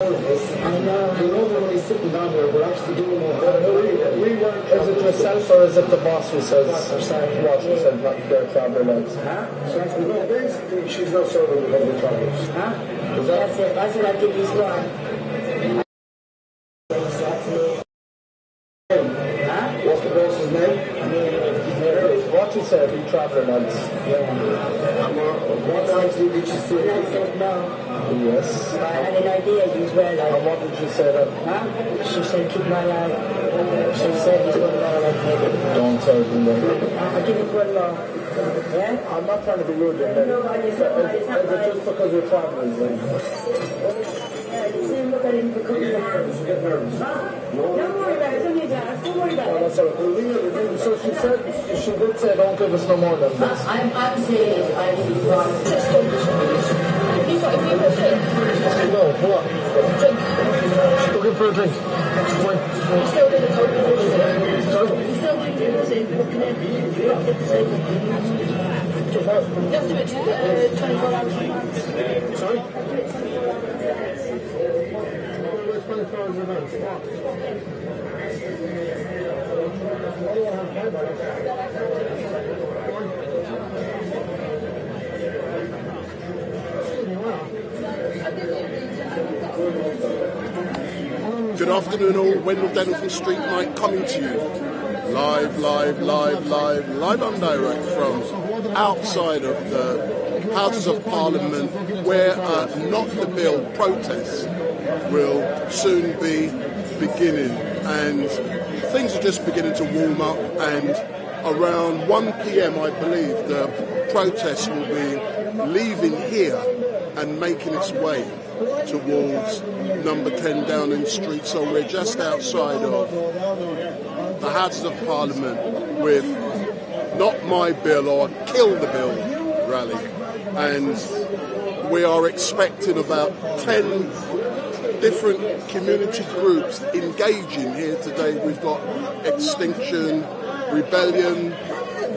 I know. You know when we're sitting down there, we're actually doing it. We weren't. Is it yourself or is it the boss who says what she said, not their traveller lads? So no, basically, she's not serving the public travellers. That's it. That's what I give this one. What's the boss's name? What she said, we traveller lads. What actually did she say? And I said no. Yes. I had an idea you as well. And what did she say then? She said keep my eye. She said he's one more like me. Don't tell them then. I'll give it one more. Yeah? I'm not trying to be rude then. No, it's not right. Just because we're travellers then. Look at him for coming down. Get nervous. Don't worry about it. It's only a glass. Don't worry about it. So she did say don't give us no more than this. I'm saying I need one. Just don't if you got a drink. No, what? Drink. She's looking for a drink. Why? He's still doing the coke. Sorry? He's still doing the same. Looking at just do it 24 hours. Sorry? 24 hours in advance. Good afternoon all, Wendell Denilton Street Night coming to you live and direct from outside of the Houses of Parliament where Not the Bill protests will soon be beginning, and things are just beginning to warm up, and around 1 p.m. I believe the protest will be leaving here and making its way towards number 10 Downing Street. So we're just outside of the Houses of Parliament with Not My Bill or Kill the Bill rally, and we are expecting about 10 different community groups engaging here today. We've got Extinction Rebellion,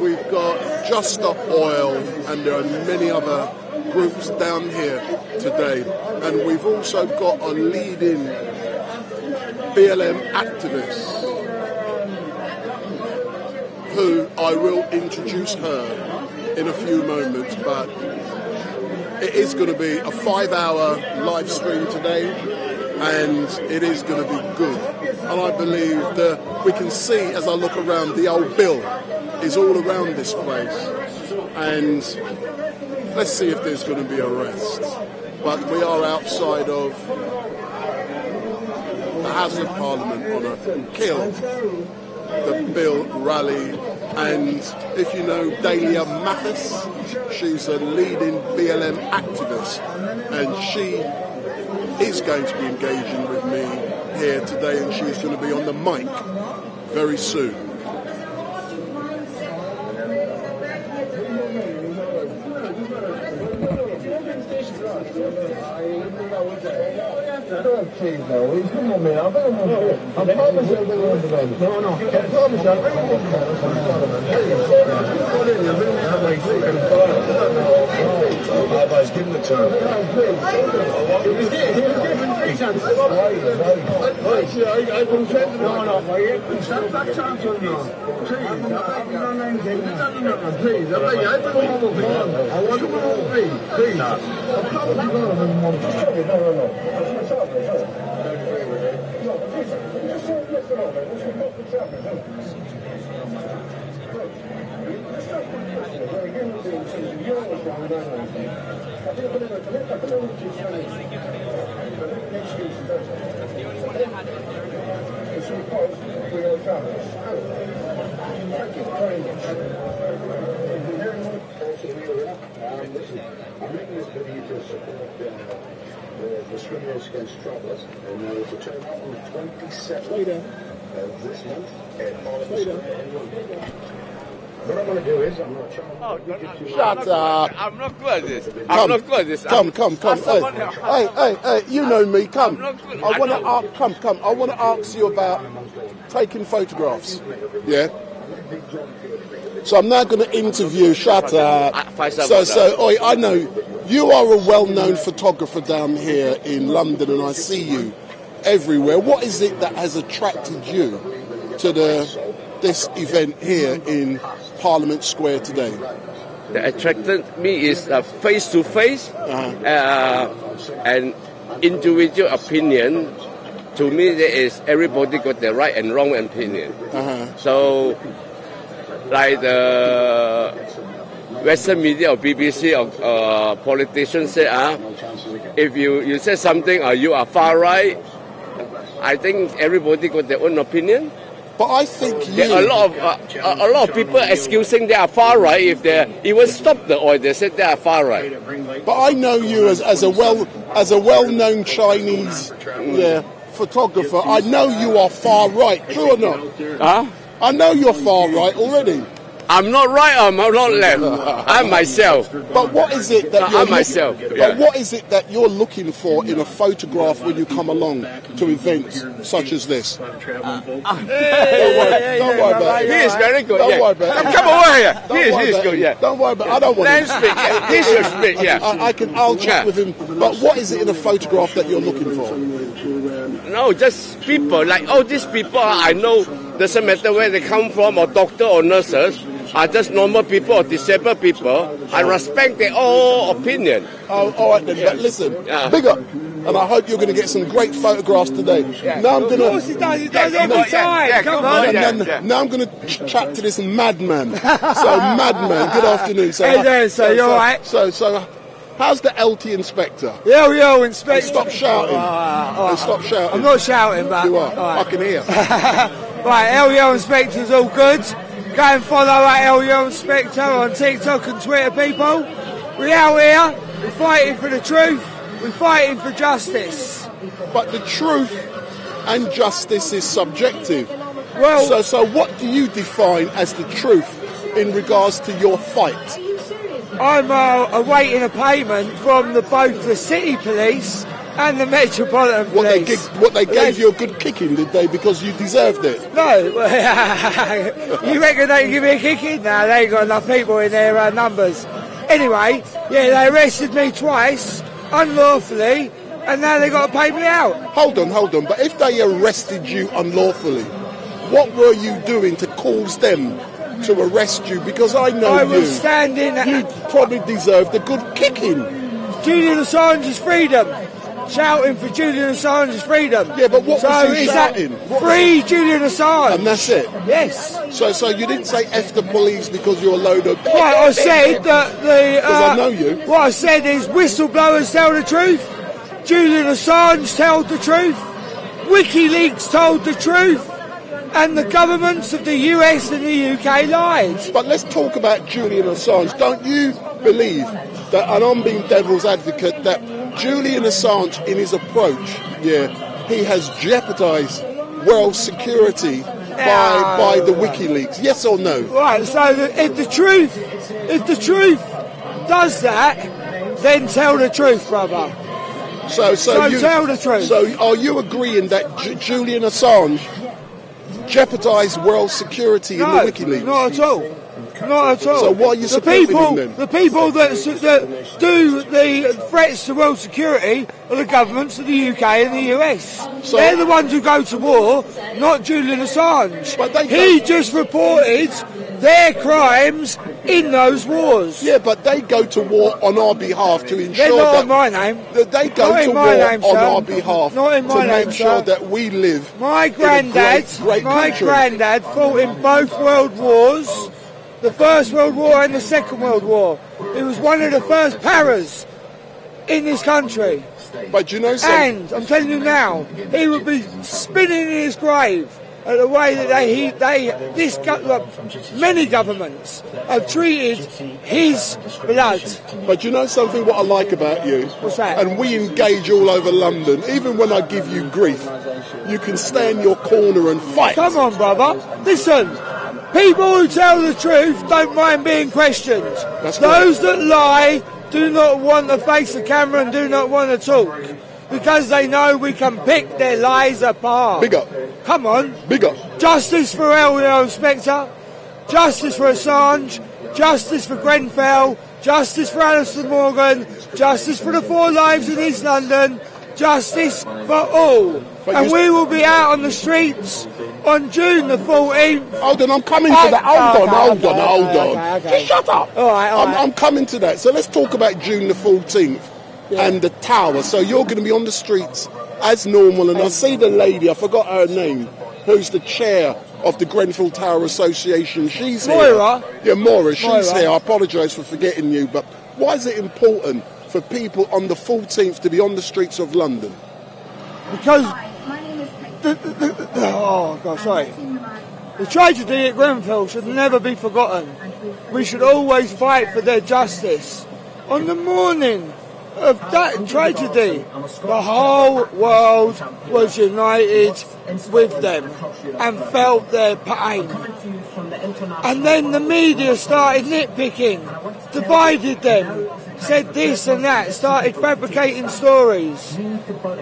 we've got Just Stop Oil, and there are many other groups down here today. And we've also got a leading BLM activist who I will introduce her in a few moments, but it is going to be a 5-hour live stream today, and it is going to be good. And I believe that we can see, as I look around, the old bill is all around this place, and let's see if there's going to be arrests. But we are outside of the House of Parliament on a Kill the Bill rally, and if you know Dahlia Mathis, she's a leading BLM activist, and she is going to be engaging with me here today, and she's going to be on the mic very soon. Please, no, he's come on me. I promise you'll be on the road. No. I promise you, I'll bring him I've given it to him. He was given 3 chances. I couldn't send him. No. Stop that chance on me. Please, I beg you, I bring him over. I want him over, please. I'm probably going to bring him over. No. I'm making this video to support the discrimination against travellers, and there is a turn up on the 27th of this month at Parliament Square. What I'm going to do is, I'm going to try. Shut up! I'm not good at this. I'm not good at this. Come. Hey, you know me. Come. I want to ask you about taking photographs. Yeah. So I'm now going to interview. Shut up. So, I know You are a well-known photographer down here in London, and I see you everywhere. What is it that has attracted you to this event here in Parliament Square today? That attracted me is face-to-face and individual opinion. To me, there is everybody got the right and wrong opinion. So, like the Western media or BBC or politicians say, if you say something or you are far right, I think everybody got their own opinion. But I think a lot of people excusing they are far right if they even stop the oil. They said they are far right. But I know you as a well-known Chinese photographer. I know you are far right. True or not? I know you're far right already. I'm not right. I'm not left. I'm myself. But what is it that you're myself? But what is it that you're looking for in a photograph when you come along to events such as this? Don't worry about it. He is very good. Don't worry about it. Come over here. He is good. Yeah. Don't worry about it. I don't want Let him speak. Yeah. He should speak. Yeah. I'll chat with him. But what is it in a photograph that you're looking for? No, just people. Like all these people, I know. Doesn't matter where they come from, or doctor or nurses, are just normal people or disabled people. I respect their all opinion. Oh, all right then. But listen, big up. And I hope you're going to get some great photographs today. Now I'm going to. Of course he does. He does every time. Come on. Now I'm going to chat to this madman. So madman, good afternoon. So, hey there, so you all right? So. How's the LT inspector? Yo, inspector. Stop shouting. Stop shouting. I'm not shouting, but you are. I can hear. Right, LO Inspector's all good. Go and follow our LO Inspector on TikTok and Twitter, people. We're out here, we're fighting for the truth, we're fighting for justice. But the truth and justice is subjective. Well, so what do you define as the truth in regards to your fight? I'm awaiting a payment from both the city police and the Metropolitan Police. What they gave you a good kicking, did they? Because you deserved it. No. You reckon they can give me a kicking? No, they ain't got enough people in their numbers. Anyway, they arrested me twice, unlawfully, and now they got to pay me out. Hold on. But if they arrested you unlawfully, what were you doing to cause them to arrest you? Because I know I was standing. You probably deserved a good kicking. Julian Assange's freedom. Shouting for Julian Assange's freedom. Yeah, but what was he shouting? Free Julian Assange. And that's it? Yes. So you didn't say F the police because you're a load of... Right, I said that because I know you. What I said is whistleblowers tell the truth. Julian Assange told the truth. WikiLeaks told the truth. And the governments of the US and the UK lied. But let's talk about Julian Assange. Don't you believe that, and I'm being devil's advocate, that Julian Assange, in his approach, he has jeopardised world security by the WikiLeaks? Yes or no? Right. So if the truth does that, then tell the truth, brother. So tell the truth. So are you agreeing that Julian Assange jeopardise world security in the WikiLeaks? Not at all. Not at all. So why are you supporting him then? The people that do the threats to world security are the governments of the UK and the US. So they're the ones who go to war, not Julian Assange. But he just reported their crimes in those wars. Yeah, but they go to war on our behalf to ensure they're not that... on my name. They go to war on our behalf to make sure that we live My granddad fought in both world wars, the First World War and the Second World War. He was one of the first paras in this country. But you know something? And I'm telling you now, he would be spinning in his grave at the way that many governments have treated his blood. But you know something what I like about you? What's that? And we engage all over London. Even when I give you grief, you can stay in your corner and fight. Come on, brother. Listen, people who tell the truth don't mind being questioned. Those that lie do not want to face the camera and do not want to talk. Because they know we can pick their lies apart. Big up. Come on. Big up. Justice for LO Inspector. Justice for Assange. Justice for Grenfell. Justice for Alison Morgan. Justice for the 4 lives in East London. Justice for all. And we will be out on the streets on June the 14th. Hold on, I'm coming to that. Hold on. Okay. Just shut up. All right. I'm coming to that. So let's talk about June the 14th and the Tower. So you're going to be on the streets as normal, and I see the lady, I forgot her name, who's the chair of the Grenfell Tower Association. She's Moira. here. Yeah, Moira, she's here. I apologise for forgetting you, but why is it important for people on the 14th to be on the streets of London? Because oh God, sorry. The tragedy at Grenfell should never be forgotten. We should always fight for their justice. On the morning of that tragedy, the whole world was united with them and felt their pain. And then the media started nitpicking, divided them, said this and that, started fabricating stories.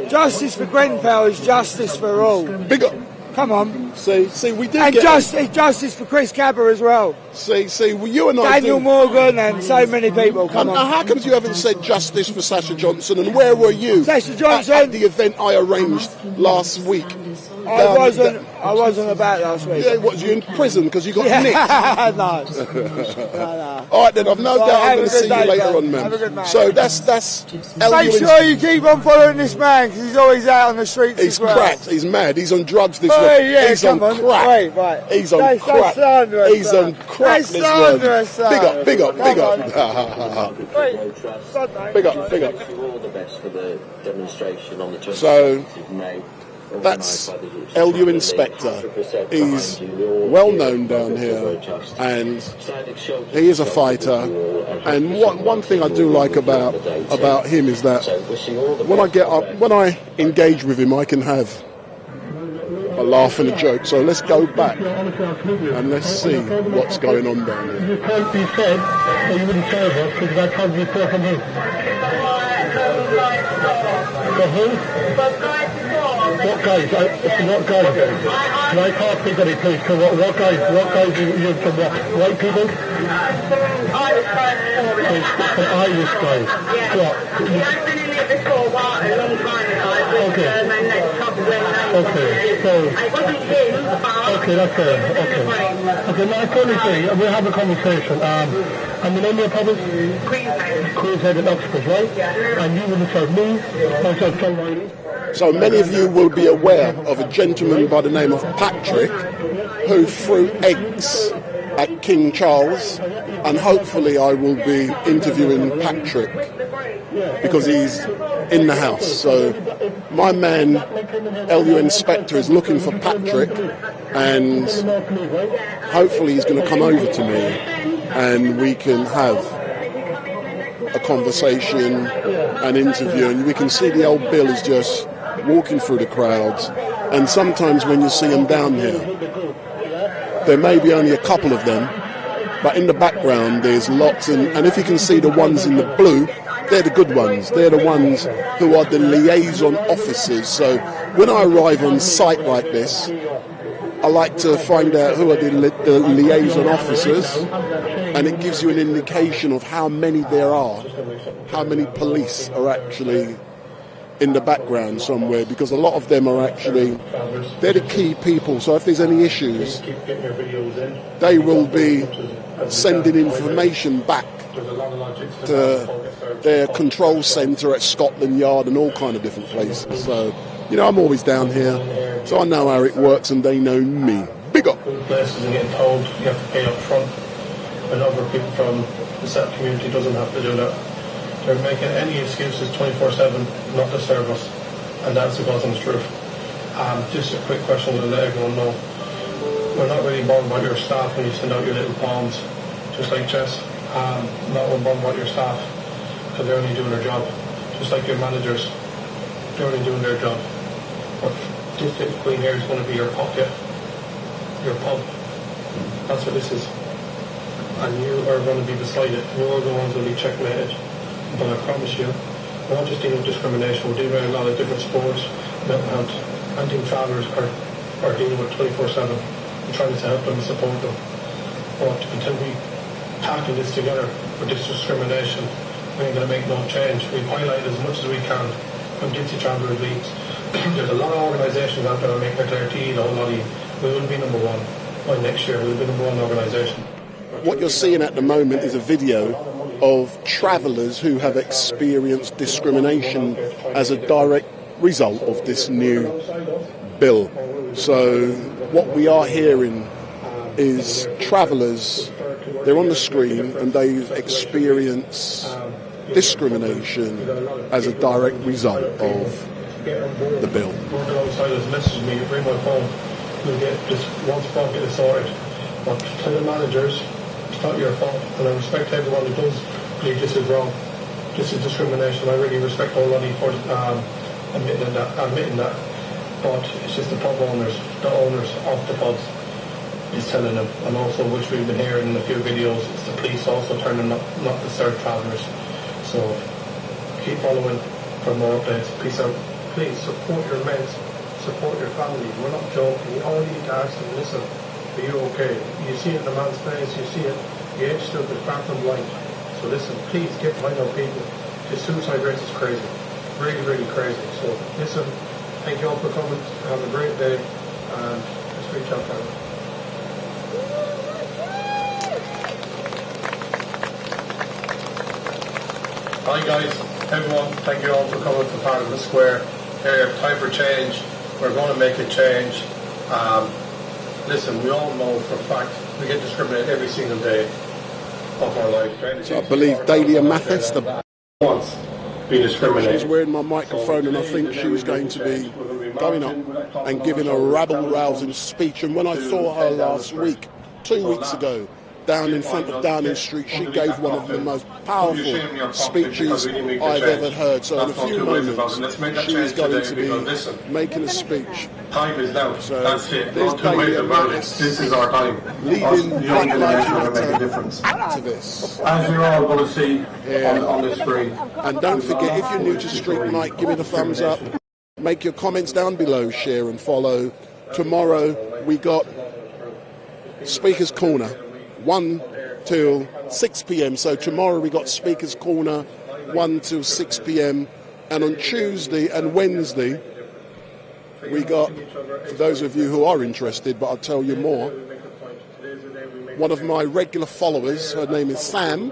Justice for Grenfell is justice for all. Big up. Come on. See, we did and get... justice for Chris Cabba as well. See, well, you and I Daniel Morgan and so many people. Come on. How come you haven't said justice for Sasha Johnson? And where were you Sasha Johnson at the event I arranged last week? I wasn't about last week. Yeah, what, you in prison because you got nicked? No. All right, then, I've no doubt I'm going to see you later on, man. Have a good night. So that's Make sure you keep on following this man because he's always out on the streets. He's as well. cracked. He's mad. He's on drugs this week. Yeah, he's on crack. Wait, right. He's on crack. He's on crack this week. Big up. Wait, Big up. All the best for the demonstration on the 26th So of May. that's LU Inspector. He's well known down here, and he is a fighter. And one thing I do like about him is that when I engage with him, I can have a laugh and a joke. So let's go back and let's see what's going on down here. You can't be said that you wouldn't serve us because I can't be for him. For who? What guys? What guys? No, I can't think of it, please. So what guys? What guys are you from? What? White people? Irish guys. Yeah. What? I've been in it before, a long time ago. Okay. So. I wasn't him, but... Okay, that's fair. Okay, now I totally see. We'll have a conversation. And the name of your public? Queenshead in Oxford, right? Yeah. And you will serve me, myself, John Riley. So many of you will be aware of a gentleman by the name of Patrick who threw eggs at King Charles, and hopefully I will be interviewing Patrick because he's in the house. So my man, LU Inspector, is looking for Patrick, and hopefully he's going to come over to me and we can have a conversation, an interview, and we can see the old Bill is just walking through the crowds. And sometimes when you see them down here, there may be only a couple of them, but in the background there's lots, and if you can see the ones in the blue, they're the good ones. They're the ones who are the liaison officers. So when I arrive on site like this, I like to find out who are the liaison officers, and it gives you an indication of how many there are, how many police are actually in the background somewhere, because a lot of them are actually, they're the key people. So if there's any issues, they will be sending information back to their control centre at Scotland Yard and all kind of different places. So, you know, I'm always down here, so I know how it works and they know me. Big up! Places are getting told you have to pay up front, and other people from the set community doesn't have to do that. They're making any excuses 24/7 not to serve us, and that's the God's truth. Just a quick question to let everyone know. We're not really bothered about your staff when you send out your little palms, just like Jess. Not bothered about your staff because they're only doing their job, just like your managers. They're only doing their job. But this little queen here is going to be your pocket, your pub. That's what this is. And you are going to be beside it. You're the ones who will be checkmated. But I promise you, we're not just dealing with discrimination, we're dealing with a lot of different sports, mental health. Anti-travellers are dealing with 24/7. We're trying to help them and support them. But until we tackle this together with this discrimination, we ain't going to make no change. We've highlighted as much as we can from Gypsy Traveller leads. There's a lot of organisations out there that make their tea, the whole lot of we will be number one by next year. We'll be number one organisation. What you're seeing at the moment is a video of travellers who have experienced discrimination as a direct result of this new bill. So what we are hearing is travellers, they're on the screen and they've experienced discrimination as a direct result of the bill. Message me, bring my phone, we'll get this once phone get it sorted. But tell the managers, it's not your fault, and I respect everyone who does believe this is wrong. This is discrimination. I really respect O'Reilly for admitting that. But it's just the pub owners, the owners of the pubs is telling them, and also which we've been hearing in a few videos, it's the police also turning up not to serve travellers. So keep following for more updates. Peace out. Please support your mates, support your family. We're not joking. You only need to ask them, listen, are you okay? You see it in the man's face, you see it, the edge stood is far from blind. So listen, please get behind our people. The suicide rate is crazy. Really, really crazy. So listen, thank you all for coming. Have a great day, and let's reach out to Hi guys, everyone, thank you all for coming to Parliament Square. Here, time for change. We're going to make a change. Listen, we all know for a fact we get discriminated every single day of our life. So I believe Dahlia Mathis, the once be discriminated. she's wearing my microphone, and I think she was going to be going up and giving a rabble-rousing speech. And when I saw her last week, 2 weeks ago, down in front of Downing Street, she gave one of the most powerful speeches I've ever heard. So in a few moments, she's going to be making a speech. Time is now. So that's it. there's Don't wait Dahlia about it. Mathis, This is our time. leading Young Black generation Lives will make a Matter difference. activists. As you're all going to see on the screen. And don't forget, if you're new to Street Night, give me the thumbs up. Make your comments down below, share and follow. Tomorrow we got Speaker's Corner, 1 till 6 p.m. So tomorrow we got Speaker's Corner, 1 till 6 p.m. And on Tuesday and Wednesday we got, for those of you who are interested, but I'll tell you more, one of my regular followers, her name is Sam.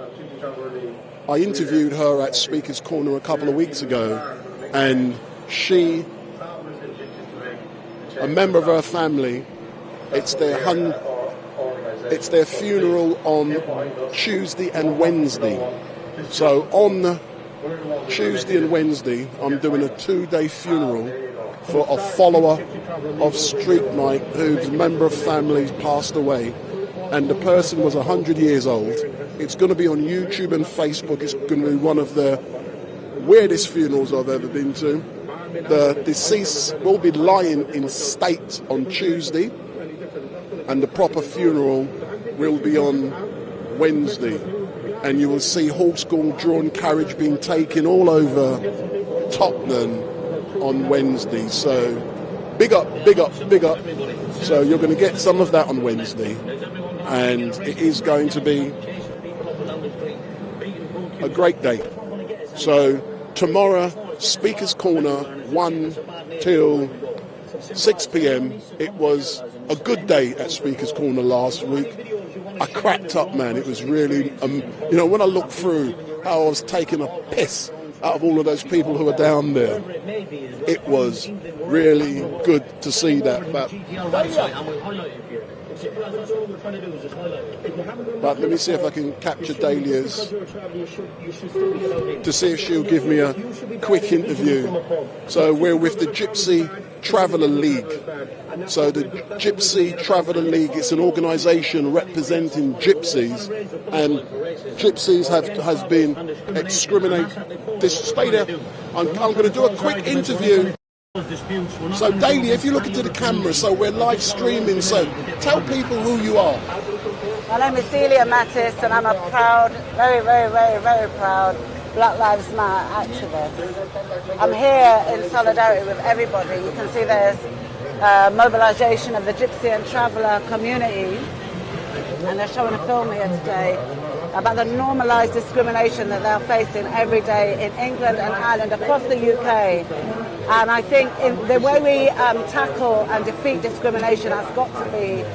I interviewed her at Speaker's Corner a couple of weeks ago, and she, a member of her family, it's their funeral on Tuesday and Wednesday. So on Tuesday and Wednesday, I'm doing a 2-day funeral for a follower of Street Night whose member of family passed away, and the person was 100 years old. It's going to be on YouTube and Facebook. It's going to be one of the weirdest funerals I've ever been to. The deceased will be lying in state on Tuesday, and the proper funeral will be on Wednesday. And you will see horse-drawn carriage being taken all over Tottenham on Wednesday. So big up, big up, big up. So you're going to get some of that on Wednesday, and it is going to be a great day. So tomorrow, Speaker's Corner, 1 till 6 p.m. It was a good day at Speaker's Corner last week. I cracked up, man. It was really, when I look through how I was taking a piss out of all of those people who were down there, it was really good to see that. But let me see if I can capture Dahlia's, to see if she'll give me a quick interview. So we're with the Gypsy Traveller League. So the Gypsy Traveller League, it's an organisation representing gypsies, and gypsies has been discriminated. Stay there. I'm going to do a quick interview. So Dahlia, if you look into the camera, so we're live streaming, so tell people who you are. My name is Dahlia Mathis, and I'm a proud, very, very, very, very proud Black Lives Matter activist. I'm here in solidarity with everybody. You can see there's mobilisation of the Gypsy and Traveller community, and they're showing a film here today. about the normalised discrimination that they're facing every day in England and Ireland, across the UK. And I think the way we tackle and defeat discrimination has got to be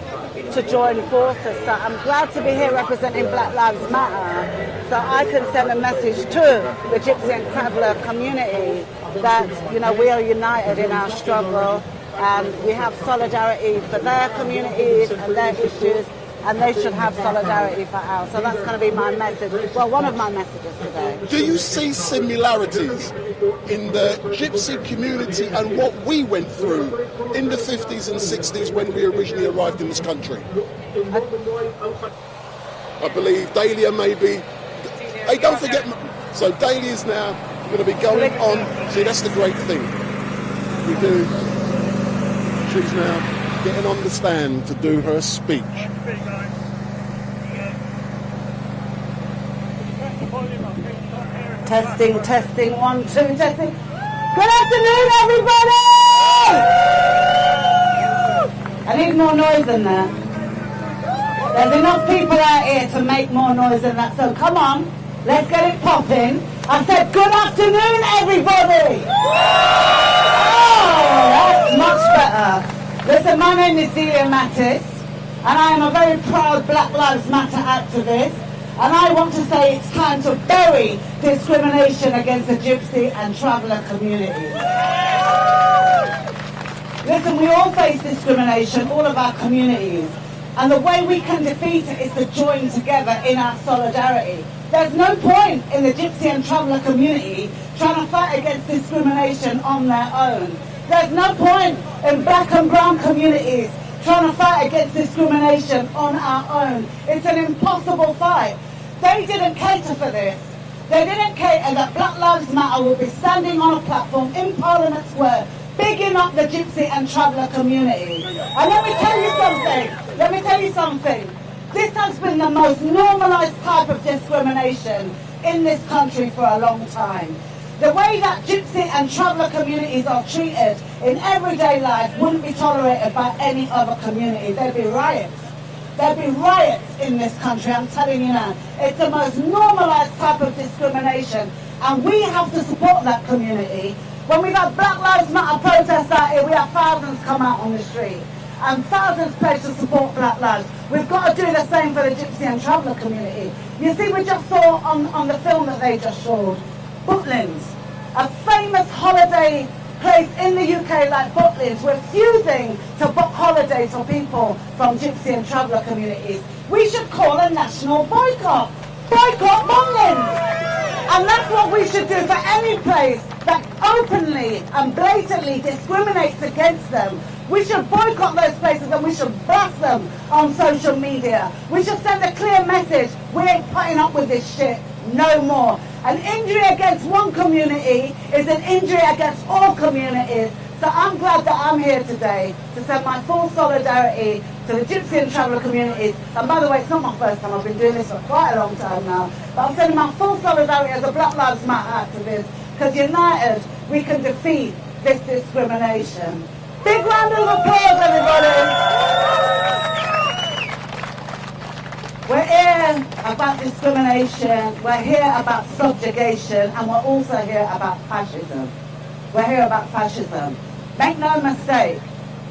to join forces. So I'm glad to be here representing Black Lives Matter, so I can send a message to the Gypsy and Traveller community that, you know, we are united in our struggle and we have solidarity for their communities and their issues, and they should have solidarity for ours. So that's going to be my message, well, one of my messages today. Do you see similarities in the Gypsy community and what we went through in the 50s and 60s when we originally arrived in this country? I believe Dahlia may be... Hey, don't forget... So Dahlia is now going to be going on... See, that's the great thing. We do... She's now getting on the stand to do her speech. Testing, testing, 1, 2, testing. Good afternoon, everybody! I need more noise than that. There's enough people out here to make more noise than that, so come on, let's get it popping. I said, good afternoon, everybody! Oh, that's much better. Listen, my name is Delia Mattis, and I am a very proud Black Lives Matter activist. And I want to say it's time to bury discrimination against the Gypsy and Traveller community. Listen, we all face discrimination, all of our communities. And the way we can defeat it is to join together in our solidarity. There's no point in the Gypsy and Traveller community trying to fight against discrimination on their own. There's no point in black and brown communities trying to fight against discrimination on our own. It's an impossible fight. They didn't cater for this. They didn't cater that Black Lives Matter will be standing on a platform in Parliament Square, bigging up the Gypsy and Traveller community. And let me tell you something. This has been the most normalised type of discrimination in this country for a long time. The way that Gypsy and Traveller communities are treated in everyday life wouldn't be tolerated by any other community. There'd be riots. There'd be riots in this country, I'm telling you now. It's the most normalised type of discrimination, and we have to support that community. When we've had Black Lives Matter protests out here, we have thousands come out on the street, and thousands pledge to support Black Lives. We've got to do the same for the Gypsy and Traveller community. You see, we just saw on the film that they just showed, Butlins, a famous holiday place in the UK like Butlins, refusing to book holidays for people from Gypsy and Traveller communities. We should call a national boycott. Boycott Butlins! And that's what we should do for any place that openly and blatantly discriminates against them. We should boycott those places and we should blast them on social media. We should send a clear message, we ain't putting up with this shit no more. An injury against one community is an injury against all communities. So I'm glad that I'm here today to send my full solidarity to the Gypsy and Traveller communities. And by the way, it's not my first time, I've been doing this for quite a long time now. But I'm sending my full solidarity as a Black Lives Matter activist, because united we can defeat this discrimination. Big round of applause, everybody. We're here about discrimination, we're here about subjugation, and we're also here about fascism. We're here about fascism. Make no mistake,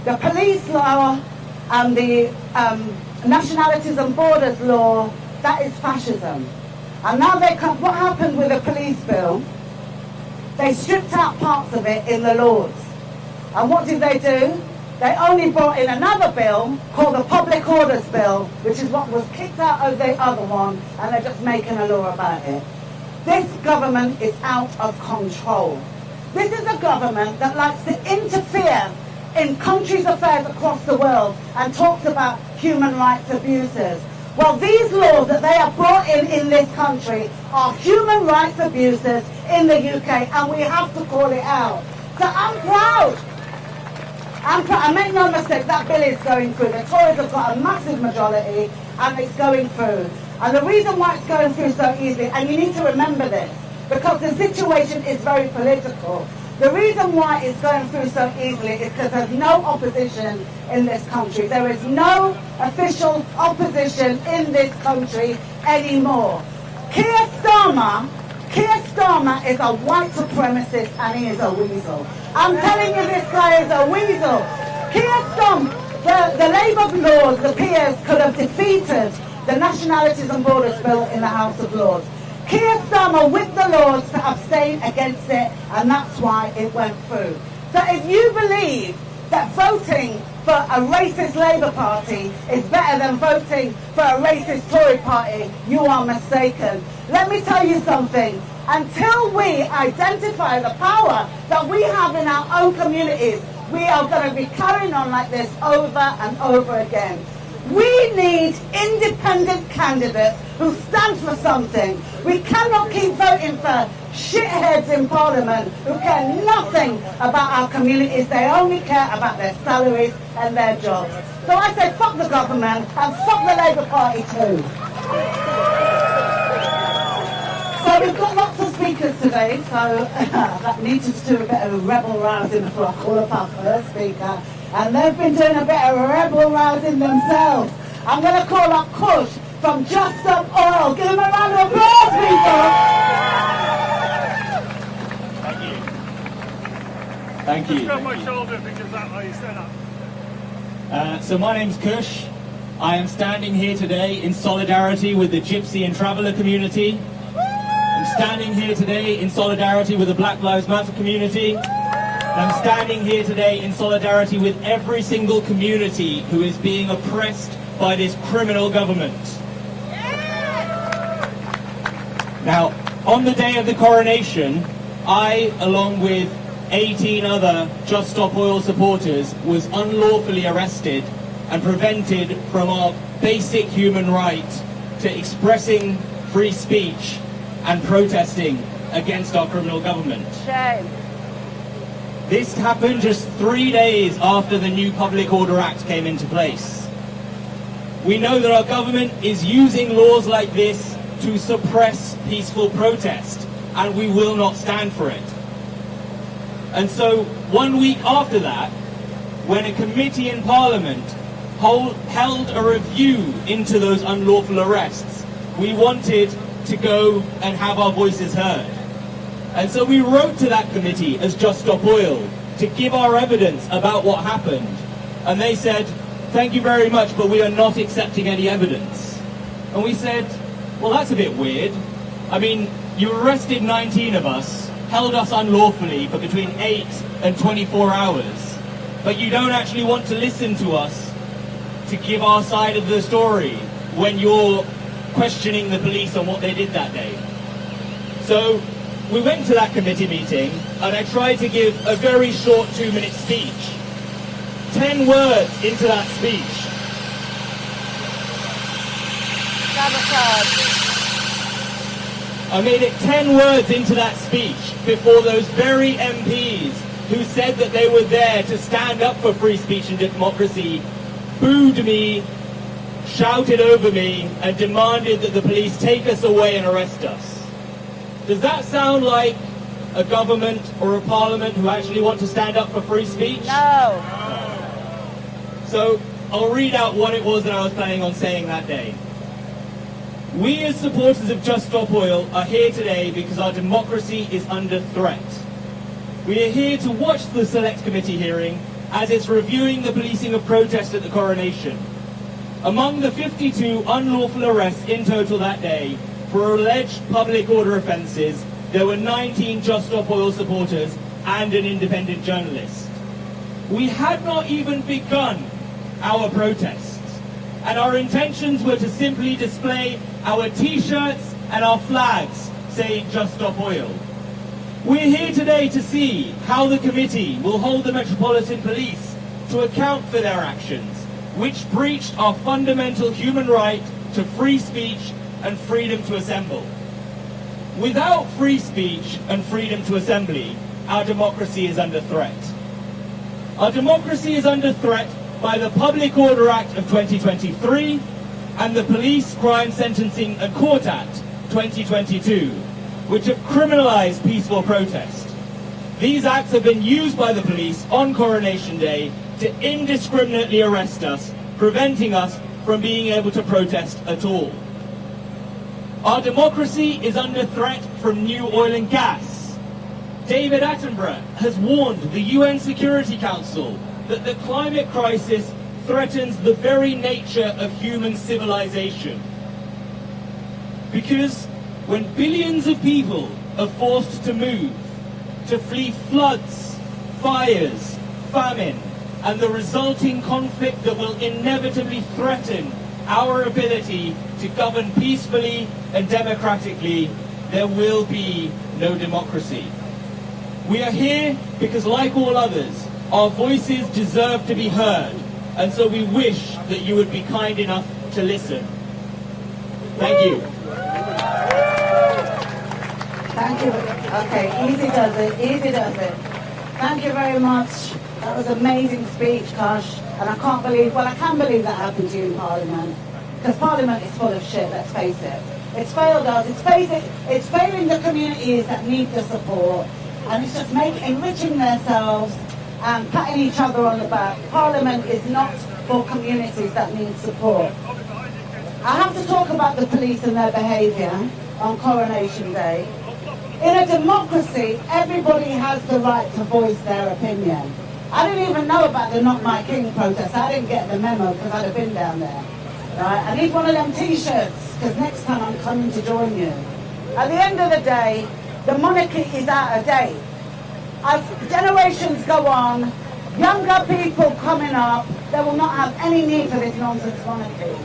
the police law and the nationalities and borders law, that is fascism. And now what happened with the police bill, they stripped out parts of it in the Lords. And what did they do? They only brought in another bill called the Public Orders Bill, which is what was kicked out of the other one, and they're just making a law about it. This government is out of control. This is a government that likes to interfere in countries' affairs across the world and talks about human rights abuses. Well, these laws that they have brought in this country are human rights abuses in the UK, and we have to call it out. So I'm proud. And make no mistake, that bill is going through. The Tories have got a massive majority, and it's going through. And the reason why it's going through so easily, and you need to remember this, because the situation is very political. The reason why it's going through so easily is because there's no opposition in this country. There is no official opposition in this country anymore. Keir Starmer is a white supremacist and he is a weasel. I'm telling you, this guy is a weasel. Keir Starmer, the Labour Lords, the peers, could have defeated the Nationalities and Borders Bill in the House of Lords. Keir Starmer with the Lords to abstain against it, and that's why it went through. So if you believe that voting for a racist Labour Party is better than voting for a racist Tory party, you are mistaken. Let me tell you something. Until we identify the power that we have in our own communities, we are going to be carrying on like this over and over again. We need independent candidates who stand for something. We cannot keep voting for shitheads in Parliament who care nothing about our communities. They only care about their salaries and their jobs. So I say fuck the government and fuck the Labour Party too. So we've got lots of speakers today, so that needed to do a bit of rebel rousing before I call up our first speaker. And they've been doing a bit of rebel rousing themselves. I'm going to call up Kush from Just Stop Oil. Give him a round of applause, people. Thank you. Just on my shoulder because that's how you said that. So my name's Kush. I am standing here today in solidarity with the Gypsy and Traveller community. I'm standing here today in solidarity with the Black Lives Matter community. I'm standing here today in solidarity with every single community who is being oppressed by this criminal government. Now, on the day of the coronation, I, along with 18 other Just Stop Oil supporters, was unlawfully arrested and prevented from our basic human right to expressing free speech and protesting against our criminal government. Shame. This happened just 3 days after the new Public Order Act came into place. We know that our government is using laws like this to suppress peaceful protest, and we will not stand for it. And so 1 week after that, when a committee in Parliament held a review into those unlawful arrests, we wanted to go and have our voices heard. And so we wrote to that committee as Just Stop Oil to give our evidence about what happened. And they said, thank you very much, but we are not accepting any evidence. And we said, well, that's a bit weird. I mean, you arrested 19 of us, held us unlawfully for between 8 and 24 hours, but you don't actually want to listen to us to give our side of the story when you're questioning the police on what they did that day. So we went to that committee meeting and I tried to give a very short 2-minute speech. 10 words into that speech. I made it 10 words into that speech before those very MPs who said that they were there to stand up for free speech and democracy booed me, shouted over me, and demanded that the police take us away and arrest us. Does that sound like a government or a parliament who actually want to stand up for free speech? No. So I'll read out what it was that I was planning on saying that day. We as supporters of Just Stop Oil are here today because our democracy is under threat. We are here to watch the Select Committee hearing as it's reviewing the policing of protest at the coronation. Among the 52 unlawful arrests in total that day for alleged public order offences, there were 19 Just Stop Oil supporters and an independent journalist. We had not even begun our protests, and our intentions were to simply display our T-shirts and our flags saying Just Stop Oil. We're here today to see how the committee will hold the Metropolitan Police to account for their actions, which breached our fundamental human right to free speech and freedom to assemble. Without free speech and freedom to assembly, our democracy is under threat. Our democracy is under threat by the Public Order Act of 2023 and the Police Crime Sentencing and Court Act 2022, which have criminalised peaceful protest. These acts have been used by the police on Coronation Day to indiscriminately arrest us, preventing us from being able to protest at all. Our democracy is under threat from new oil and gas. David Attenborough has warned the UN Security Council that the climate crisis threatens the very nature of human civilization. Because when billions of people are forced to move, to flee floods, fires, famine, and the resulting conflict that will inevitably threaten our ability to govern peacefully and democratically, there will be no democracy. We are here because, like all others, our voices deserve to be heard, and so we wish that you would be kind enough to listen. Thank you. Thank you. Okay, easy does it, easy does it. Thank you very much. That was an amazing speech, Kosh. And I can't believe, well, I can believe that happened to you in Parliament. Because Parliament is full of shit, let's face it. It's failed us, it's failing the communities that need the support. And it's just enriching themselves and patting each other on the back. Parliament is not for communities that need support. I have to talk about the police and their behaviour on Coronation Day. In a democracy, everybody has the right to voice their opinion. I didn't even know about the Not My King protest. I didn't get the memo because I'd have been down there. Right? I need one of them t-shirts because next time I'm coming to join you. At the end of the day, the monarchy is out of date. As generations go on, younger people coming up, they will not have any need for this nonsense monarchy.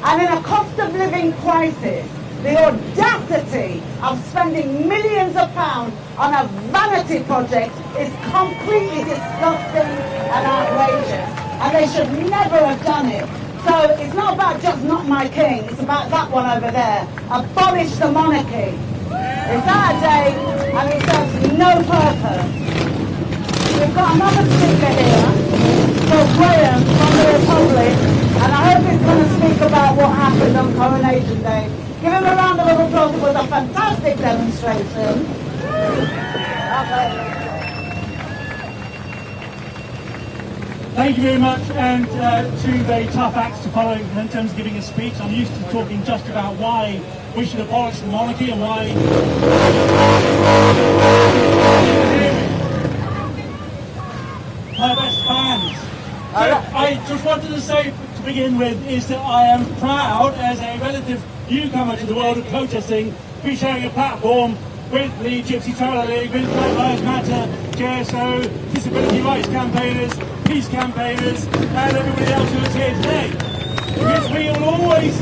And in a cost of living crisis, the audacity of spending millions of pounds on a vanity project is completely disgusting and outrageous. And they should never have done it. So it's not about just Not My King, it's about that one over there. Abolish the monarchy. It's out of date and it serves no purpose. We've got another speaker here, so Graham from the Republic, and I hope he's going to speak about what happened on Coronation Day. Give him a round of applause. It was a fantastic demonstration. Thank you very much, and two very tough acts to follow in terms of giving a speech. I'm used to talking just about why we should abolish the monarchy and why... My best fans. So I just wanted to say to begin with is that I am proud as a relative newcomer to the world of protesting to be sharing a platform with the Gypsy Traveller League, with Black Lives Matter, JSO, disability rights campaigners, peace campaigners, and everybody else who is here today. Because we will always,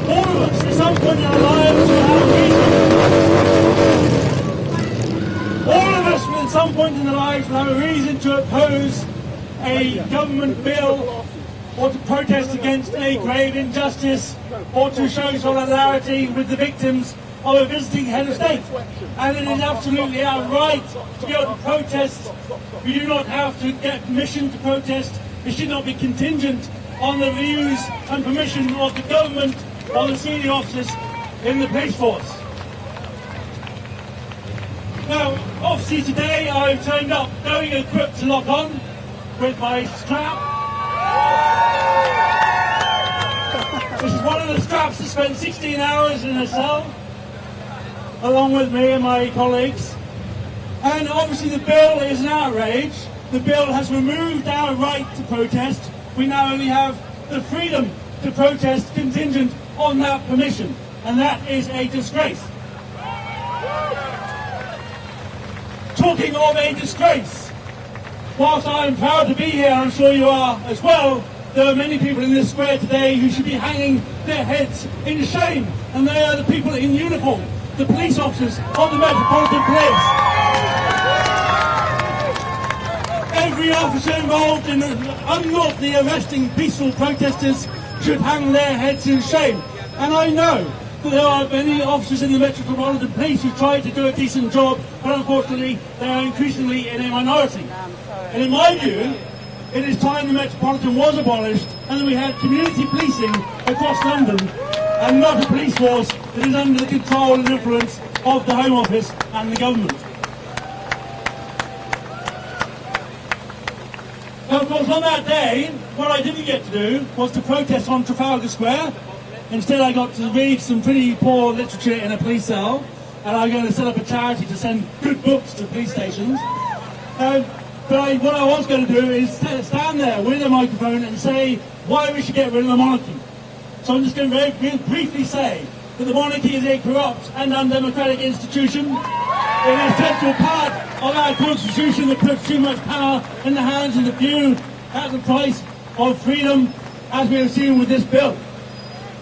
all of us, at some point in our lives, will have a reason. All of us, at some point in our lives, will have a reason to oppose a government bill, or to protest against a grave injustice, or to show solidarity with the victims of a visiting head of state. And it is absolutely our right to be able to protest. We do not have to get permission to protest. It should not be contingent on the views and permission of the government or the senior officers in the police force. Now, obviously today I've turned up going equipped to lock on with my strap. This is one of the straps that spent 16 hours in a cell, along with me and my colleagues. And obviously the bill is an outrage. The bill has removed our right to protest. We now only have the freedom to protest contingent on that permission. And that is a disgrace. Talking of a disgrace, whilst I am proud to be here, I'm sure you are as well, there are many people in this square today who should be hanging their heads in shame. And they are the people in uniform, the police officers of the Metropolitan Police. Every officer involved in unlawfully arresting peaceful protesters should hang their heads in shame. And I know that there are many officers in the Metropolitan Police who try to do a decent job, but unfortunately they are increasingly in a minority. And in my view, it is time the Metropolitan was abolished and that we had community policing across London and not a police force that is under the control and influence of the Home Office and the government. So, of course, on that day, what I didn't get to do was to protest on Trafalgar Square. Instead, I got to read some pretty poor literature in a police cell, and I'm going to set up a charity to send good books to police stations. But what I was going to do is stand there with a microphone and say why we should get rid of the monarchy. So I'm just going to very briefly say that the monarchy is a corrupt and undemocratic institution. It is an essential part of our constitution that puts too much power in the hands of the few at the price of freedom, as we have seen with this bill.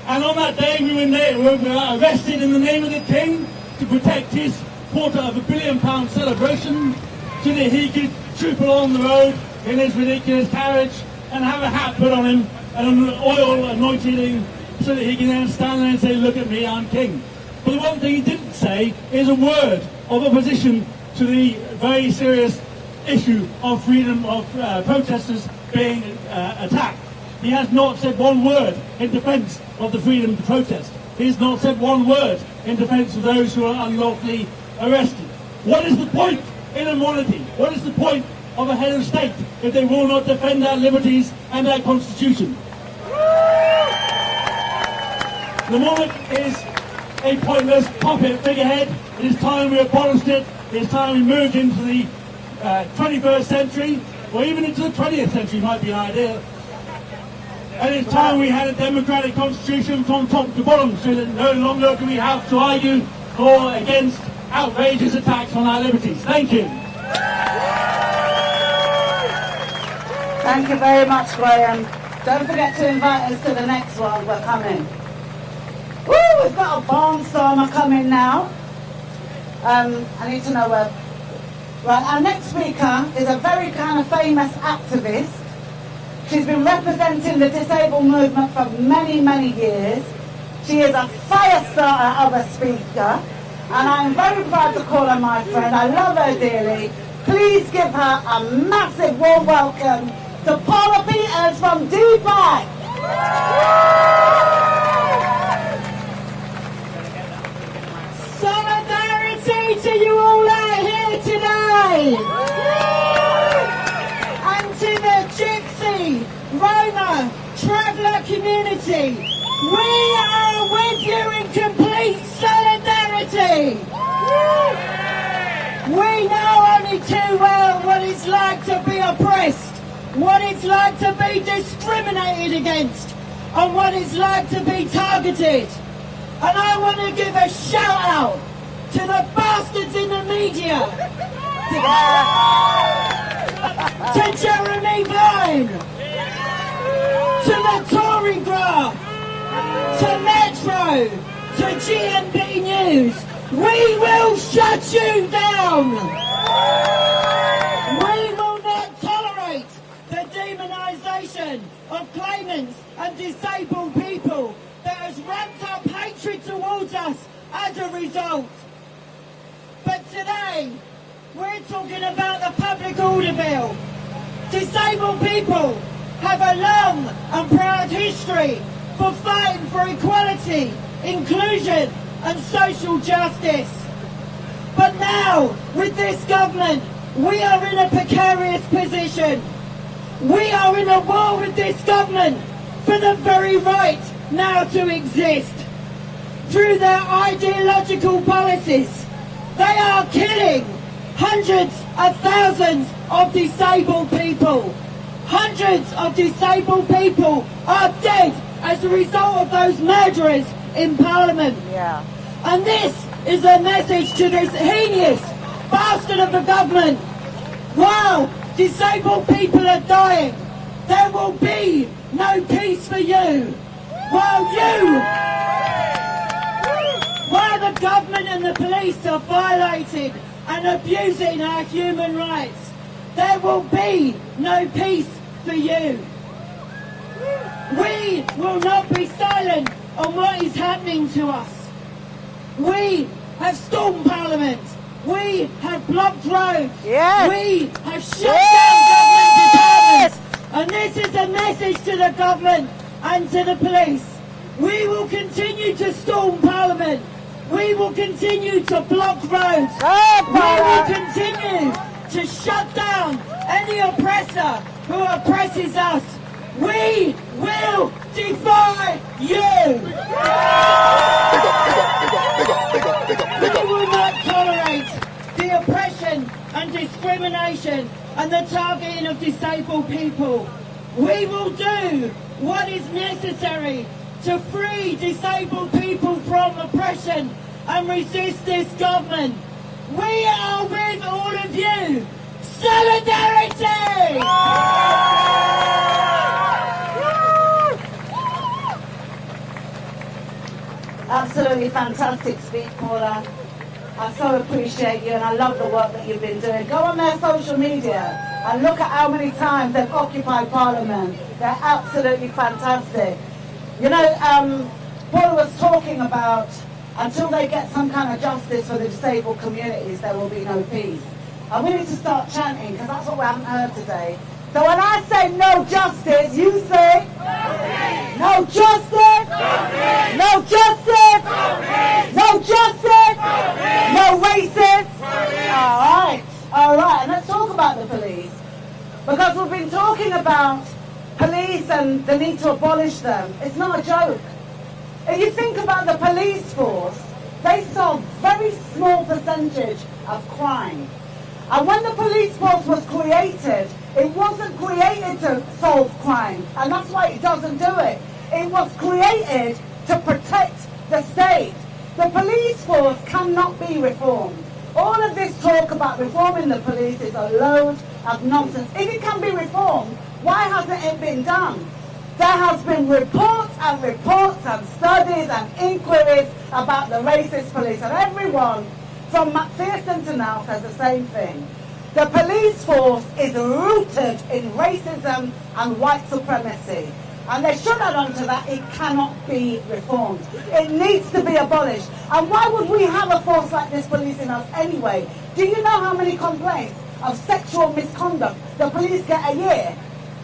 And on that day we were arrested in the name of the King to protect his £250 million celebration so that he could troop along the road in his ridiculous carriage and have a hat put on him and an oil anointed him so that he can then stand there and say, look at me, I'm king. But the one thing he didn't say is a word of opposition to the very serious issue of freedom of protesters being attacked. He has not said one word in defence of the freedom to protest. He has not said one word in defence of those who are unlawfully arrested. What is the point in a monarchy? What is the point of a head of state if they will not defend our liberties and our constitution? The monarch is a pointless puppet figurehead. It is time we abolished it. It is time we moved into the 21st century, or even into the 20th century might be an idea. And it's time we had a democratic constitution from top to bottom, so that no longer do we have to argue for or against outrageous attacks on our liberties. Thank you. Thank you very much, Graham. Don't forget to invite us to the next one. We're coming. Woo, we've got a barnstormer coming now. I need to know where. Right, our next speaker is a very kind of famous activist. She's been representing the disabled movement for many, many years. She is a fire starter of a speaker, and I'm very proud to call her my friend. I love her dearly. Please give her a massive warm welcome to Paula Peters from Dubai. Solidarity to you all out here today. And to the Gypsy, Roma Traveller community, we are with you in complete solidarity. We know only too well what it's like to be oppressed, what it's like to be discriminated against, and what it's like to be targeted. And I want to give a shout out to the bastards in the media, to Jeremy Vine, to the Tory graph, to Metro, to GNB News. We will shut you down. We will not tolerate the demonisation of claimants and disabled people that has ramped up hatred towards us as a result. But today, we're talking about the Public Order Bill. Disabled people have a long and proud history for fighting for equality, inclusion and social justice. But now, with this government, we are in a precarious position. We are in a war with this government for the very right now to exist. Through their ideological policies, they are killing hundreds of thousands of disabled people. Hundreds of disabled people are dead as a result of those murderers in Parliament. Yeah. And this is a message to this heinous bastard of the government. While disabled people are dying, there will be no peace for you. While the government and the police are violating and abusing our human rights, there will be no peace for you. We will not be silent on what is happening to us. We have stormed Parliament. We have blocked roads. Yes. We have shut down government departments. And this is a message to the government and to the police. We will continue to storm Parliament. We will continue to block roads. We will continue to shut down any oppressor who oppresses us. We will defy you. We will not tolerate the oppression and discrimination and the targeting of disabled people. We will do what is necessary to free disabled people from oppression and resist this government. We are with all of you. Solidarity! Absolutely fantastic speech, Paula. I so appreciate you and I love the work that you've been doing. Go on their social media and look at how many times they've occupied Parliament. They're absolutely fantastic. You know, Paula was talking about until they get some kind of justice for the disabled communities, there will be no peace. And we need to start chanting, because that's what we haven't heard today. So when I say no justice, you say no justice, no justice, no justice, no racist. All right, and let's talk about the police. Because we've been talking about police and the need to abolish them. It's not a joke. If you think about the police force, they solve very small percentage of crime. And when the police force was created, it wasn't created to solve crime, and that's why it doesn't do it. It was created to protect the state. The police force cannot be reformed. All of this talk about reforming the police is a load of nonsense. If it can be reformed, why hasn't it been done? There has been reports and studies and inquiries about the racist police, and everyone from McPherson to now says the same thing. The police force is rooted in racism and white supremacy. And they should add on to that, it cannot be reformed. It needs to be abolished. And why would we have a force like this policing us anyway? Do you know how many complaints of sexual misconduct the police get a year?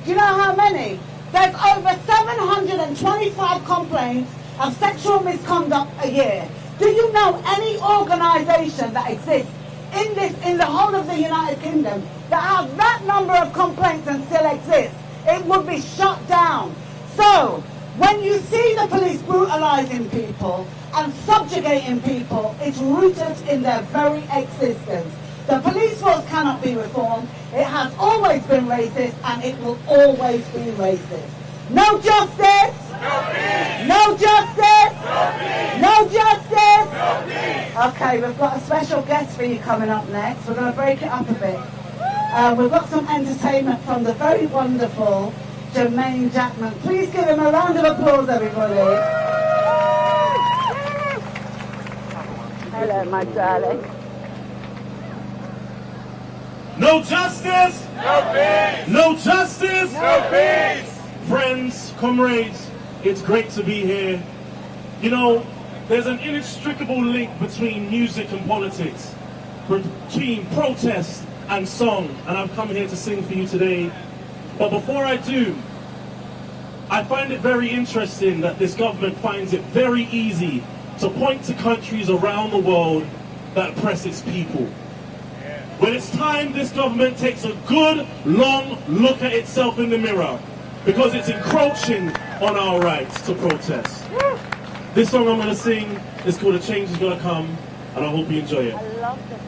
Do you know how many? There's over 725 complaints of sexual misconduct a year. Do you know any organisation that exists in the whole of the United Kingdom that has that number of complaints and still exists? It would be shut down. So, when you see the police brutalising people and subjugating people, it's rooted in their very existence. The police force cannot be reformed. It has always been racist and it will always be racist. No justice! No peace! No justice! No peace! No justice! No peace! Okay, we've got a special guest for you coming up next. We're going to break it up a bit. We've got some entertainment from the very wonderful Jermaine Jackman. Please give him a round of applause, everybody. Hello, my darling. No justice! No peace! No justice! No peace! Friends, comrades, it's great to be here. You know, there's an inextricable link between music and politics, between protest and song, and I've come here to sing for you today. But before I do, I find it very interesting that this government finds it very easy to point to countries around the world that oppress its people. When it's time this government takes a good, long look at itself in the mirror, because it's encroaching on our rights to protest. This song I'm going to sing is called A Change Is Gonna Come, and I hope you enjoy it. I love it.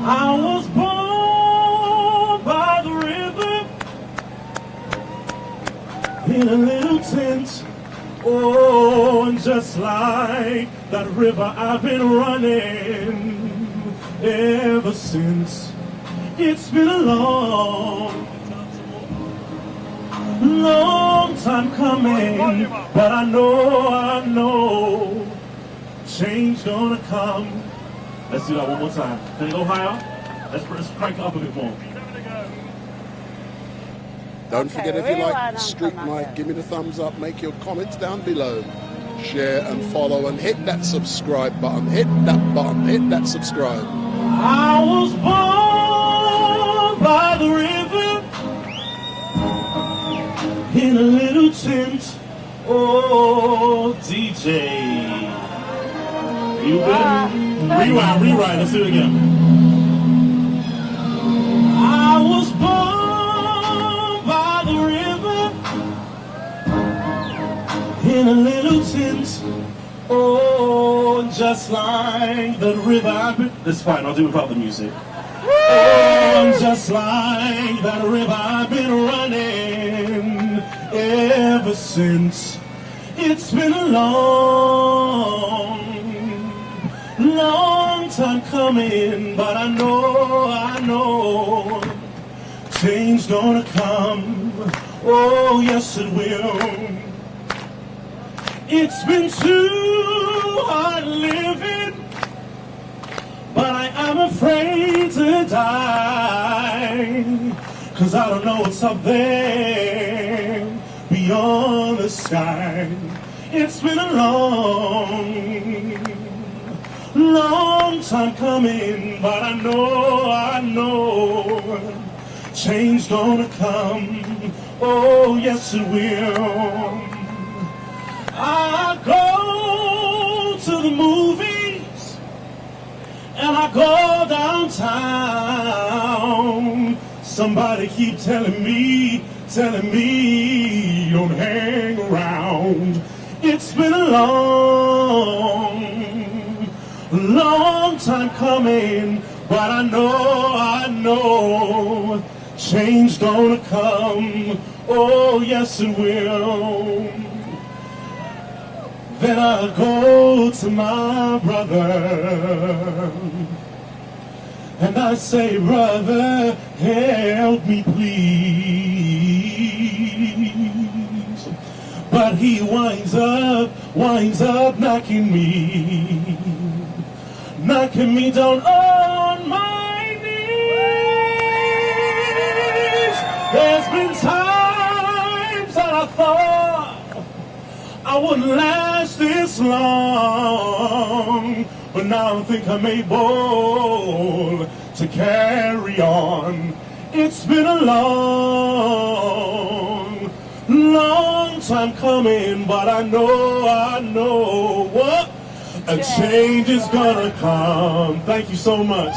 I was born by the river in a little tent. Oh, and just like that river I've been running ever since. It's been a long time coming, but I know change gonna come. Let's do that one more time. Can it go higher? Let's crank it up a bit more. Don't forget, if you like Street Night, give me the thumbs up, make your comments down below, share and follow, and hit that subscribe button, hit that button, hit that subscribe. I was born by the river in a little tent. Oh, DJ. You been? Rewind, let's do it again. I was born by the river in a little tent. Oh, just like the river I've been... That's fine, I'll do it without the music. Oh, just like that river I've been running ever since. It's been a long time coming, but I know change gonna come. Oh, yes it will. It's been too hard living, but I am afraid to die, 'cause I don't know what's up there beyond the sky. It's been a long time coming, but I know change gonna come. Oh, yes it will. I go to the movies and I go downtown. Somebody keep telling me, don't hang around. It's been a long time coming, but I know change gonna come. Oh, yes it will. Then I'll go to my brother and I say, brother, help me please. But he winds up knocking me down on my knees. There's been times that I thought I wouldn't last this long, but now I think I'm able to carry on. It's been a long time coming, but I know what a change is gonna come. Thank you so much.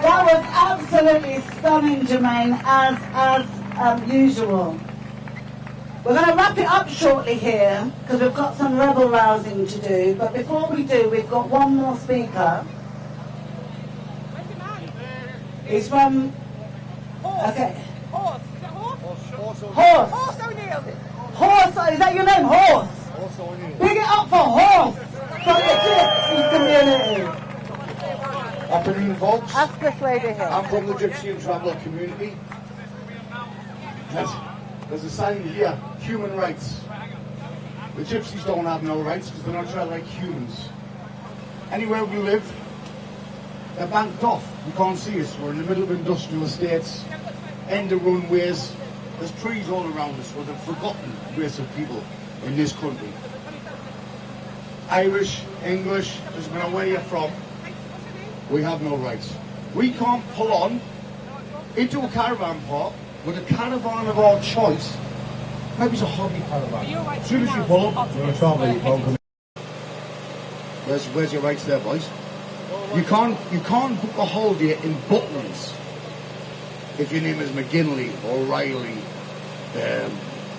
That was absolutely stunning, Jermaine, as usual. We're going to wrap it up shortly here, because we've got some rebel rousing to do. But before we do, we've got one more speaker. He's from... Okay. Horse. Is that Horse? Horse. Horse O'Neill. Horse, is that your name? Horse? Horse O'Neill. Big it up for Horse from the Gypsy community. Afternoon, folks. Ask this lady here. I'm from the Gypsy and Traveller community. There's a sign here, human rights. The Gypsies don't have no rights because they're not treated like humans. Anywhere we live, they're banked off. You can't see us. We're in the middle of industrial estates, end of runways. There's trees all around us. We're the forgotten race of people in this country. Irish, English, doesn't matter where you're from, we have no rights. We can't pull on into a caravan park with a caravan of our choice. Maybe it's a hobby caravan. As soon as you pull up, you're a traveller, you can't come in. Where's your rights there, boys? You can't book a holiday in Butlins if your name is McGinley, O'Reilly,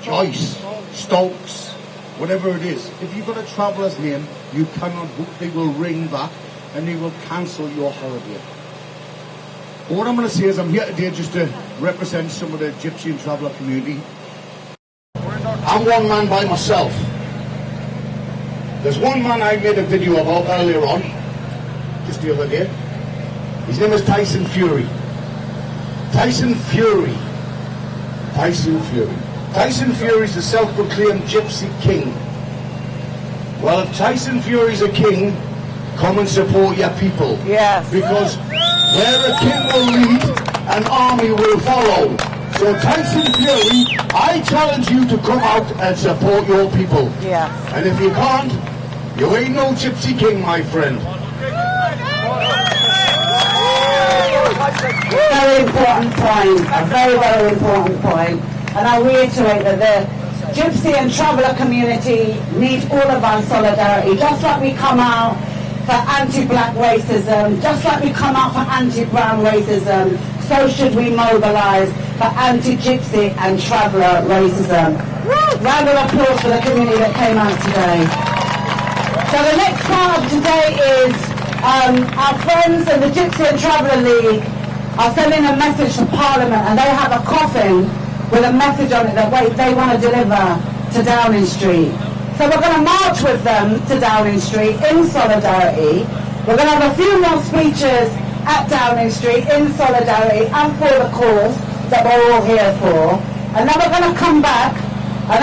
Joyce, Stokes, whatever it is. If you've got a traveller's name, you cannot book. They will ring back and they will cancel your holiday. But what I'm going to say is I'm here today just to represent some of the Gypsy and Traveller community. I'm one man by myself. There's one man I made a video about earlier on, just the other day. His name is Tyson Fury. Tyson Fury is the self-proclaimed Gypsy King. Well, if Tyson Fury's a king, come and support your people. Yes. Because where a king will lead, an army will follow. So Tyson Fury, I challenge you to come out and support your people. Yes. And if you can't, you ain't no Gypsy King, my friend. Very important point, a very, very important point. And I reiterate that the Gypsy and Traveller community need all of our solidarity. Just like we come out for anti-black racism, just like we come out for anti-brown racism, so should we mobilise for anti-Gypsy and Traveller racism. Round of applause for the community that came out today. So the next part of today is our friends in the Gypsy and Traveller League are sending a message to Parliament, and they have a coffin with a message on it that they want to deliver to Downing Street. So we're going to march with them to Downing Street in solidarity. We're going to have a few more speeches at Downing Street in solidarity and for the cause that we're all here for. And then we're going to come back, and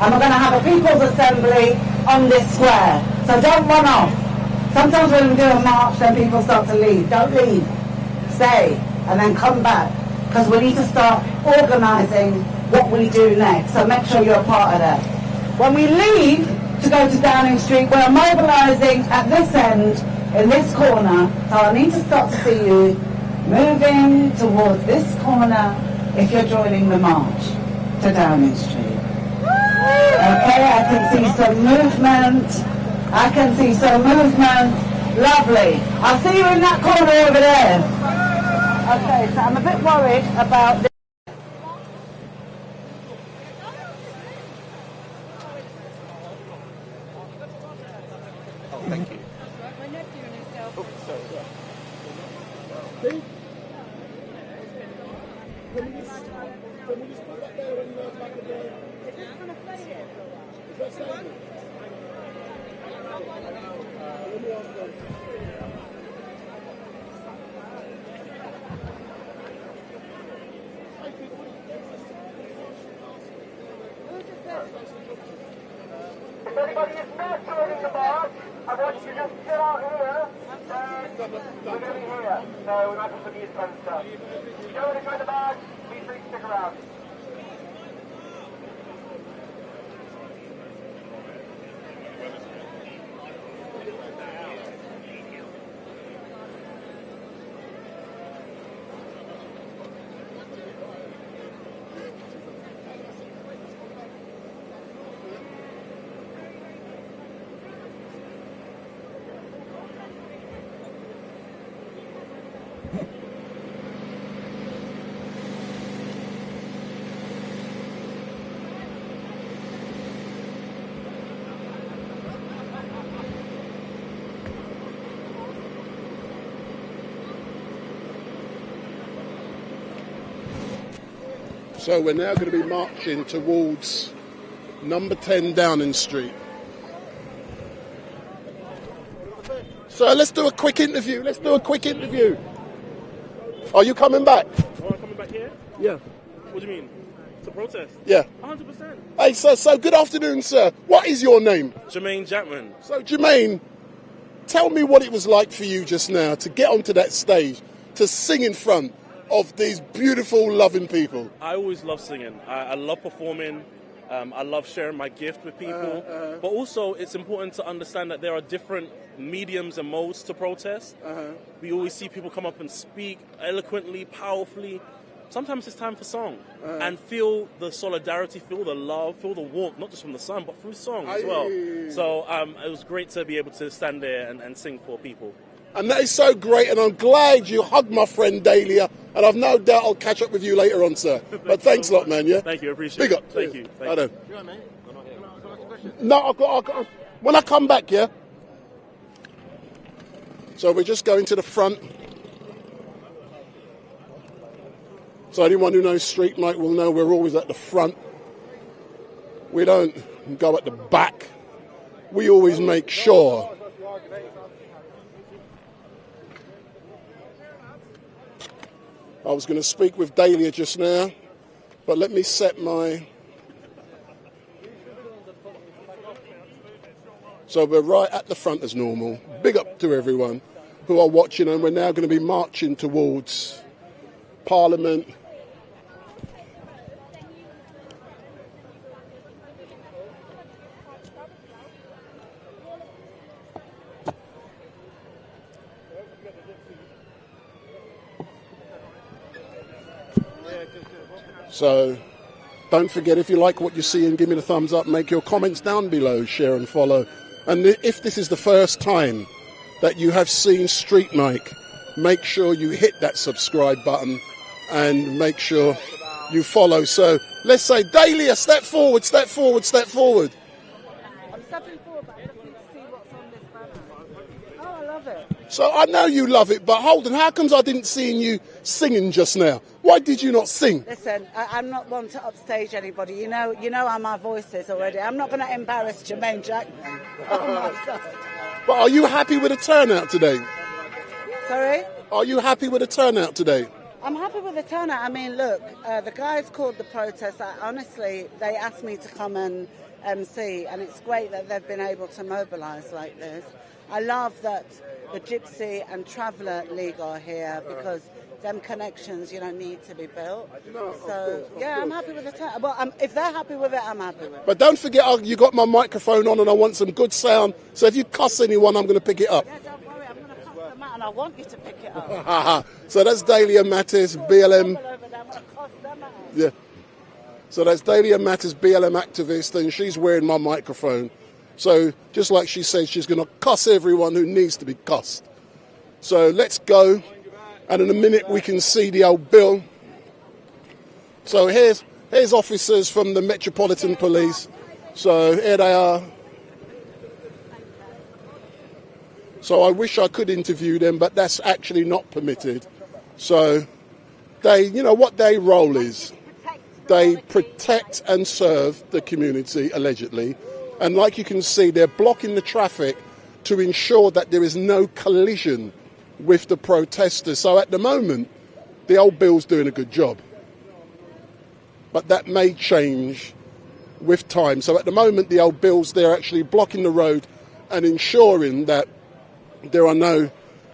we're going to have a People's Assembly on this square. So don't run off. Sometimes when we do a march, then people start to leave. Don't leave. Stay, and then come back, because we need to start organising what we do next, so make sure you're a part of that. When we leave to go to Downing Street, we're mobilising at this end, in this corner, so I need to start to see you moving towards this corner if you're joining the march to Downing Street. Okay, I can see some movement. Lovely. I'll see you in that corner over there. Okay, so I'm a bit worried about this. Oh, thank you. Oh, sorry. Can we just put that there and back of the... Is this going to play here? Is that staying? Let me ask them. If anybody is not joining the march, I want you to just chill out here, and we're going to be here. So we might have some music and stuff. If you don't want to join the march, be free to stick around. So we're now going to be marching towards number 10 Downing Street. So let's do a quick interview. Are you coming back? Oh, I'm coming back here? Yeah. What do you mean? To protest? Yeah. 100%. Hey, so good afternoon, sir. What is your name? Jermaine Jackman. So, Jermaine, tell me what it was like for you just now to get onto that stage, to sing in front of these beautiful, loving people. I always love singing. I love performing. I love sharing my gift with people. But also, it's important to understand that there are different mediums and modes to protest. We always see people come up and speak eloquently, powerfully. Sometimes it's time for song. And feel the solidarity, feel the love, feel the warmth, not just from the sun, but through song as well. So it was great to be able to stand there and sing for people. And that is so great, and I'm glad you hugged my friend Dahlia, and I've no doubt I'll catch up with you later on, sir. But thanks a lot, man, yeah? Thank you, I appreciate it. Big up. Thank you. I know. No, I've got, when I come back, yeah? So we're just going to the front. So anyone who knows Street Night will know we're always at the front. We don't go at the back. We always make sure I was going to speak with Dahlia just now, but let me set my... So we're right at the front as normal. Big up to everyone who are watching, and we're now going to be marching towards Parliament. So don't forget, if you like what you see, and give me the thumbs up, make your comments down below, share and follow. And if this is the first time that you have seen Street Mike, make sure you hit that subscribe button and make sure you follow. So let's say, Dahlia, step forward, step forward, step forward. I'm stepping forward, but I just need to see what's on this banner. Oh, I love it. So I know you love it, but Holden, how comes I didn't see you singing just now? Why did you not sing? Listen, I'm not one to upstage anybody. You know how my voice is already. I'm not going to embarrass Jermaine Jackman. Oh my God. But are you happy with the turnout today? Sorry? Are you happy with the turnout today? I'm happy with the turnout. I mean, look, the guys called the protest. Honestly, they asked me to come and MC, and it's great that they've been able to mobilise like this. I love that the Gypsy and Traveller League are here because them connections, need to be built. So, yeah, I'm happy with the turnout. Well, if they're happy with it, I'm happy with it. But don't forget, you got my microphone on and I want some good sound. So if you cuss anyone, I'm going to pick it up. Yeah, don't worry, I'm going to cuss them out and I want you to pick it up. So that's Dahlia Mattis, BLM. Yeah. So that's Dahlia Mattis, BLM activist, and she's wearing my microphone. So just like she said, she's going to cuss everyone who needs to be cussed. So let's go. And in a minute we can see the old bill. So here's officers from the Metropolitan Police. So here they are. So I wish I could interview them, but that's actually not permitted. So they, what their role is. They protect and serve the community, allegedly. And like you can see, they're blocking the traffic to ensure that there is no collision with the protesters. So at the moment, the old Bill's doing a good job. But that may change with time. So at the moment, the old Bill's, they're actually blocking the road and ensuring that there are no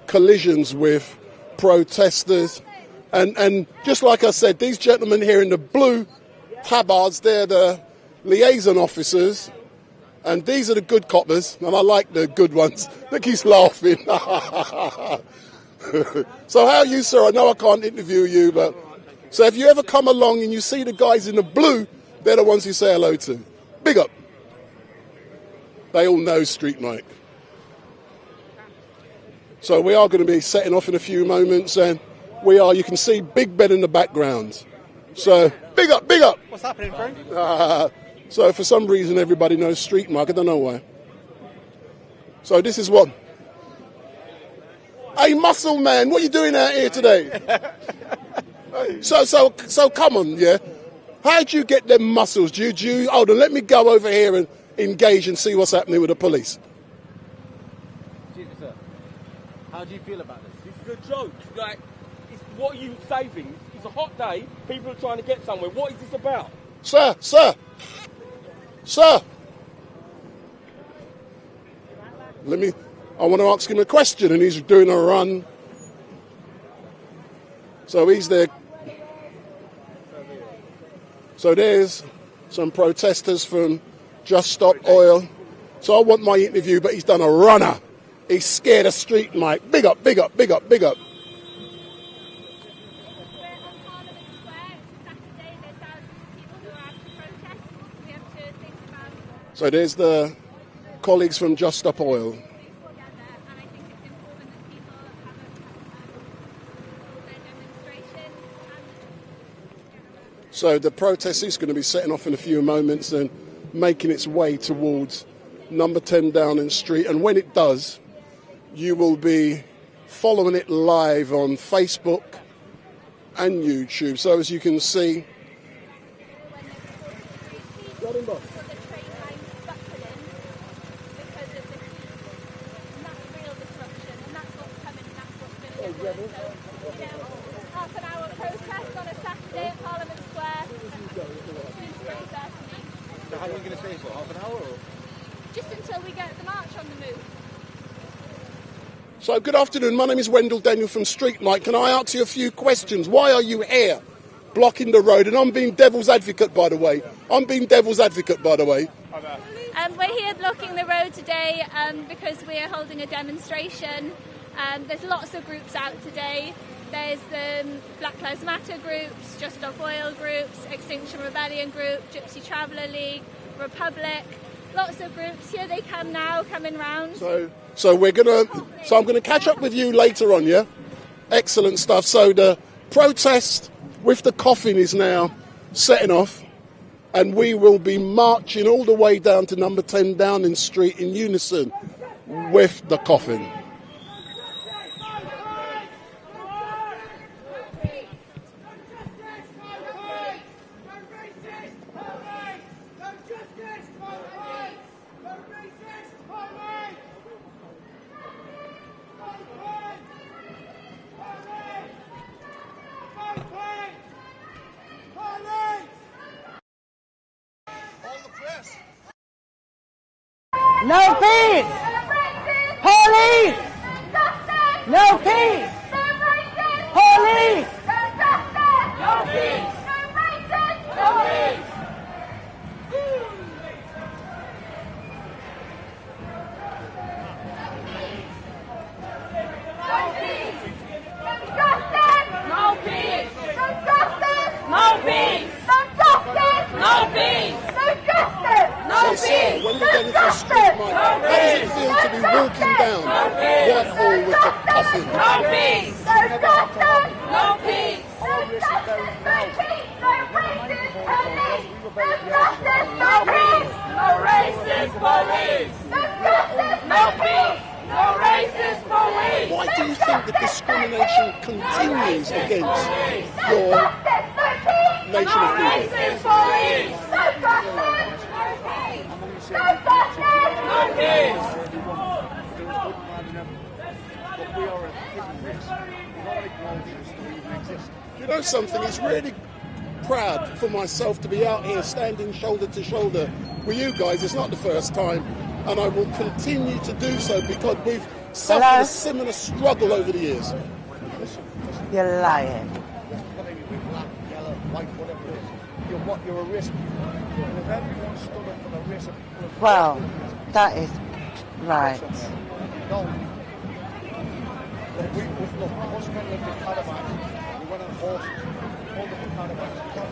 collisions with protesters. And just like I said, these gentlemen here in the blue tabards, they're the liaison officers. And these are the good coppers, and I like the good ones. Look, he's laughing. So how are you, sir? I know I can't interview you, but... So if you ever come along and you see the guys in the blue, they're the ones you say hello to. Big up. They all know Street Mike. So we are going to be setting off in a few moments, and you can see Big Ben in the background. So, big up, big up. What's happening, Frank? So for some reason, everybody knows Street Mike. I don't know why. So this is what... Hey, muscle man, what are you doing out here today? So come on, yeah. How'd you get them muscles? Hold on, let me go over here and engage and see what's happening with the police. Excuse me, sir. How do you feel about this? This is a joke. Like, what are you saving? It's a hot day. People are trying to get somewhere. What is this about? Sir. I want to ask him a question, and he's doing a run. So he's there. So there's some protesters from Just Stop Oil. So I want my interview, but he's done a runner. He's scared of Street Mike. Big up, big up, big up, big up. So there's the colleagues from Just Stop Oil. So the protest is going to be setting off in a few moments and making its way towards number 10 Downing Street. And when it does, you will be following it live on Facebook and YouTube. So as you can see... Half an hour protest on a Saturday at Parliament Square. So how long are you going to stay for? Half an hour? Or? Just until we get the march on the move. So good afternoon, my name is Wendell Daniel from Street Mike. Can I ask you a few questions? Why are you here blocking the road? And I'm being devil's advocate, by the way. We're here blocking the road today because we're holding a demonstration. There's lots of groups out today. There's Black Lives Matter groups, Just Stop Oil groups, Extinction Rebellion group, Gypsy Traveller League, Republic, lots of groups. Here they come now, coming round. So I'm gonna catch up with you later on, yeah? Excellent stuff. So the protest with the coffin is now setting off, and we will be marching all the way down to number 10 Downing Street in unison with the coffin. No peace! Police! No peace! Police! No peace! No peace! No peace! No justice! No peace! No justice! No peace! No justice! No peace! When we get into the street, Mike, how does it feel to be walking down Whitehall with the coffin? No peace! No justice! No peace! No justice! No peace! No racist police! No justice! No peace! No racist police! No justice! No peace! No racist police! Why do you think the discrimination continues against your nation of people? Racist police! No justice! No justice! No peace! You know something, it's really proud for myself to be out here standing shoulder to shoulder with you guys. It's not the first time, and I will continue to do so because we've suffered a similar struggle over the years. You're lying. Yellow, white, whatever it is. You're a risk. And if everyone stood up for the risk of... Well, that is right.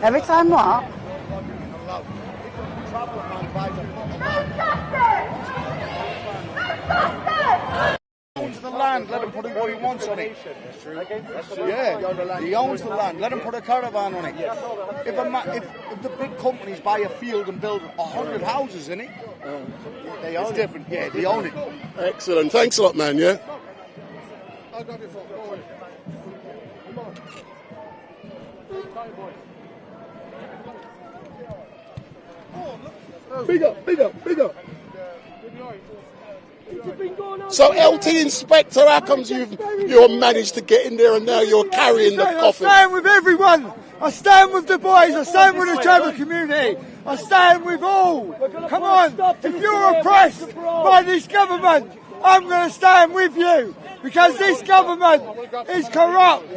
Every time what? He owns the land, let him put what he wants on it. Yeah, he owns the land, let him put a caravan on it. If the big companies buy a field and build 100 houses in it, it's different. Yeah, they own it. Excellent. Thanks a lot, man, yeah? I got it for Big up, big up, big up. So, LT Inspector, how comes you've managed to get in there and now you're carrying the coffin? I stand with everyone. I stand with the boys. I stand with the travel community. I stand with all. Come on. If you're oppressed by this government, I'm going to stand with you. Because this government is corrupt.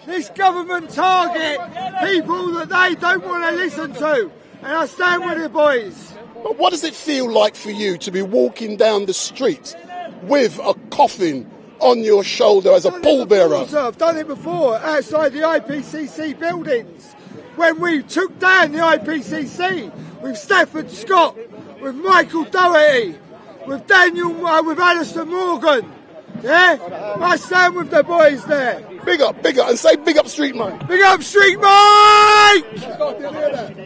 This government target people that they don't want to listen to. And I stand with the boys. But what does it feel like for you to be walking down the street with a coffin on your shoulder as a pallbearer? I've done it before outside the IPCC buildings. When we took down the IPCC with Stafford Scott, with Michael Doherty, with with Alistair Morgan. Yeah? I stand with the boys there. Big up, and say big up Street Mike. Big up Street Mike!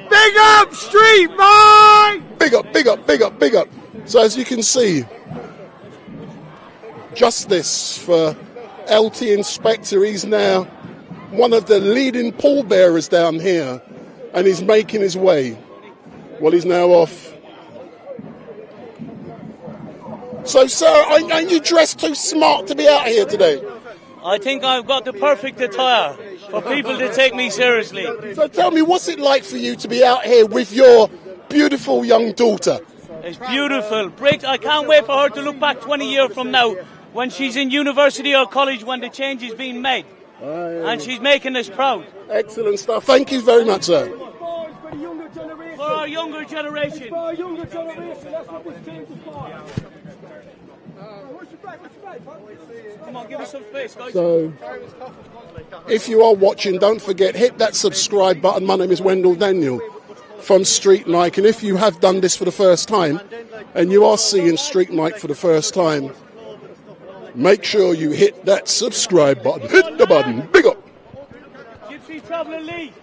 Big up Street Mike! Big up, big up, big up, big up. So as you can see, justice for LT Inspector. He's now one of the leading pallbearers down here, and he's making his way. Well, he's now off. So, sir, aren't you dressed too smart to be out here today? I think I've got the perfect attire for people to take me seriously. So tell me, what's it like for you to be out here with your beautiful young daughter? It's beautiful. I can't wait for her to look back 20 years from now when she's in university or college when the change is being made. And she's making us proud. Excellent stuff. Thank you very much, sir. For our younger generation. For our younger generation, that's what this change is for. Come on, give us some space, guys. So, if you are watching, don't forget, hit that subscribe button. My name is Wendell Daniel from Street Mike, and if you have done this for the first time, and you are seeing Street Mike for the first time, make sure you hit that subscribe button. Hit the button. Big up. Gypsy Traveller League,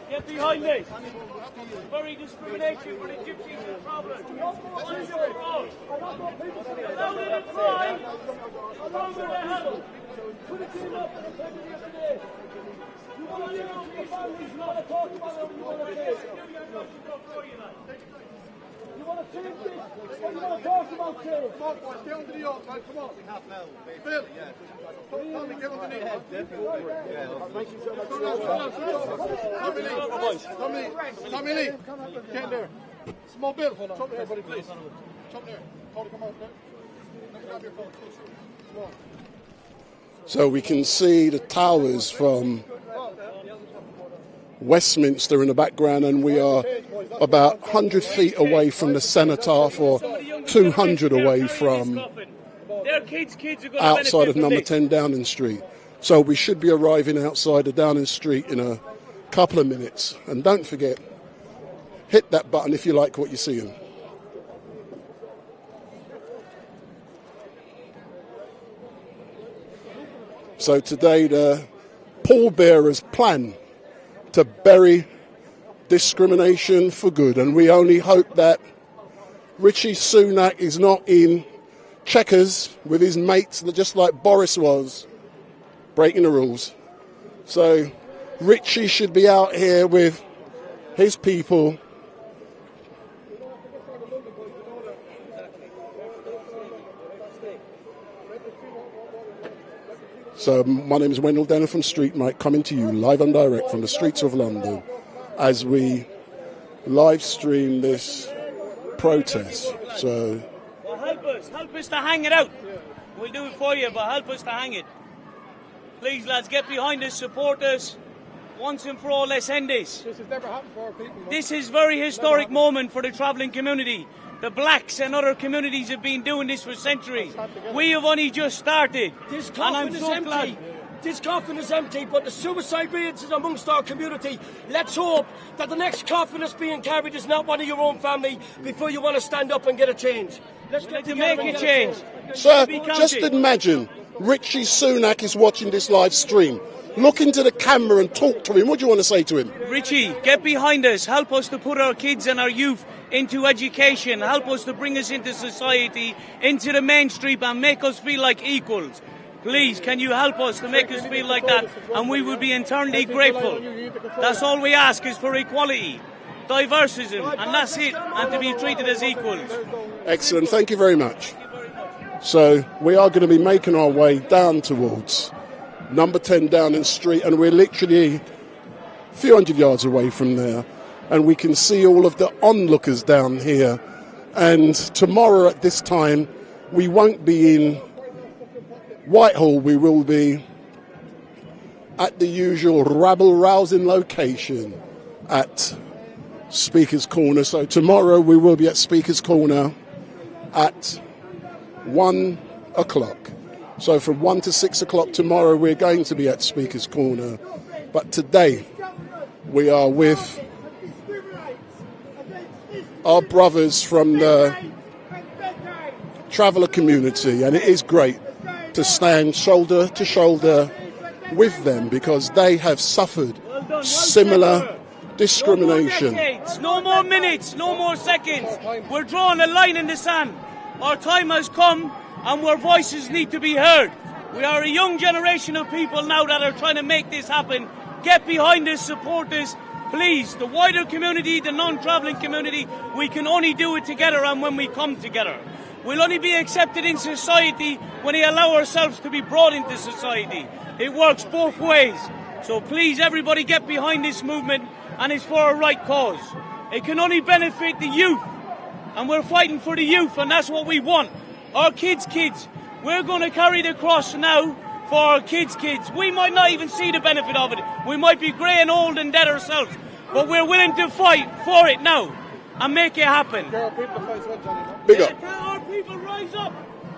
get behind me. Very discriminatory for the Gypsies and Travellers. Once and for all. Allow them to cry. Allow them to huddle. Put a team up and take it yesterday. You want to live with your families, you want to talk about them, you want to live. You want to change this, or you want to talk about change? Come on, boys, get under the yoke, man, come on. We have now. Bill, Tommy, get underneath. Tommy Lee, get there. Small Bill, come there, buddy, please. Come there. Come on, grab your phone, please. Come on. So we can see the towers from Westminster in the background, and we are about 100 feet away from the Cenotaph, or 200 away from outside of number 10 Downing Street. So we should be arriving outside of Downing Street in a couple of minutes. And don't forget, hit that button if you like what you're seeing. So today the pallbearers plan to bury discrimination for good, and we only hope that Rishi Sunak is not in checkers with his mates, just like Boris was, breaking the rules. So Richie should be out here with his people. So my name is Wendell Daniel from Street Mike, coming to you live and direct from the streets of London as we live stream this protest. So well, help us to hang it out. We'll do it for you, but help us to hang it. Please, lads, get behind us, support us. Once and for all, let's end this. This has never happened for our people. This is a very historic moment for the travelling community. The blacks and other communities have been doing this for centuries. We have only just started. This coffin is empty. This coffin is empty, but the suicide rates is amongst our community. Let's hope that the next coffin that's being carried is not one of your own family before you want to stand up and get a change. Let's get to make a change. Sir, just imagine Rishi Sunak is watching this live stream. Look into the camera and talk to him. What do you want to say to him? Richie, get behind us. Help us to put our kids and our youth into education. Help us to bring us into society, into the mainstream, and make us feel like equals. Please, can you help us to make us feel like that? And we would be eternally grateful. That's all we ask, is for equality, diversity, and that's it, and to be treated as equals. Excellent. Thank you very much. So we are going to be making our way down towards number 10 Downing Street, and we're literally a few hundred yards away from there, and we can see all of the onlookers down here. And tomorrow at this time we won't be in Whitehall, we will be at the usual rabble-rousing location at Speaker's Corner. So tomorrow we will be at Speaker's Corner at 1 o'clock. So from 1 to 6 o'clock tomorrow we're going to be at Speaker's Corner. But today we are with our brothers from the traveller community, and it is great to stand shoulder to shoulder with them because they have suffered similar discrimination. No more minutes, no more seconds. We're drawing a line in the sand. Our time has come, and our voices need to be heard. We are a young generation of people now that are trying to make this happen. Get behind us, support us. Please, the wider community, the non-travelling community, we can only do it together and when we come together. We'll only be accepted in society when we allow ourselves to be brought into society. It works both ways. So please, everybody, get behind this movement, and it's for a right cause. It can only benefit the youth, and we're fighting for the youth, and that's what we want. Our kids. We're going to carry the cross now for our kids. We might not even see the benefit of it. We might be grey and old and dead ourselves, but we're willing to fight for it now and make it happen. Big up. Our people rise up.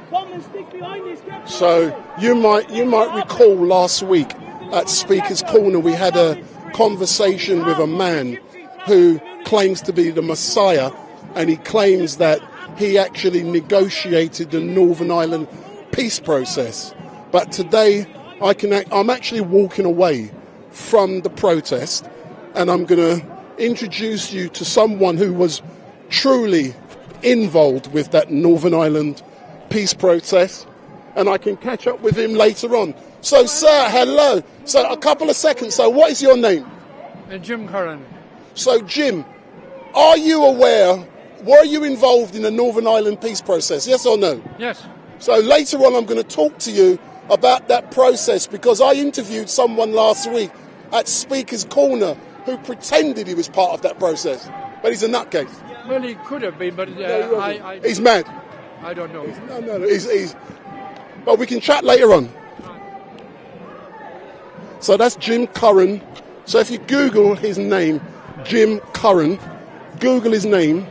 Come and stick behind this. So you might recall last week at Speaker's Corner we had a conversation with a man who claims to be the Messiah, and he claims that he actually negotiated the Northern Ireland peace process. But today I'm actually walking away from the protest, and I'm going to introduce you to someone who was truly involved with that Northern Ireland peace process, and I can catch up with him later on. So, sir, hello. So, a couple of seconds. So, what is your name? Jim Curran. So, Jim, are you aware, were you involved in the Northern Ireland peace process, yes or no? Yes. So, later on, I'm going to talk to you about that process, because I interviewed someone last week at Speaker's Corner who pretended he was part of that process, but he's a nutcase. Well, he could have been, but he's mad. I don't know. He's but we can chat later on. So that's Jim Curran. So if you Google his name, Jim Curran, Google his name,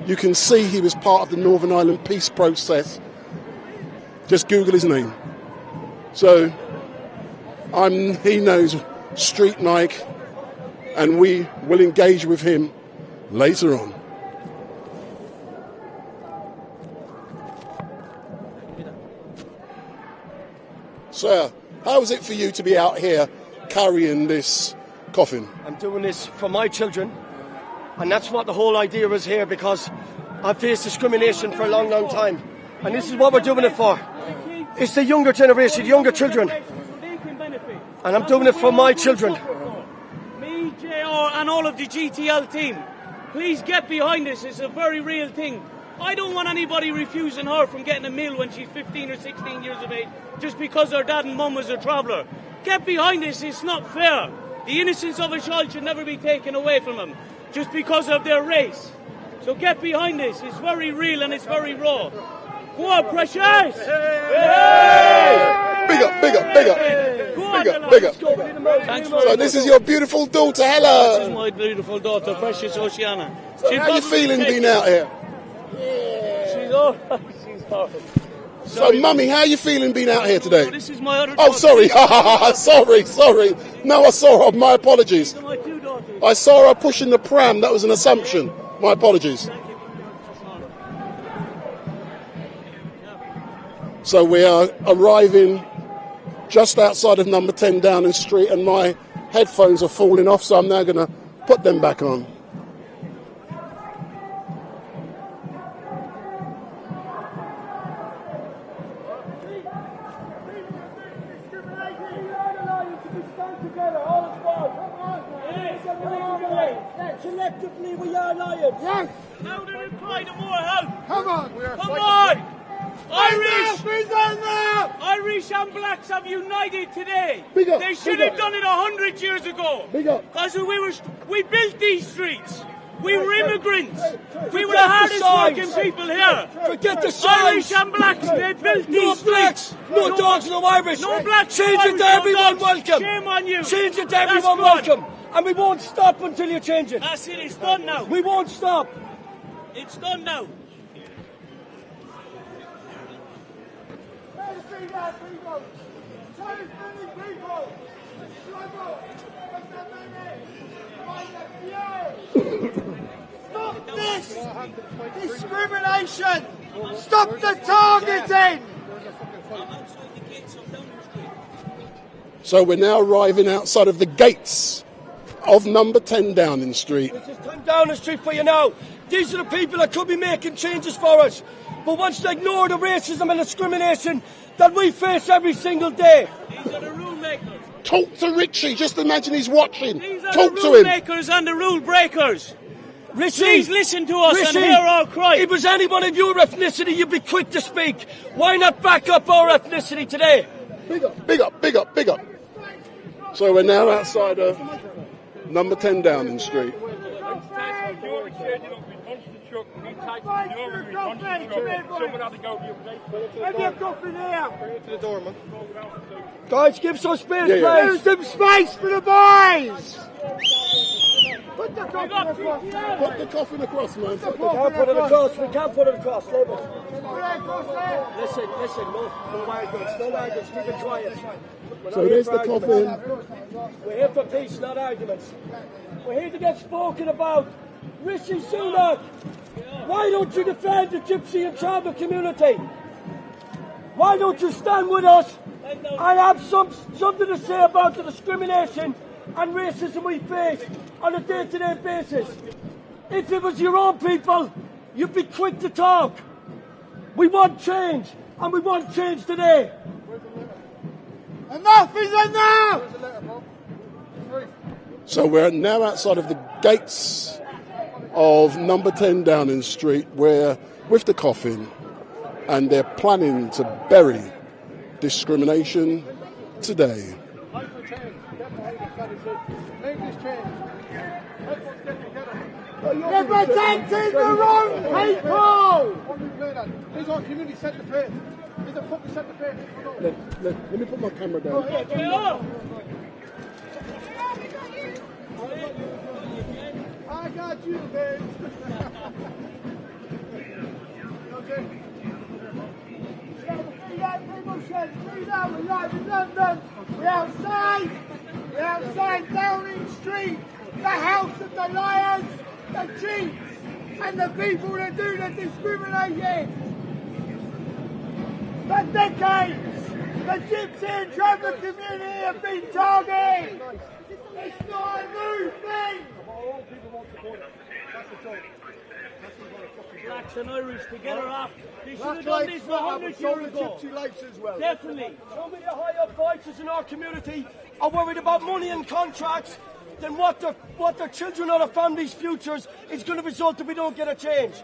you can see he was part of the Northern Ireland peace process. Just Google his name. So he knows Street Mike, and we will engage with him later on. Sir, how is it for you to be out here carrying this coffin? I'm doing this for my children, and that's what the whole idea is here, because I've faced discrimination for a long, long time, and this is what we're doing it for. It's the younger generation, the younger children, and I'm doing it for my children. Me, JR, and all of the GTL team, please get behind this. It's a very real thing. I don't want anybody refusing her from getting a meal when she's 15 or 16 years of age just because her dad and mum was a traveller. Get behind this. It's not fair. The innocence of a child should never be taken away from them just because of their race. So get behind this. It's very real and it's very raw. Go on, Precious! Hey! Big up, big up, big up. Big up, big up. Thanks So this is your beautiful daughter, Hella. This is my beautiful daughter, Precious Oceana. So how are you feeling being out here? She's all right. She's all right. So, Mummy, how are you feeling being out here today? This is my other Oh, daughter. sorry. sorry. No, I saw her. My apologies. I saw her pushing the pram. That was an assumption. My apologies. So we are arriving just outside of number 10 Downing Street, and my headphones are falling off, so I'm now going to put them back on. Collectively, we are lions. Yes. Louder and cry to more help. Come on. Come on. Irish and blacks have united today. Big up, they should have done it 100 years ago. Big up. Because we built these streets. We were immigrants. We were the hardest working people here. Forget the signs. Irish and blacks, they built these streets. No dogs, no Irish. No blacks. Change it to everyone welcome. Shame on you. Change it to everyone welcome. And we won't stop until you change it. That's it, it's done now. We won't stop. It's done now. Stop this discrimination! Stop the targeting! So we're now arriving outside of the gates of number 10 Downing Street. This is 10 Downing Street for you now. These are the people that could be making changes for us. But once they ignore the racism and discrimination that we face every single day. These are the rule makers. Talk to Richie. Just imagine he's watching. These are Talk the to rule him. makers and the rule breakers. Richie, please listen to us Richie, and hear our cry. If it was anyone of your ethnicity, you'd be quick to speak. Why not back up our ethnicity today? Big up, big up, big up, big up. So we're now outside of number 10 Downing Street. Guys, give some space, Give some space for the boys! Put the Put the coffin across, man. We can't put it across. We can't put it across. Leave it. Listen. No arguments. Keep it quiet. So there's the coffin. We're here for peace, not arguments. We're here to get spoken about. Rishi Sunak, why don't you defend the Gypsy and tribal community? Why don't you stand with us and have something to say about the discrimination and racism we face on a day-to-day basis? If it was your own people, you'd be quick to talk. We want change, and we want change today. Enough is enough! So we're now outside of the gates of number 10 Downing Street, where with the coffin, and they're planning to bury discrimination today. You're protecting the wrong people! These are community centre face. These are fucking centre face. Let me put my camera down. I got you, babe. People said freedom, we live in London. We're outside Downing Street, the house of the liars, the cheats, and the people that do the discriminating. For decades, the Gypsy and traveller community have been targeted. It's not a new thing. Blacks and Irish together off. They should have done this 100 years ago. Well. Definitely. So many high-up voices in our community are worried about money and contracts, then what their children or their families' futures is going to result if we don't get a change.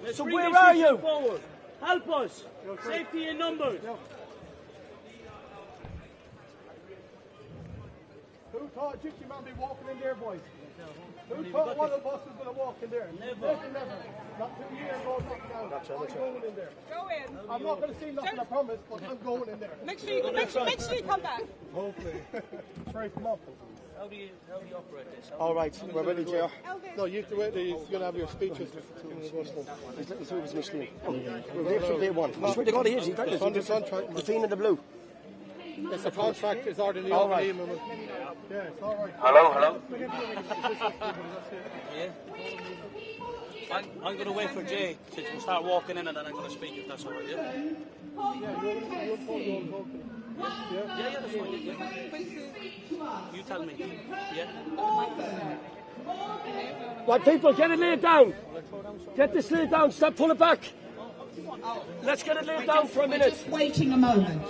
Let's so bring where this are issue you? Forward. Help us. Safety in numbers. Who thought Gypsy man be walking in there, boys? Who thought one of us was going to walk in there? Never. Not 2 years ago, not now. I'm going in there. Go in. I'm not going to see nothing, I promise, but I'm going in there. Make sure you come back. Hopefully. Sorry, come up. How do you operate this? All right, we're ready, Joe. No, you have to wait. You're going to have your speeches. He's little to Muslim. We're there from day one. I swear to God, he is. It's on the contract. The thing in the blue. It's a contract. It's already all right. Yeah, it's all right. Hello. Yeah. I'm going to wait for Jay to start walking in, and then I'm going to speak if that's all right. Yeah. Yeah, that's fine. Yeah. You tell me. Yeah. Right, people, get it laid down. Get this laid down. Stop, pull it back. Let's get it laid down for a minute. Just waiting a moment.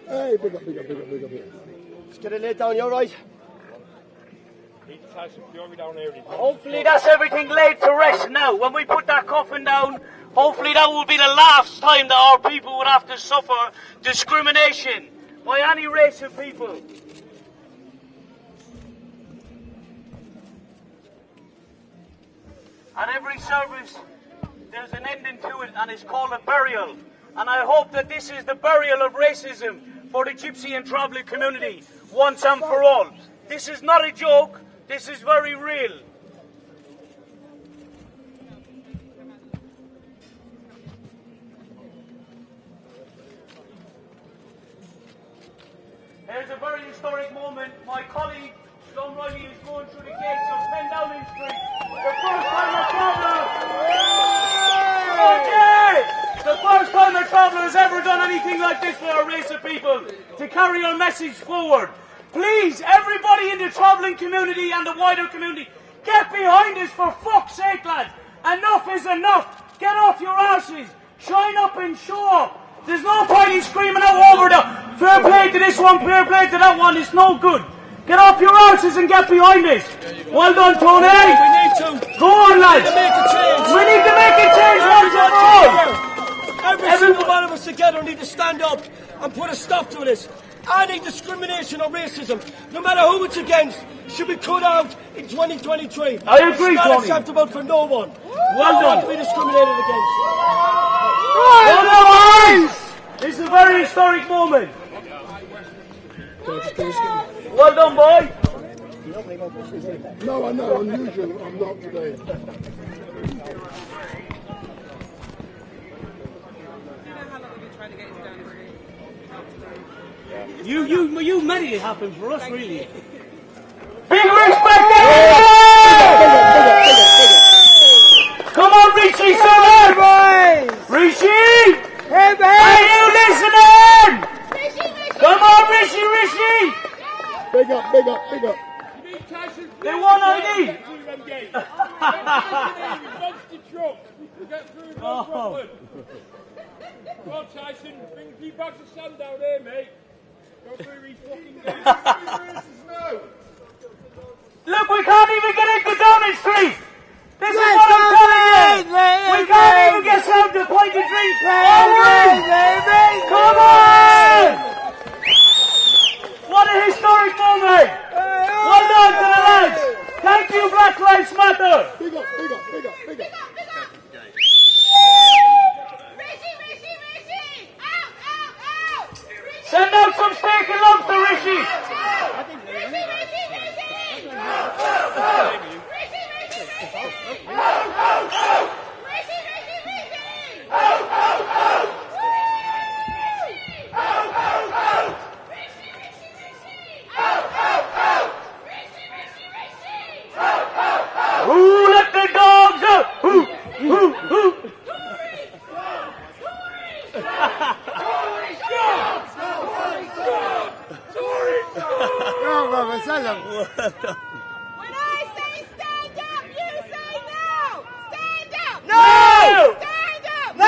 Hey, big up. Let's get it laid down. You all right? Hopefully that's everything laid to rest now. When we put that coffin down, hopefully that will be the last time that our people would have to suffer discrimination by any race of people. At every service, there's an ending to it, and it's called a burial. And I hope that this is the burial of racism for the Gypsy and traveller community, once and for all. This is not a joke, this is very real. Here's a very historic moment. My colleague, John Riley, is going through the gates of 10 Downing Street. The first time a traveller... The first time a traveller has ever done anything like this for our race of people, to carry our message forward. Please, everybody in the travelling community and the wider community, get behind us for fuck's sake, lads. Enough is enough. Get off your arses. Shine up and show up. There's no point in screaming out over the fair play to this one, fair play to that one. It's no good. Get off your arses and get behind us. Well done, Tony. We need to. Go on, lads. We need to make a change once and for all. Every single one of us together need to stand up and put a stop to this. Any discrimination or racism, no matter who it's against, should be cut out in 2023. I agree, It's not Tony. acceptable for no one. Well no done. one to be discriminated against. This is a very historic moment. Well done, boy. No, I know, unusual. I'm not today. You made it happen for us, really. Big respect! Come on, Richie, son! Richie! Hey, are you listening? Come on, Richie! Big up, big up, big up. They want ID! Oh. Come on, Tyson, bring a few bags of sand down here, mate. Go through these fucking gates. Look, we can't even get into Downing Street! This is what I'm telling you! We can't even get some to point the drink! Come on! What a historic moment! Well done to the lads! Thank you, Black Lives Matter! Big up, big up, big up, big up. Send out some steak and lobster, Richie! Who let the dogs out? Who? When I say stand up, you say no! Stand up! No! Stand up! No!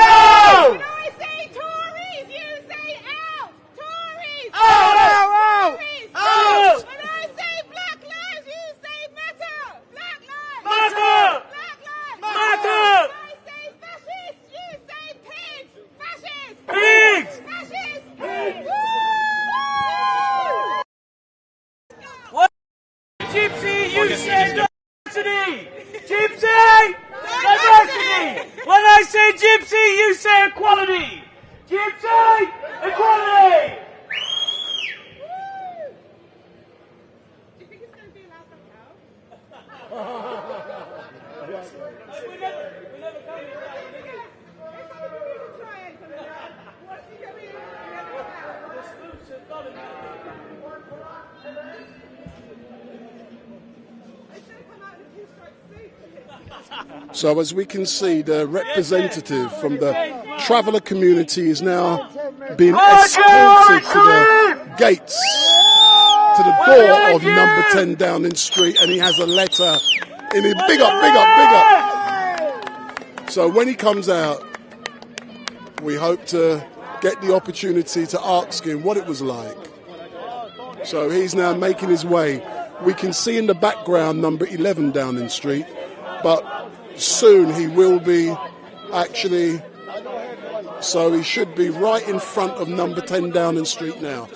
When I say Tories, you say out! Tories! Out! Tories! Out! When I say Black Lives, you say matter! Black Lives! Matter! Black Lives! Matter! When I say fascists, you say pigs! Fascists! Pigs! Fascists! Pigs! Gypsy, you said diversity! Gypsy! Diversity! When I say gypsy, you say equality! Gypsy! Equality! Do you think it's going to be allowed back out? So as we can see, the representative from the traveller community is now being escorted to the gates, to the door of number 10 Downing Street, and he has a letter in his big up, big up, big up. So when he comes out, we hope to get the opportunity to ask him what it was like. So he's now making his way. We can see in the background number 11 Downing Street, but soon he will be actually, so he should be right in front of number 10 Downing Street now.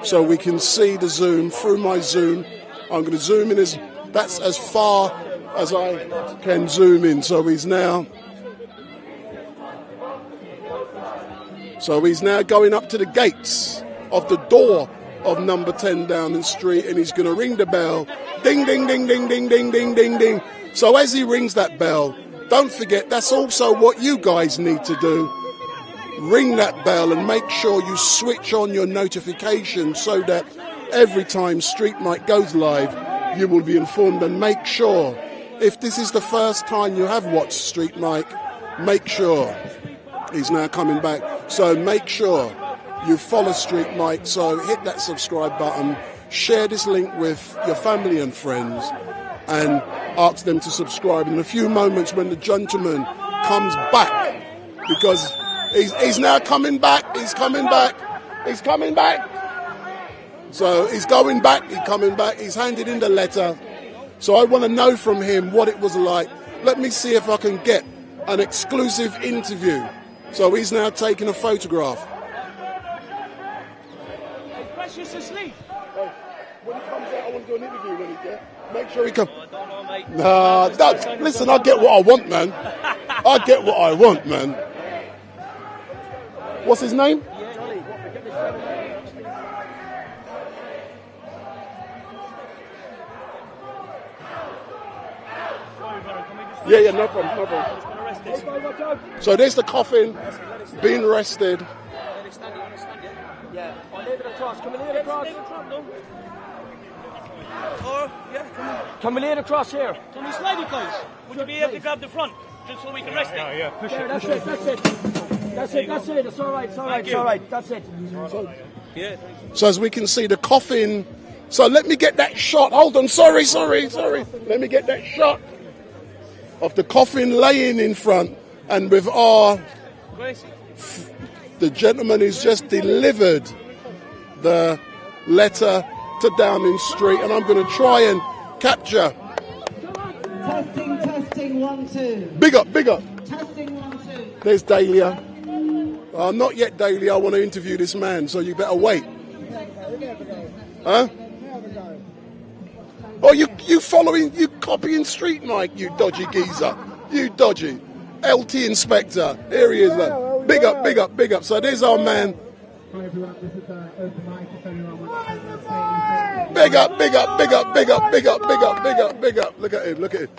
So we can see the zoom through my zoom. I'm going to zoom in that's as far as I can zoom in. So he's now going up to the gates of the door of number 10 Downing Street, and he's going to ring the bell. Ding, ding, ding, ding, ding, ding, ding, ding, ding. So as he rings that bell, don't forget, that's also what you guys need to do. Ring that bell and make sure you switch on your notifications so that every time Street Mike goes live, you will be informed. And make sure, if this is the first time you have watched Street Mike, make sure he's now coming back. So make sure you follow Street Mike. So hit that subscribe button, share this link with your family and friends, and ask them to subscribe in a few moments when the gentleman comes back, because he's now coming back. He's coming back. He's coming back. So he's going back. He's coming back. He's handed in the letter. So I want to know from him what it was like. Let me see if I can get an exclusive interview. So he's now taking a photograph. Precious asleep. When he comes out, I want to do an interview when he gets. Make sure he comes. Nah, listen, I get what I want, man. I get what I want, man. What's his name? Yeah, no problem, no problem. So there's the coffin, being arrested. Yeah, I'll leave it across. Can we lay it across? Or, yeah, come on. Can we lay it across here? Can we slide it, guys? Would you be able to grab the front, just so we can rest it? Yeah, push it. That's it. That's it. It's all right. It's all right. It's all right. That's it. Yeah. So as we can see, the coffin. So let me get that shot. Hold on. Sorry. Let me get that shot of the coffin laying in front, and with the gentleman who's just delivered the letter to Downing Street, and I'm going to try and capture. Testing, 1, 2. Big up. Testing, 1, 2. There's Dahlia. Not yet, Dahlia. I want to interview this man, so you better wait. Huh? Oh, you copying Street Mike, you dodgy geezer. You dodgy. LT Inspector. Here he is, man. Big up. So there's our man. Big up. Look at him. Big up.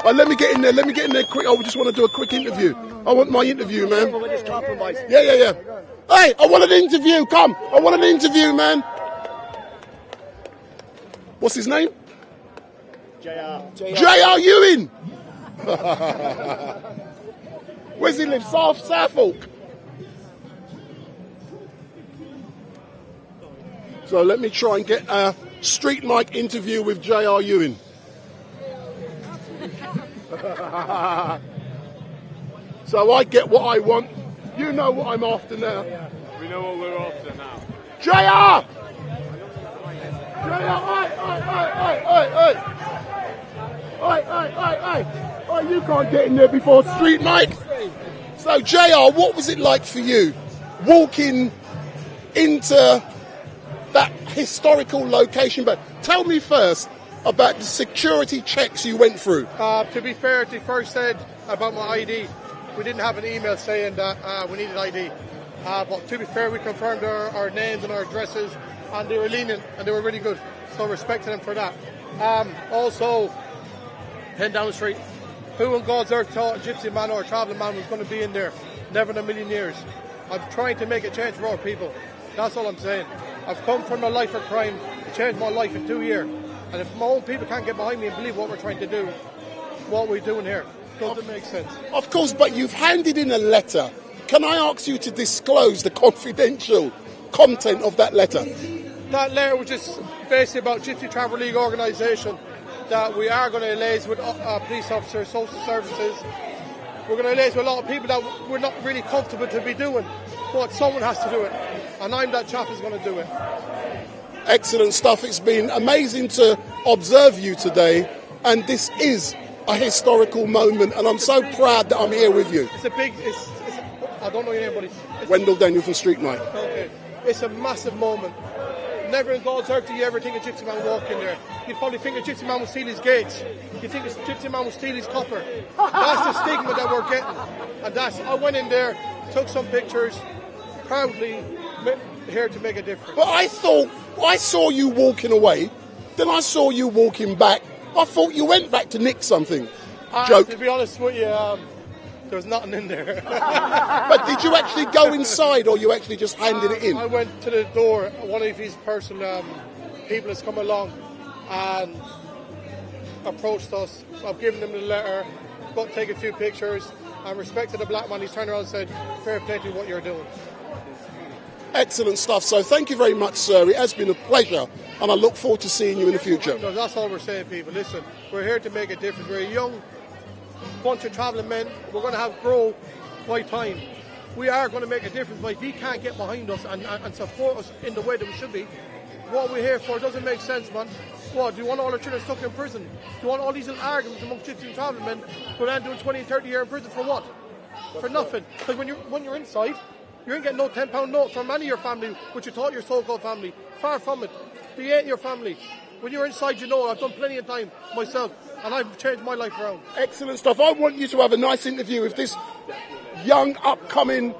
Right, let me get in there quick. I just want to do a quick interview. I want my interview, man. Yeah. Hey, I want an interview. Come. I want an interview, man. What's his name? J.R. Ewing. Where's he live? Suffolk. So let me try and get a Street Mike interview with J.R. Ewing. So I get what I want. You know what I'm after now. We know what we're after now. JR! Oi, you can't get in there before Street Mike. So JR, what was it like for you walking into that historical location? But tell me first about the security checks you went through. To be fair, they first said about my ID. We didn't have an email saying that we needed ID. But to be fair, we confirmed our names and our addresses, and they were lenient and they were really good. So respecting them for that. Also, heading down the street, who in God's earth thought a gypsy man or a travelling man was going to be in there? Never in a million years. I'm trying to make a change for our people. That's all I'm saying. I've come from a life of crime to change my life in 2 years. And if my own people can't get behind me and believe what we're trying to do, what we're doing here doesn't make sense. Of course, but you've handed in a letter. Can I ask you to disclose the confidential content of that letter? That letter was just basically about Gypsy Traveller League organisation, that we are going to liaise with police officers, social services. We're going to liaise with a lot of people that we're not really comfortable to be doing, but someone has to do it. And I'm that chap who's going to do it. Excellent stuff. It's been amazing to observe you today, and this is a historical moment, and I'm so proud that I'm here with you. I don't know your name, buddy. Wendell Daniel from Street Night. Okay. It's a massive moment. Never in God's earth do you ever think a gypsy man walk in there. You'd probably think a gypsy man will steal his gates. You think a gypsy man will steal his copper. That's the stigma that we're getting. And I went in there, took some pictures, proudly here to make a difference. But I saw you walking away, then I saw you walking back. I thought you went back to nick something. Joke. To be honest with you, there was nothing in there. But did you actually go inside, or you actually just handed it in? I went to the door. One of his personal people has come along and approached us. I've given them the letter, got to take a few pictures, and respected the black man. He's turned around and said, fair play to what you're doing. Excellent stuff. So thank you very much, sir. It has been a pleasure, and I look forward to seeing you in the future. No, that's all we're saying, people. Listen, we're here to make a difference. We're a young bunch of travelling men. We're going to have grow by time. We are going to make a difference, but if you can't get behind us and support us in the way that we should be, what we're here for doesn't make sense, man. What, do you want all our children stuck in prison? Do you want all these little arguments among gypsy and travelling men who are then doing 20 and 30 years in prison for what? For nothing. Because when you're inside, you ain't getting no £10 note from any of your family, which you thought your so-called family. Far from it. They ain't your family. When you're inside, you know, I've done plenty of time myself, and I've changed my life around. Excellent stuff. I want you to have a nice interview with this young, upcoming...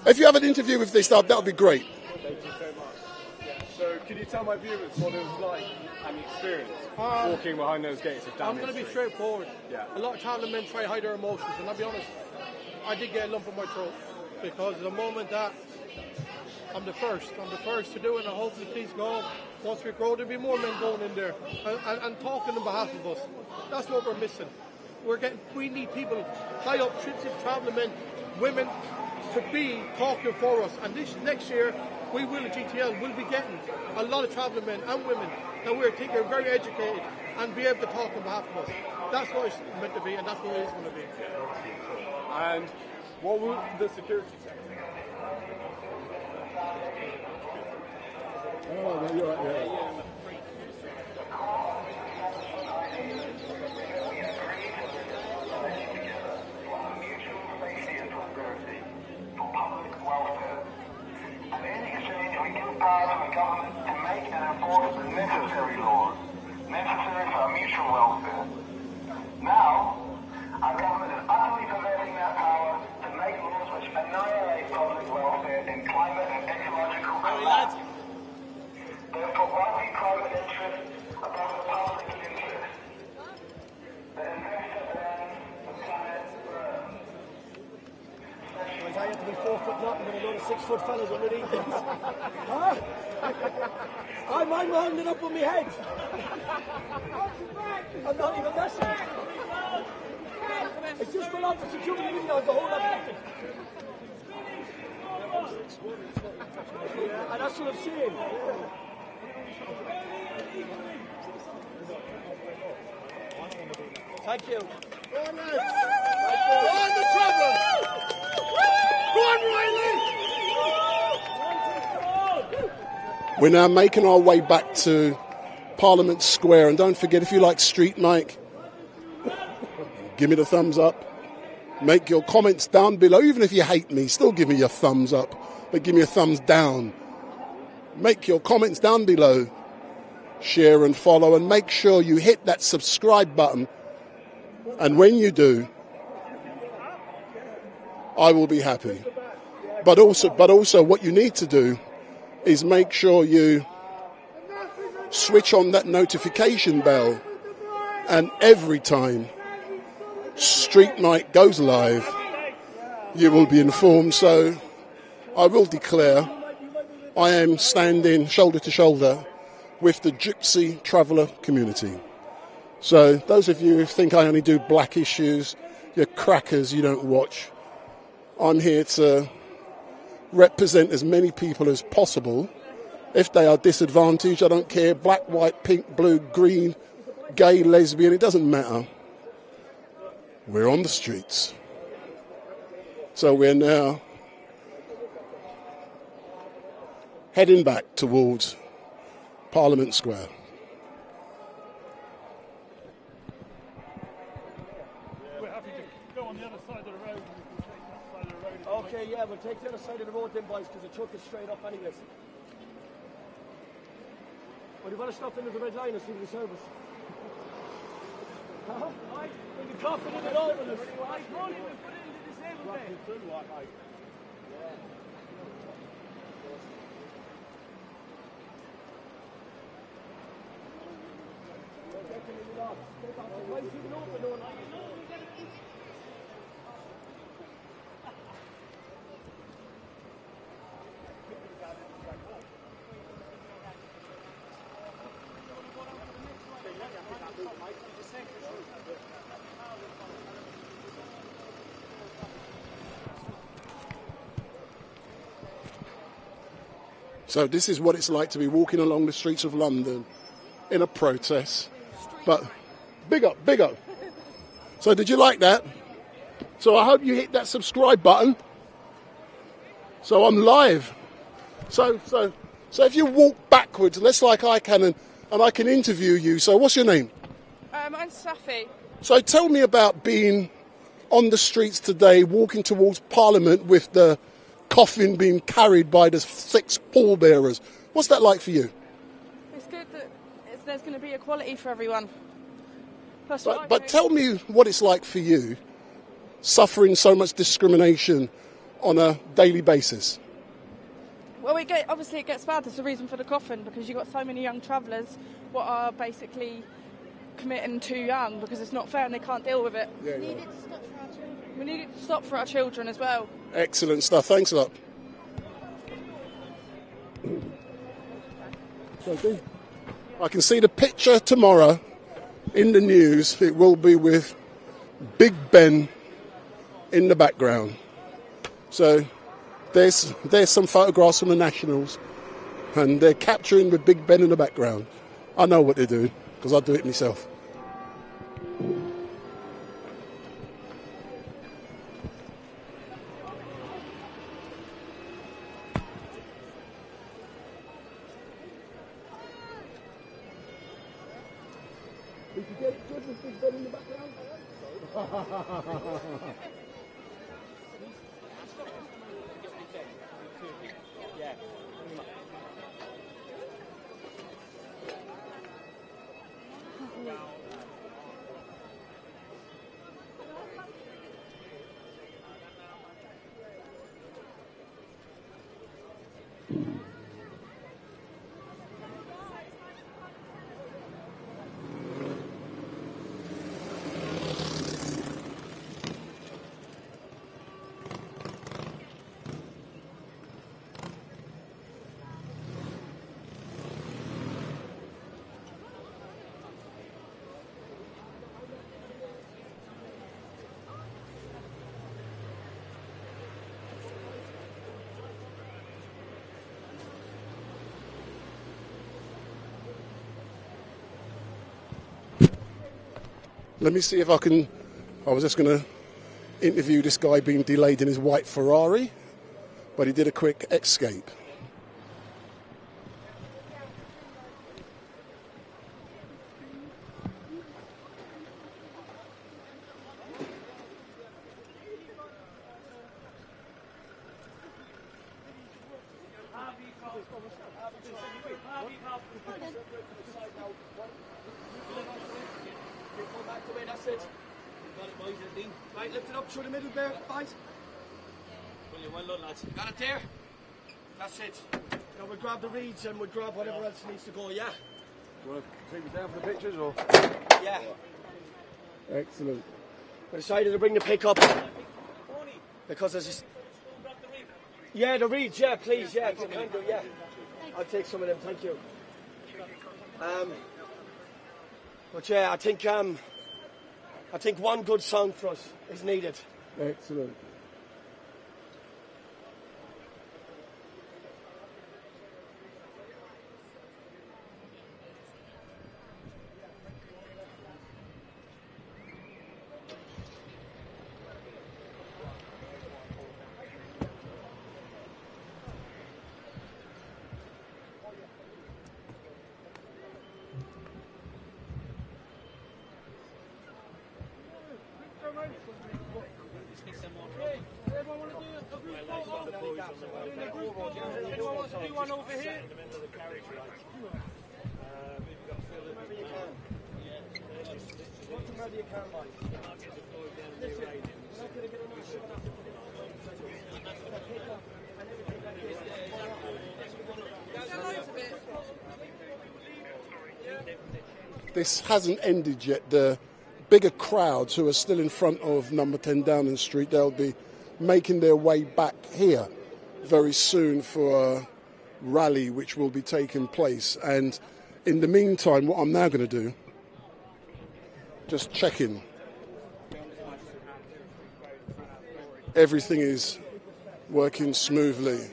If you have an interview with this, that would be great. Thank you so much. Yeah. So Can you tell my viewers what it was like and the experience walking behind those gates of Downing I'm going to be Street? straightforward. Yeah. A lot of travelling men try to hide their emotions, and I'll be honest, I did get a lump in my throat because the moment that I'm the first to do it, and hopefully please God, once we grow, there'll be more men going in there and talking on behalf of us. That's what we're missing. We need people, high up, travelling men, women, to be talking for us. And this next year, we will at GTL will be getting a lot of travelling men and women that we're thinking are very educated and be able to talk on behalf of us. That's what it's meant to be, and that's what it is going to be. And what will the security say? Oh, no, you're right there. Government to make and enforce the necessary laws necessary for our mutual welfare. Now, our government is utterly perverting that power to make laws which annihilate public welfare in climate and ecological collapse. Therefore, why be private interest above the public interest? The investor burns, the planet burns. I have to be 4 foot nothing with a load of 6 foot fellas underneath things. Huh? I'm holding it up with my head. I'm not even messing. It's just for lots of security videos, the whole lot of it. Yeah, and that's what I'm saying. Thank you. Go on, lads. Go on, the Travellers. Go on, Riley. We're now making our way back to Parliament Square, and don't forget, if you like Street Mike, give me the thumbs up. Make your comments down below. Even if you hate me, still give me your thumbs up, but give me a thumbs down. Make your comments down below. Share and follow, and make sure you hit that subscribe button. And when you do, I will be happy. But also what you need to do is make sure you switch on that notification bell, and every time Street Night goes live, you will be informed. So I will declare I am standing shoulder to shoulder with the Gypsy Traveller community. So those of you who think I only do black issues, you're crackers, you don't watch. I'm here to represent as many people as possible. If they are disadvantaged, I don't care, black, white, pink, blue, green, gay, lesbian, it doesn't matter. We're on the streets. So we're now heading back towards Parliament Square. We're happy to go on the other side of the road. Okay, yeah, we'll take the other side of the road then, boys, because the truck is straight up anyways. Well, you better stop into the red line and see the service. Huh? We'll be confident at all with us. I told you to put it in the disabled bay. So this is what it's like to be walking along the streets of London in a protest. But big up, big up. So did you like that? So I hope you hit that subscribe button. So I'm live. So if you walk backwards, let's like I can, and I can interview you. So what's your name? I'm Safi. So tell me about being on the streets today, walking towards Parliament with the coffin being carried by the 6 pallbearers. What's that like for you? It's good that there's going to be equality for everyone. But tell me what it's like for you, suffering so much discrimination on a daily basis. Well, obviously it gets bad. That's the reason for the coffin, because you've got so many young travellers what are basically committing too young because it's not fair and they can't deal with it. Yeah, we need it to stop for our children. We need it to stop for our children as well. Excellent stuff. Thanks a lot. I can see the picture tomorrow in the news. It will be with Big Ben in the background. So there's some photographs from the Nationals, and they're capturing with Big Ben in the background. I know what they do because I do it myself. Did you get it good with Big Ben in the background? Let me see if I can. I was just going to interview this guy being delayed in his white Ferrari, but he did a quick escape. Right, lift it up through the middle there, guys. Well done, lads. Got it there? That's it. Now we'll grab the reeds and we'll grab whatever else needs to go, yeah? You want to take me down for the pictures, or? Yeah. Excellent. I decided to bring the pick up because there's just... Yeah, the reeds, yeah, please, yeah, if you can do, yeah. I'll take some of them, thank you. But yeah, I think one good song for us is needed. Excellent. This hasn't ended yet. The bigger crowds who are still in front of number 10 Downing Street, they'll be making their way back here very soon for a rally which will be taking place. And in the meantime, what I'm now going to do, just checking. Everything is working smoothly.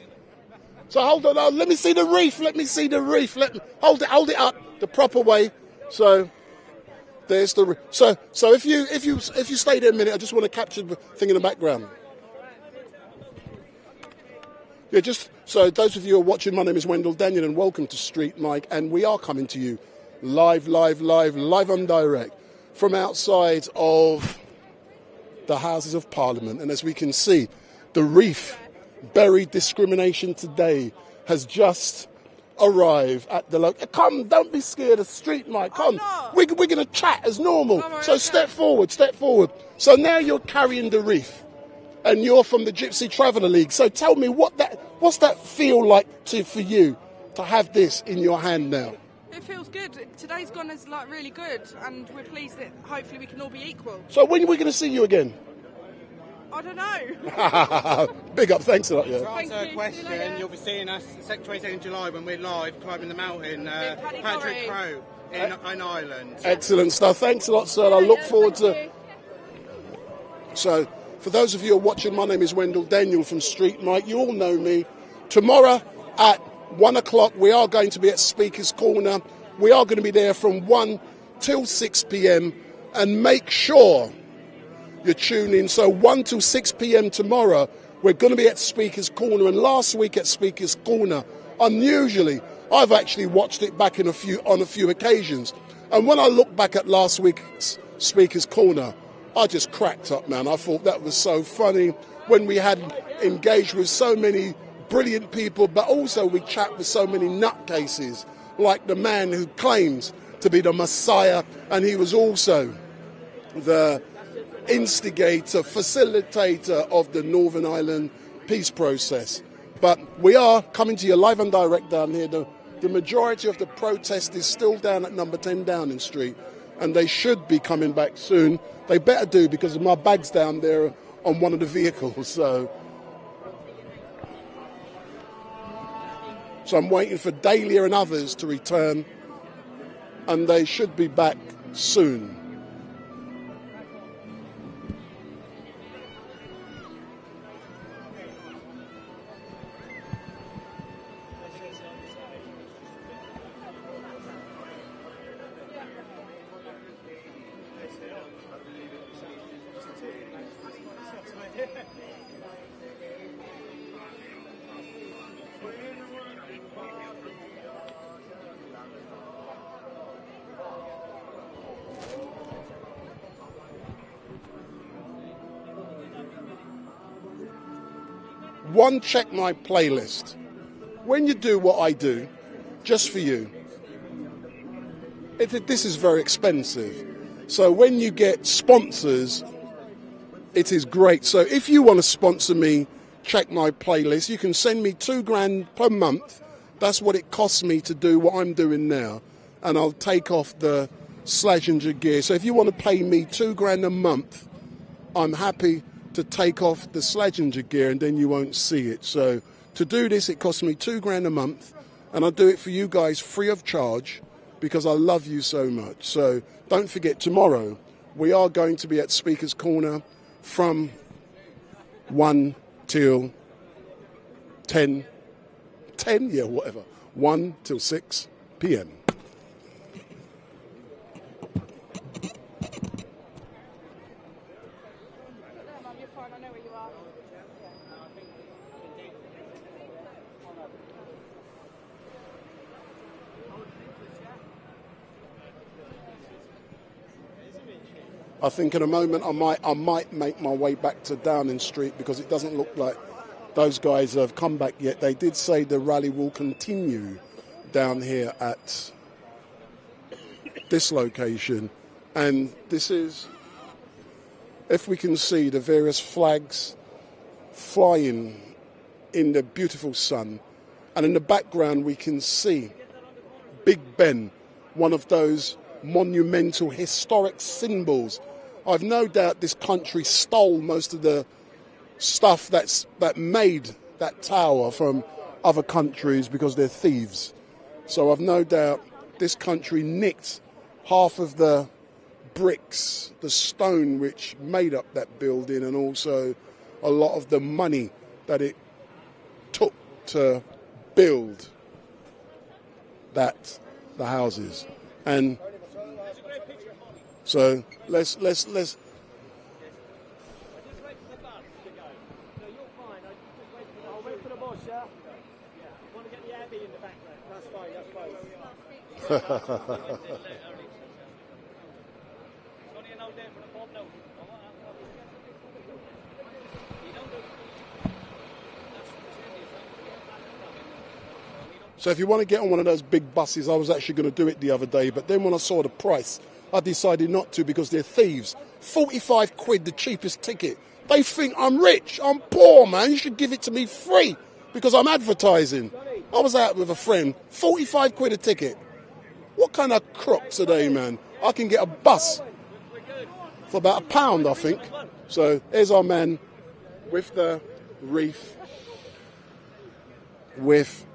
So hold on, let me see the reef, hold it up the proper way. So there's the so if you stay there a minute, I just want to capture the thing in the background. Yeah, just so those of you who are watching, my name is Wendell Daniel and welcome to Street Mike, and we are coming to you live on direct from outside of the Houses of Parliament. And as we can see, the reef buried discrimination today has just arrive at the local. Come, don't be scared of Street Mike. Come, we're going to chat as normal. So step forward. So now you're carrying the reef, and you're from the Gypsy Traveller League. So tell me what What's that feel like for you to have this in your hand now? It feels good. Today's gone as like really good, and we're pleased that hopefully we can all be equal. So when are we going to see you again? I don't know. Big up, thanks a lot. Yeah. To answer a question, you'll be seeing us the 22nd July when we're live climbing the mountain, Patrick Crow in Ireland. Excellent stuff. Thanks a lot, sir. I look forward to. So, for those of you who are watching, my name is Wendell Daniel from Street Mike. You all know me. Tomorrow at 1 o'clock, we are going to be at Speaker's Corner. We are going to be there from 1 till 6 p.m. and make sure you tune in. So 1 till 6 p.m. tomorrow, we're going to be at Speaker's Corner. And last week at Speaker's Corner, unusually, I've actually watched it back on a few occasions. And when I look back at last week's Speaker's Corner, I just cracked up, man. I thought that was so funny when we had engaged with so many brilliant people, but also we chat with so many nutcases, like the man who claims to be the Messiah, and he was also the instigator, facilitator of the Northern Ireland peace process. But we are coming to you live and direct down here. The majority of the protest is still down at number 10 Downing Street, and they should be coming back soon. They better do, because my bag's down there on one of the vehicles. So I'm waiting for Dahlia and others to return, and they should be back soon. One, check my playlist. When you do what I do, just for you, this is very expensive. So when you get sponsors, it is great. So if you want to sponsor me, check my playlist. You can send me $2,000 per month. That's what it costs me to do what I'm doing now. And I'll take off the Slazenger gear. So if you want to pay me $2,000 a month, I'm happy to take off the Slazenger gear, and then you won't see it. So to do this, it costs me $2,000 a month, and I'll do it for you guys free of charge because I love you so much. So don't forget, tomorrow we are going to be at Speaker's Corner from 1 till 10, yeah, whatever, 1 till 6 p.m. I think in a moment I might make my way back to Downing Street, because it doesn't look like those guys have come back yet. They did say the rally will continue down here at this location, and this is, if we can see the various flags flying in the beautiful sun, and in the background we can see Big Ben, one of those monumental historic symbols. I've no doubt this country stole most of the stuff that made that tower from other countries, because they're thieves. So I've no doubt this country nicked half of the bricks, the stone which made up that building, and also a lot of the money that it took to build the houses. And so let's So if you want to get on one of those big buses, I was actually going to do it the other day, but then when I saw the price, I decided not to, because they're thieves. 45 quid, the cheapest ticket. They think I'm rich. I'm poor, man. You should give it to me free. because I'm advertising. I was out with a friend, 45 quid a ticket. What kind of crooks are they, man? I can get a bus for about £1, I think. So here's our man with the wreath, with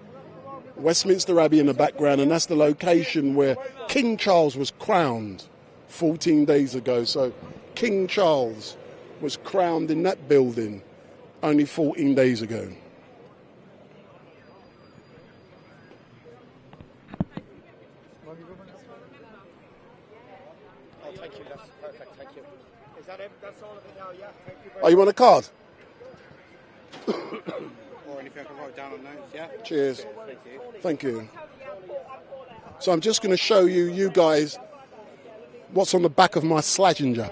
Westminster Abbey in the background, and that's the location where King Charles was crowned 14 days ago. So King Charles was crowned in that building only 14 days ago. Oh, thank you, that's perfect, thank you. Is that it? That's all of it now, yeah? Thank you very Oh, you want a card? Or anything I can write down on notes, yeah? Cheers. Thank you. Thank you. So I'm just going to show you guys what's on the back of my Slazenger.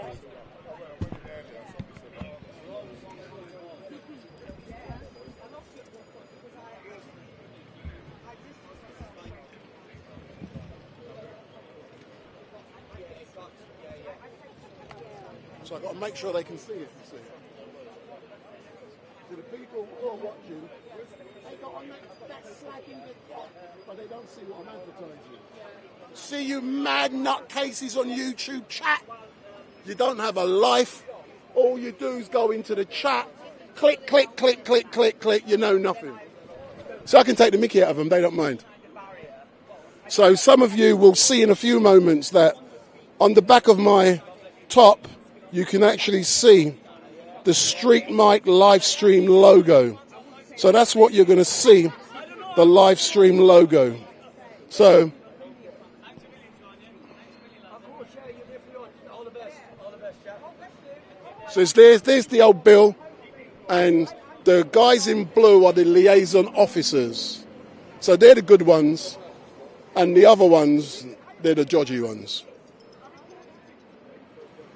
So I've got to make sure they can see it, you see. So the people who are watching, they got on that slagging bit, but they don't see what I'm advertising. See you mad nutcases on YouTube chat. You don't have a life. All you do is go into the chat, click, click, click, click, click, click. You know nothing. So I can take the mickey out of them. They don't mind. So some of you will see in a few moments that on the back of my top, you can actually see the Street Mic live stream logo. So that's what you're going to see, the live stream logo. So there's the old bill, and the guys in blue are the liaison officers. So they're the good ones, and the other ones, they're the dodgy ones.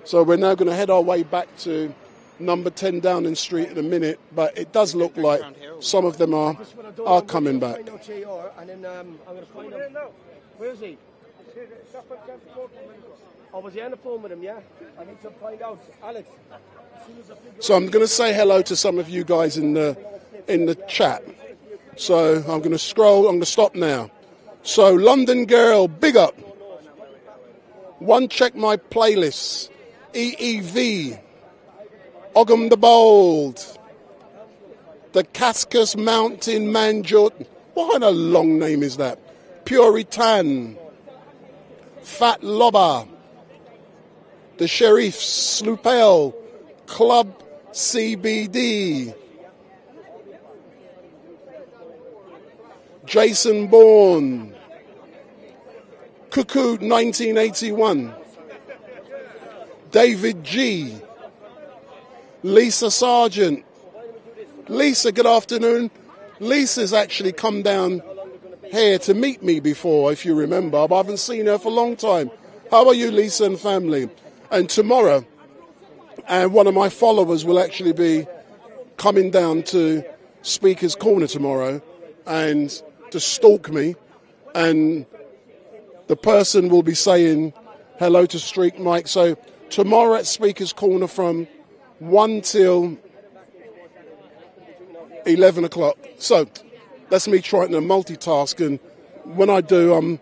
So we're now going to head our way back to number 10 Downing Street in a minute, but it does look like some of them are coming back. And then I'm going to find out. Where is he? Oh, was he on the phone with him, yeah? I need to find out. Alex. So I'm going to say hello to some of you guys in the chat. So I'm going to scroll. I'm going to stop now. So London Girl, big up. One check my playlist. EEV. Ogham the Bold. The Cascas Mountain Manjot. What kind of long name is that? Puritan. Fat Lobber. The Sheriffs. Slupel. Club CBD. Jason Bourne. Cuckoo 1981. David G. Lisa Sargent. Lisa, good afternoon. Lisa's actually come down here to meet me before, if you remember, but I haven't seen her for a long time. How are you, Lisa and family? And tomorrow, and one of my followers will actually be coming down to Speaker's Corner tomorrow and to stalk me, and the person will be saying hello to Street Mike. So tomorrow at Speaker's Corner from 1 till 11 o'clock. So that's me trying to multitask, and when I do, I'm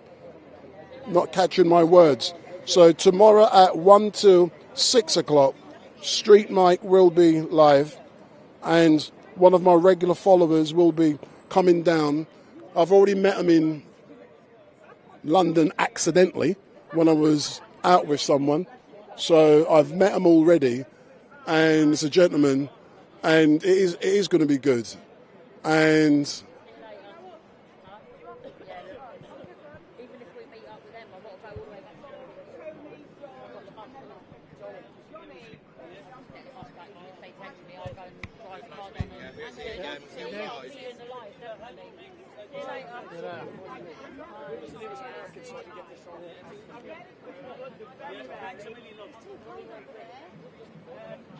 not catching my words. So tomorrow at 1 till 6 o'clock, Street Mike will be live, and one of my regular followers will be coming down. I've already met him in London accidentally when I was out with someone. So I've met him already, and it's a gentleman, and it is going to be good. And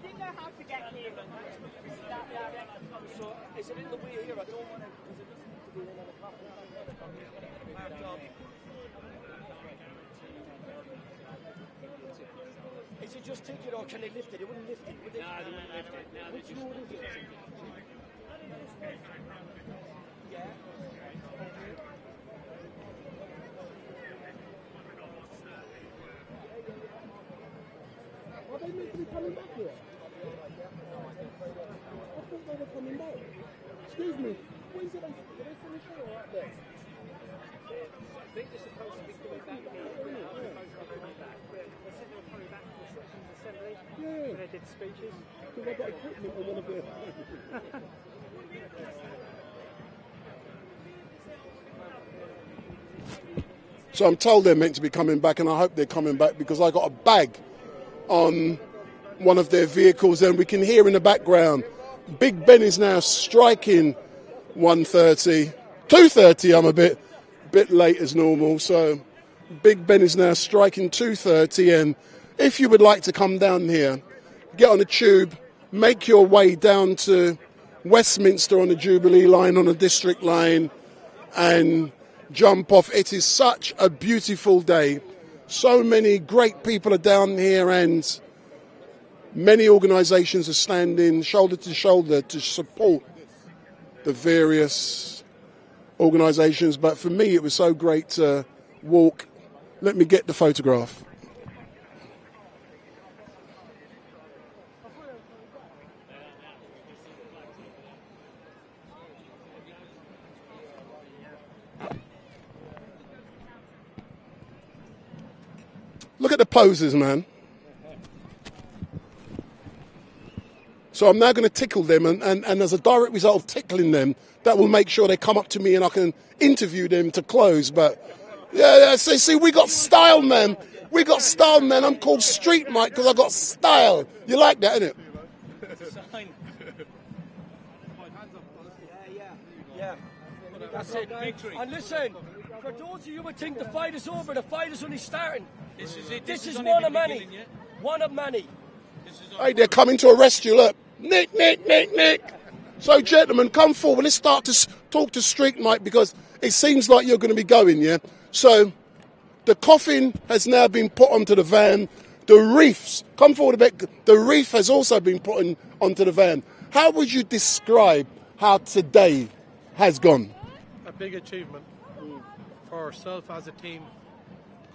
didn't know how to get here. So is it in the way here? I don't want to, because it doesn't need to be in another car. Is it just ticket or can they lift it? It wouldn't lift it, would they? No, they wouldn't lift it. Which road is it? coming back here? I thought they were coming back. Excuse me, when did they finish here or up there? I think they're supposed to be coming back here. They're supposed to be coming back. They said they were coming back from the Citizens Assembly when they did speeches. Because they've got equipment on one of their So I'm told they're meant to be coming back, and I hope they're coming back because I got a bag on one of their vehicles, and we can hear in the background Big Ben is now striking 1:30, 2:30. I'm a bit late as normal, so Big Ben is now striking 2:30. And if you would like to come down here, get on a tube, make your way down to Westminster on the Jubilee line, on the District line, and jump off. It is such a beautiful day. So many great people are down here, and many organisations are standing shoulder to shoulder to support the various organisations. But for me, it was so great to walk. Let me get the photograph. Look at the poses, man. So I'm now going to tickle them, and as a direct result of tickling them, that will make sure they come up to me and I can interview them to close. But yeah, see, we got style, man. We got style, man. I'm called Street Mike because I got style. You like that, innit? Yeah. That's it, victory. And listen, for those of you who think the fight is over, the fight is only starting. This is it. This is one of many. One of many. Hey, they're coming to arrest you. Look, Nick. So, gentlemen, come forward. Let's start to talk to Street Mike because it seems like you're going to be going, yeah? So, the coffin has now been put onto the van. The reefs, come forward a bit. The reef has also been put onto the van. How would you describe how today has gone? A big achievement for ourselves as a team.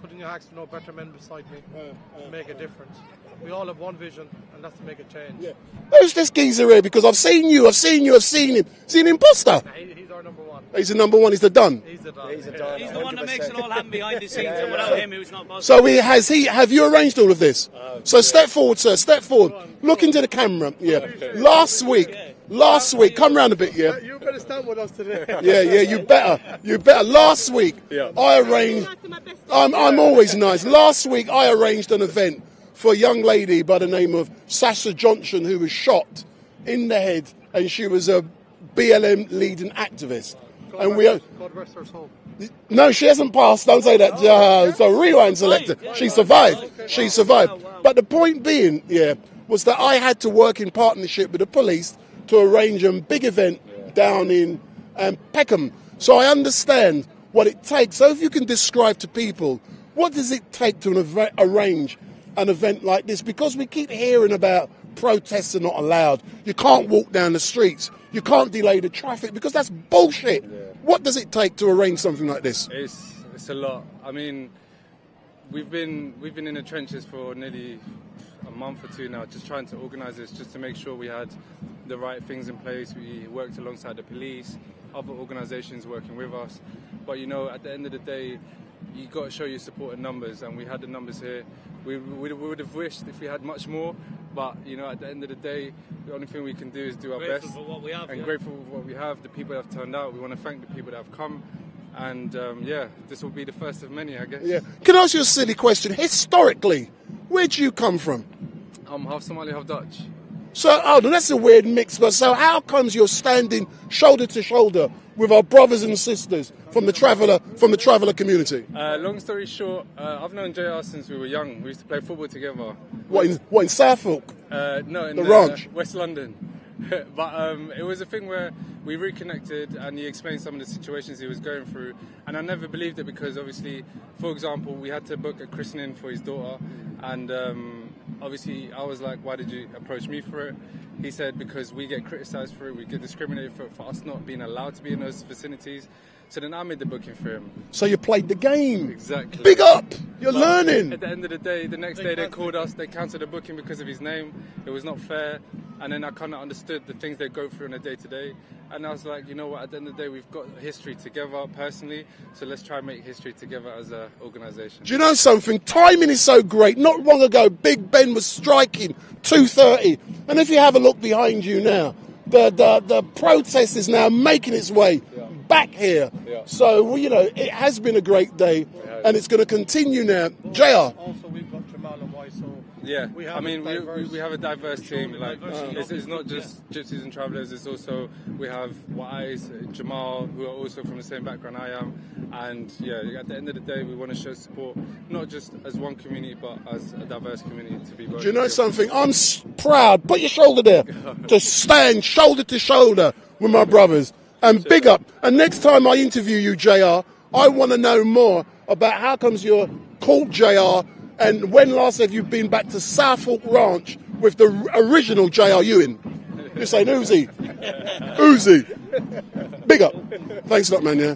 Couldn't you ask for no better men beside me to make a difference? We all have one vision, and that's to make a change. Yeah. Who's this geezer here? Because I've seen him. Seen the imposter. He's our number one. He's the number one. He's the Don. He's the Don. He's the one that makes it all happen behind the scenes, and without him, it was not possible. So have you arranged all of this? So step forward, sir. Step forward. Look into the camera. Yeah. Last week, come round a bit. Yeah. You better stand with us today. Yeah. You better. Last week, I arranged. I'm always nice. Last week, I arranged an event for a young lady by the name of Sasha Johnson, who was shot in the head, and she was a BLM leading activist. God rest her soul. No, she hasn't passed. Don't say that. So rewind selector. She survived. She survived. But the point being, was that I had to work in partnership with the police to arrange a big event down in Peckham. So I understand what it takes. So if you can describe to people, what does it take to arrange an event like this? Because we keep hearing about protests are not allowed. You can't walk down the streets. You can't delay the traffic because that's bullshit. What does it take to arrange something like this? It's a lot. I mean, we've been in the trenches for nearly a month or two now, just trying to organise this, just to make sure we had the right things in place. We worked alongside the police, other organisations working with us. But you know, at the end of the day, you got to show your support in numbers, and we had the numbers here. We would have wished if we had much more, but you know, at the end of the day, the only thing we can do is do our best. For what we have, and grateful for what we have. The people that have turned out, we want to thank the people that have come, and this will be the first of many, I guess. Yeah. Can I ask you a silly question? Historically, where do you come from? I'm half Somali, half Dutch. So, that's a weird mix. But so, how comes you're standing shoulder to shoulder with our brothers and sisters from the Traveller community? Long story short, I've known JR since we were young. We used to play football together. What in Southwark? No, in the ranch, West London. But it was a thing where we reconnected, and he explained some of the situations he was going through, and I never believed it because obviously, for example, we had to book a christening for his daughter, and obviously I was like, why did you approach me for it? He said, because we get criticised for it, we get discriminated for us not being allowed to be in those vicinities. So then I made the booking for him. So you played the game. Exactly. Big up! You're learning. At the end of the day, the next day they called us, they cancelled the booking because of his name. It was not fair. And then I kind of understood the things they go through on a day-to-day. And I was like, you know what, at the end of the day, we've got history together personally, so let's try and make history together as an organisation. Do you know something? Timing is so great. Not long ago, Big Ben was striking 2:30. And if you have a look behind you now, the protest is now making its way back here. Yeah. So, well, you know, it has been a great day, and it's going to continue now. JR. Also, we've got Jamal and Waiso. Yeah, We have I mean, diverse- we have a diverse team. Like, diversity. it's not just Gypsies and Travellers. It's also we have Wise, Jamal, who are also from the same background I am. And yeah, at the end of the day, we want to show support not just as one community, but as a diverse community to be. Do you know something? I'm proud. Put your shoulder there to stand shoulder to shoulder with my brothers. And big up. And next time I interview you, JR, I want to know more about how comes you're called JR, and when last have you been back to Southwark Ranch with the original JR Ewing? You're saying Uzi. Uzi. Big up. Thanks a lot, man, yeah.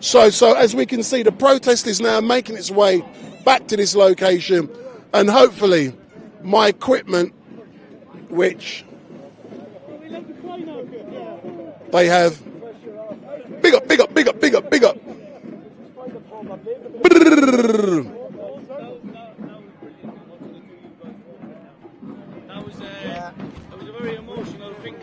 So as we can see, the protest is now making its way back to this location, and hopefully my equipment, which they have. Big up, big up, big up, big up, big up. That was a very emotional thing.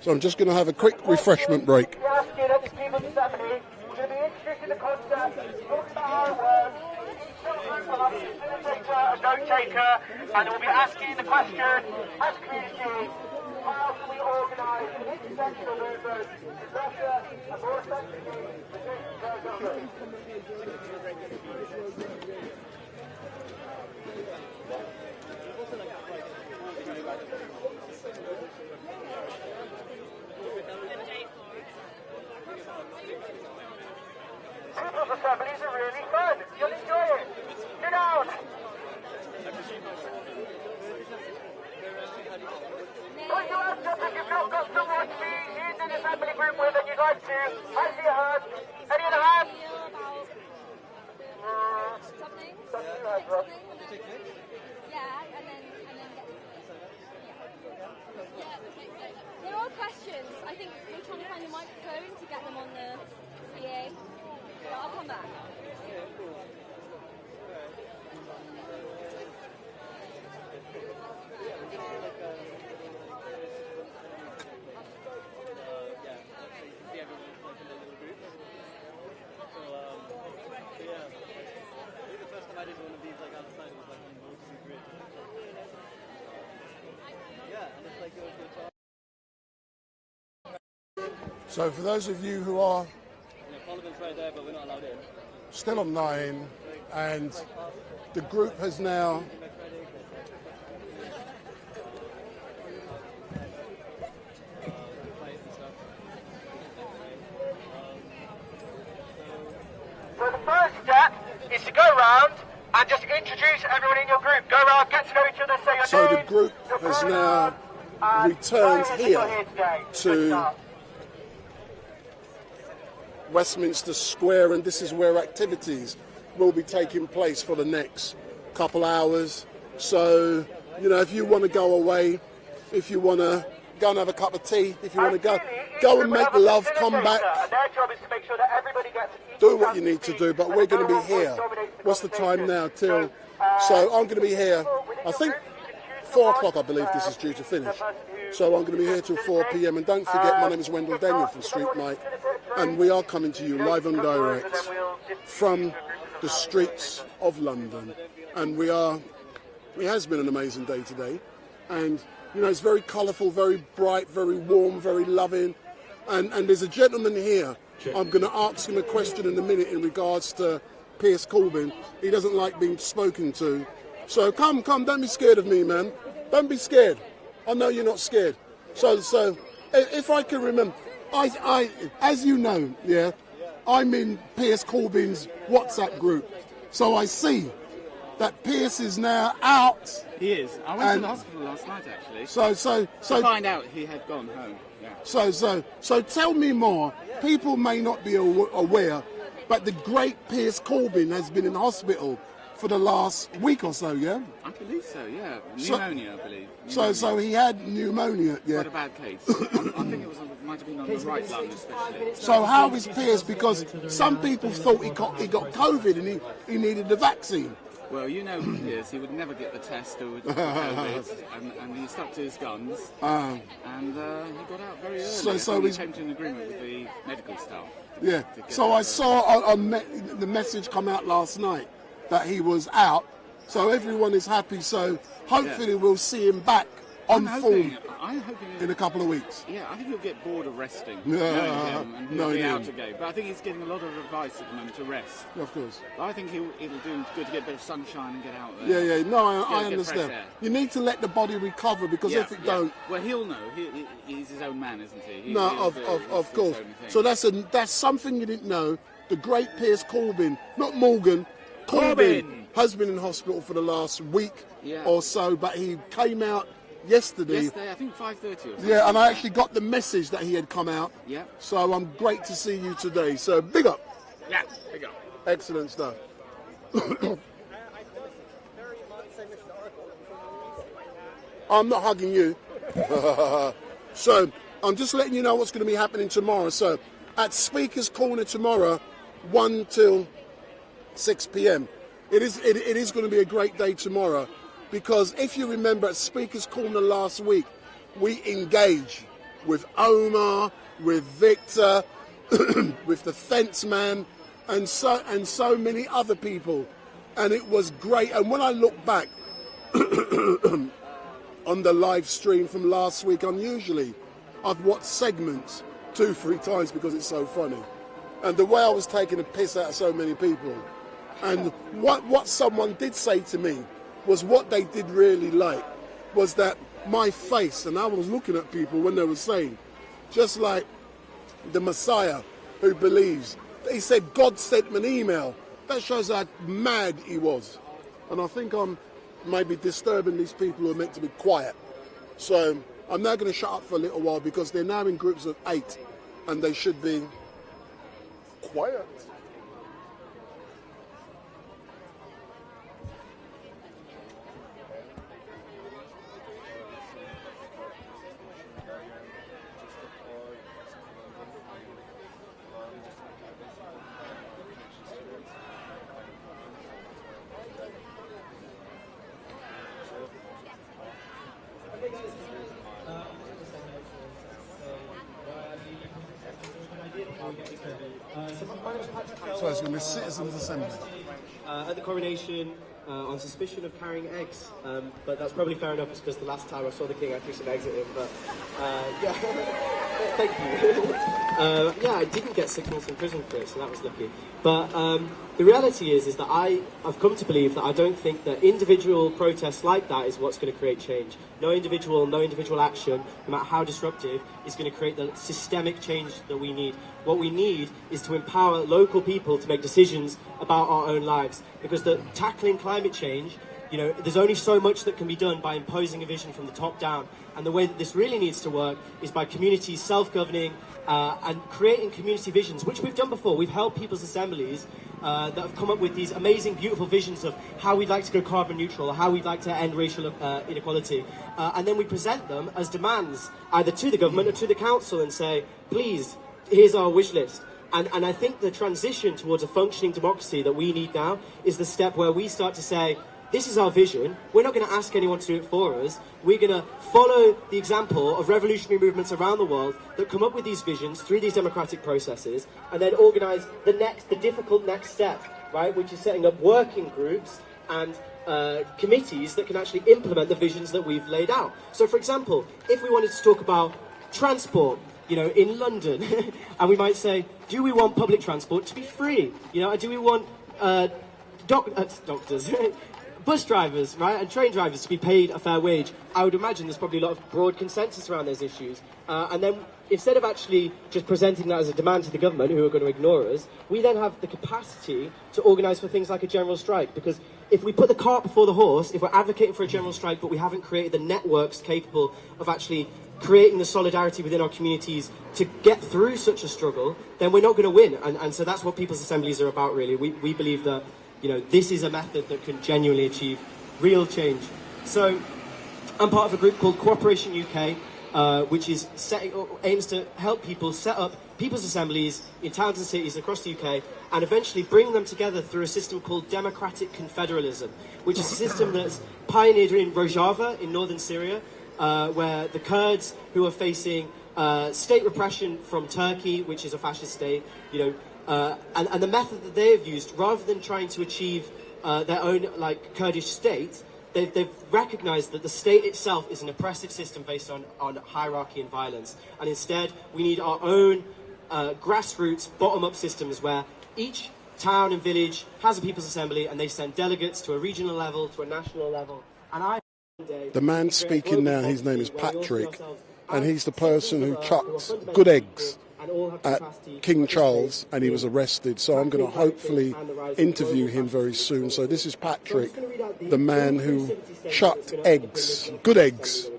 So I'm just going to have a quick refreshment break. We're asking at this People's Assembly, we're going to be introducing the concept, talking about how it works. Each group will have a facilitator, a note taker, and we'll be asking the question, as a community, how can we organise an intersectional movement to better and more effectively resist their government? People's assemblies are really fun. You'll enjoy it. Sit down. Put your hands up if you've not got someone to be in an assembly group with and you'd like to. I see a hand. Any other hand? Something you have, Rob. Yeah, and then they're all questions. I think we're trying to find the microphone to get them on the PA. But I'll come back. So for those of you who are Parliament's right there, but we're not allowed in. still online, and the group has now So the first step is to go round and just introduce everyone in your group. Go round, get to know each other, say your so the names, group your has pronouns, now and returned why it is that you're here today. Good to start. Westminster Square, and this is where activities will be taking place for the next couple hours. So, you know, if you want to go away, if you want to go and have a cup of tea, if you want to go and make love, come back, And their job is to make sure that everybody gets do what you need to do, but we're going to be here. What's the time now? So I'm going to be here, I think 4 o'clock, I believe this is due to finish. So I'm going to be here till 4 p.m. And don't forget, my name is Wendell Daniel from Street Mike, and we are coming to you live and direct from the streets of London. And it has been an amazing day today. And, you know, it's very colourful, very bright, very warm, very loving. And there's a gentleman here. I'm going to ask him a question in a minute in regards to Piers Corbyn. He doesn't like being spoken to. So come, don't be scared of me, man. Don't be scared. I know you're not scared. So if I can remember, I as you know, yeah, I'm in Piers Corbyn's WhatsApp group. So I see that Piers is now out. He is. I went to the hospital last night, actually. So to find out he had gone home. Yeah. So tell me more. People may not be aware, but the great Piers Corbyn has been in hospital for the last week or so, yeah? I believe so, yeah. Pneumonia, I believe. So he had pneumonia, yeah. Quite a bad case. I think it might have been on the right lung, especially. So how is Piers? Because some people thought he got COVID and he needed the vaccine. Well, you know Piers, he would never get the test or COVID, and he stuck to his guns, and he got out very early. So he came to an agreement with the medical staff. Yeah, so I saw on the message come out last night that he was out, so everyone is happy, so hopefully we'll see him back on form in a couple of weeks. Yeah, I think he'll get bored of resting, and he'll be out again. But I think he's getting a lot of advice at the moment to rest. Of course. But I think it'll do him good to get a bit of sunshine and get out there. Yeah, no, I understand. You need to let the body recover, because if it don't... Well, he'll know. He's his own man, isn't he? Of course. So that's something you didn't know. The great Piers Corbyn, not Morgan, Corbyn has been in hospital for the last week or so, but he came out yesterday, I think 5:30 or something. Yeah, and I actually got the message that he had come out. Yeah. So I'm great to see you today. So big up. Yeah, big up. Excellent stuff. I'm not hugging you. So I'm just letting you know what's going to be happening tomorrow. So at Speaker's Corner tomorrow, 1 till 6 p.m. It is going to be a great day tomorrow, because if you remember at Speaker's Corner last week, we engage with Omar, with Victor, with the fence man, and so many other people. And it was great. And when I look back on the live stream from last week, unusually, I've watched segments 2-3 times because it's so funny. And the way I was taking a piss out of so many people. And what someone did say to me was what they did really like was that my face, and I was looking at people when they were saying, just like the Messiah who believes, he said God sent me an email. That shows how mad he was. And I think I'm maybe disturbing these people who are meant to be quiet. So I'm now going to shut up for a little while because they're now in groups of 8 and they should be quiet. So it's going to be Citizens' Assembly. At the coronation, on suspicion of carrying eggs, but that's probably fair enough because the last time I saw the king I threw some eggs at him, but yeah, thank you. Yeah, I didn't get 6 months in prison for it, so that was lucky. But the reality is that I've come to believe that I don't think that individual protests like that is what's going to create change. No individual action, no matter how disruptive, is going to create the systemic change that we need. What we need is to empower local people to make decisions about our own lives. Because tackling climate change, you know, there's only so much that can be done by imposing a vision from the top down. And the way that this really needs to work is by communities self-governing and creating community visions, which we've done before. We've held people's assemblies that have come up with these amazing, beautiful visions of how we'd like to go carbon neutral, or how we'd like to end racial inequality. And then we present them as demands, either to the government or to the council, and say, please, here's our wish list. And I think the transition towards a functioning democracy that we need now is the step where we start to say, this is our vision. We're not going to ask anyone to do it for us. We're going to follow the example of revolutionary movements around the world that come up with these visions through these democratic processes, and then organise the difficult next step, right, which is setting up working groups and committees that can actually implement the visions that we've laid out. So, for example, if we wanted to talk about transport, you know, in London, and we might say, do we want public transport to be free? You know, and do we want doctors, bus drivers, right, and train drivers to be paid a fair wage? I would imagine there's probably a lot of broad consensus around those issues. And then instead of actually just presenting that as a demand to the government, who are going to ignore us, we then have the capacity to organise for things like a general strike. Because if we put the cart before the horse, if we're advocating for a general strike, but we haven't created the networks capable of actually creating the solidarity within our communities to get through such a struggle, then we're not going to win. And so that's what people's assemblies are about, really. We believe that, you know, this is a method that can genuinely achieve real change. So I'm part of a group called Cooperation UK, which is aims to help people set up people's assemblies in towns and cities across the UK and eventually bring them together through a system called democratic confederalism, which is a system that's pioneered in Rojava in northern Syria, where the Kurds, who are facing state repression from Turkey, which is a fascist state, you know, and the method that they have used, rather than trying to achieve their own like Kurdish state, they've recognised that the state itself is an oppressive system based on hierarchy and violence, and instead we need our own grassroots, bottom-up systems where each town and village has a people's assembly, and they send delegates to a regional level, to a national level, and the man speaking now, his name is Patrick, and he's the person who chucked good eggs at King Charles, and he was arrested. So I'm going to hopefully interview him very soon. So this is Patrick, the man who chucked eggs, good eggs,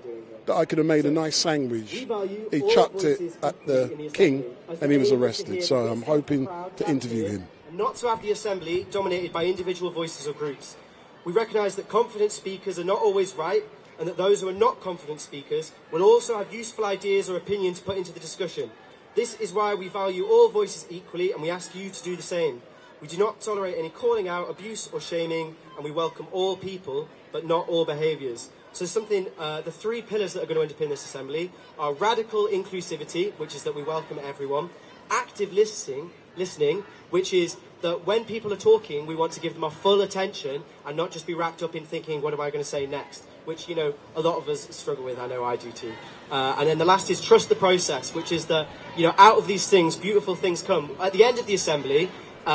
that I could have made a nice sandwich. He chucked it at the king, and he was arrested. So I'm hoping to interview him. Not to have the assembly dominated by individual voices or groups. We recognise that confident speakers are not always right, and that those who are not confident speakers will also have useful ideas or opinions to put into the discussion. This is why we value all voices equally, and we ask you to do the same. We do not tolerate any calling out, abuse or shaming, and we welcome all people, but not all behaviours. So something, the three pillars that are going to underpin this assembly are radical inclusivity, which is that we welcome everyone, active listening, which is that when people are talking, we want to give them our full attention and not just be wrapped up in thinking, what am I going to say next? Which, you know, a lot of us struggle with. I know I do too. And then the last is trust the process, which is that, you know, out of these things, beautiful things come. At the end of the assembly,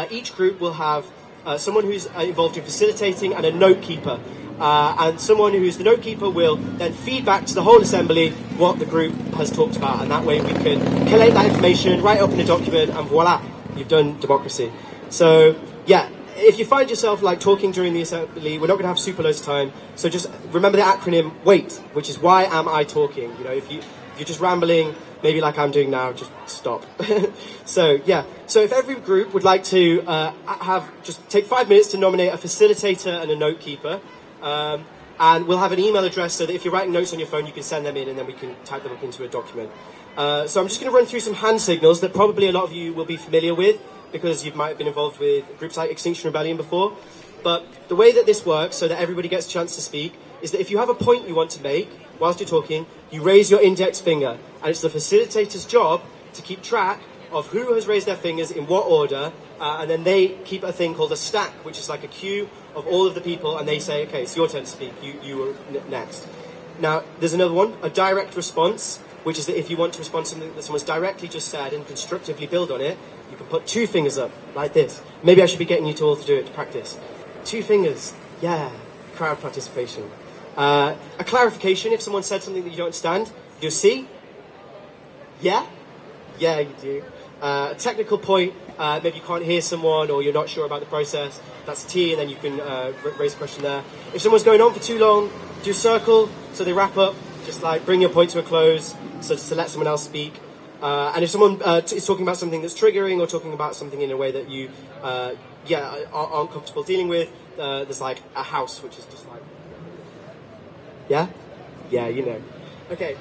each group will have someone who's involved in facilitating and a note keeper. And someone who's the note keeper will then feed back to the whole assembly what the group has talked about. And that way we can collate that information, write it up in a document, and voila, you've done democracy. So, yeah, if you find yourself like talking during the assembly, we're not going to have super loads of time. So just remember the acronym WAIT, which is why am I talking? You know, if you're just rambling, maybe like I'm doing now, just stop. So, yeah. So if every group would like to just take 5 minutes to nominate a facilitator and a note keeper. And we'll have an email address so that if you're writing notes on your phone, you can send them in and then we can type them up into a document. So I'm just going to run through some hand signals that probably a lot of you will be familiar with because you might have been involved with groups like Extinction Rebellion before. But the way that this works, so that everybody gets a chance to speak, is that if you have a point you want to make whilst you're talking, you raise your index finger. And it's the facilitator's job to keep track of who has raised their fingers in what order, and then they keep a thing called a stack, which is like a queue of all of the people, and they say, okay, it's your turn to speak, you were next. Now, there's another one, a direct response, which is that if you want to respond to something that someone's directly just said and constructively build on it, you can put 2 fingers up, like this. Maybe I should be getting you to all to do it, to practice. 2 fingers, yeah, crowd participation. A clarification, if someone said something that you don't understand, you see? Yeah? Yeah, you do. A technical point, maybe you can't hear someone or you're not sure about the process, that's T, and then you can raise a question there. If someone's going on for too long, do a circle so they wrap up, just like bring your point to a close, so to let someone else speak. And if someone is talking about something that's triggering or talking about something in a way that you aren't comfortable dealing with, there's like a house, which is just like... Yeah? Yeah, you know. Okay.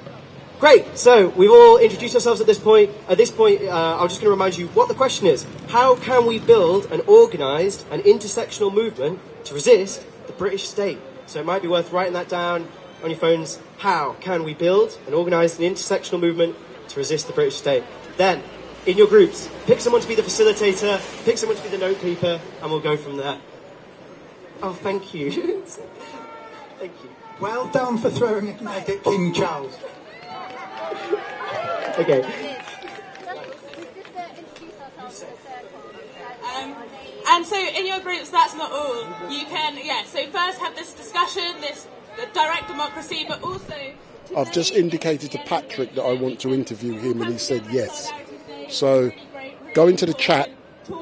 Great, so we've all introduced ourselves at this point. At this point, I'm just going to remind you what the question is. How can we build an organised and intersectional movement to resist the British state? So it might be worth writing that down on your phones. How can we build an organised and intersectional movement to resist the British state? Then, in your groups, pick someone to be the facilitator, pick someone to be the note keeper, and we'll go from there. Oh, thank you. Thank you. Well done for throwing an egg at King Charles. Okay. And so in your groups, that's not all. You can, so first have this discussion, this direct democracy, but also... I've just indicated to Patrick that I want to interview him and he said yes. So go into the chat,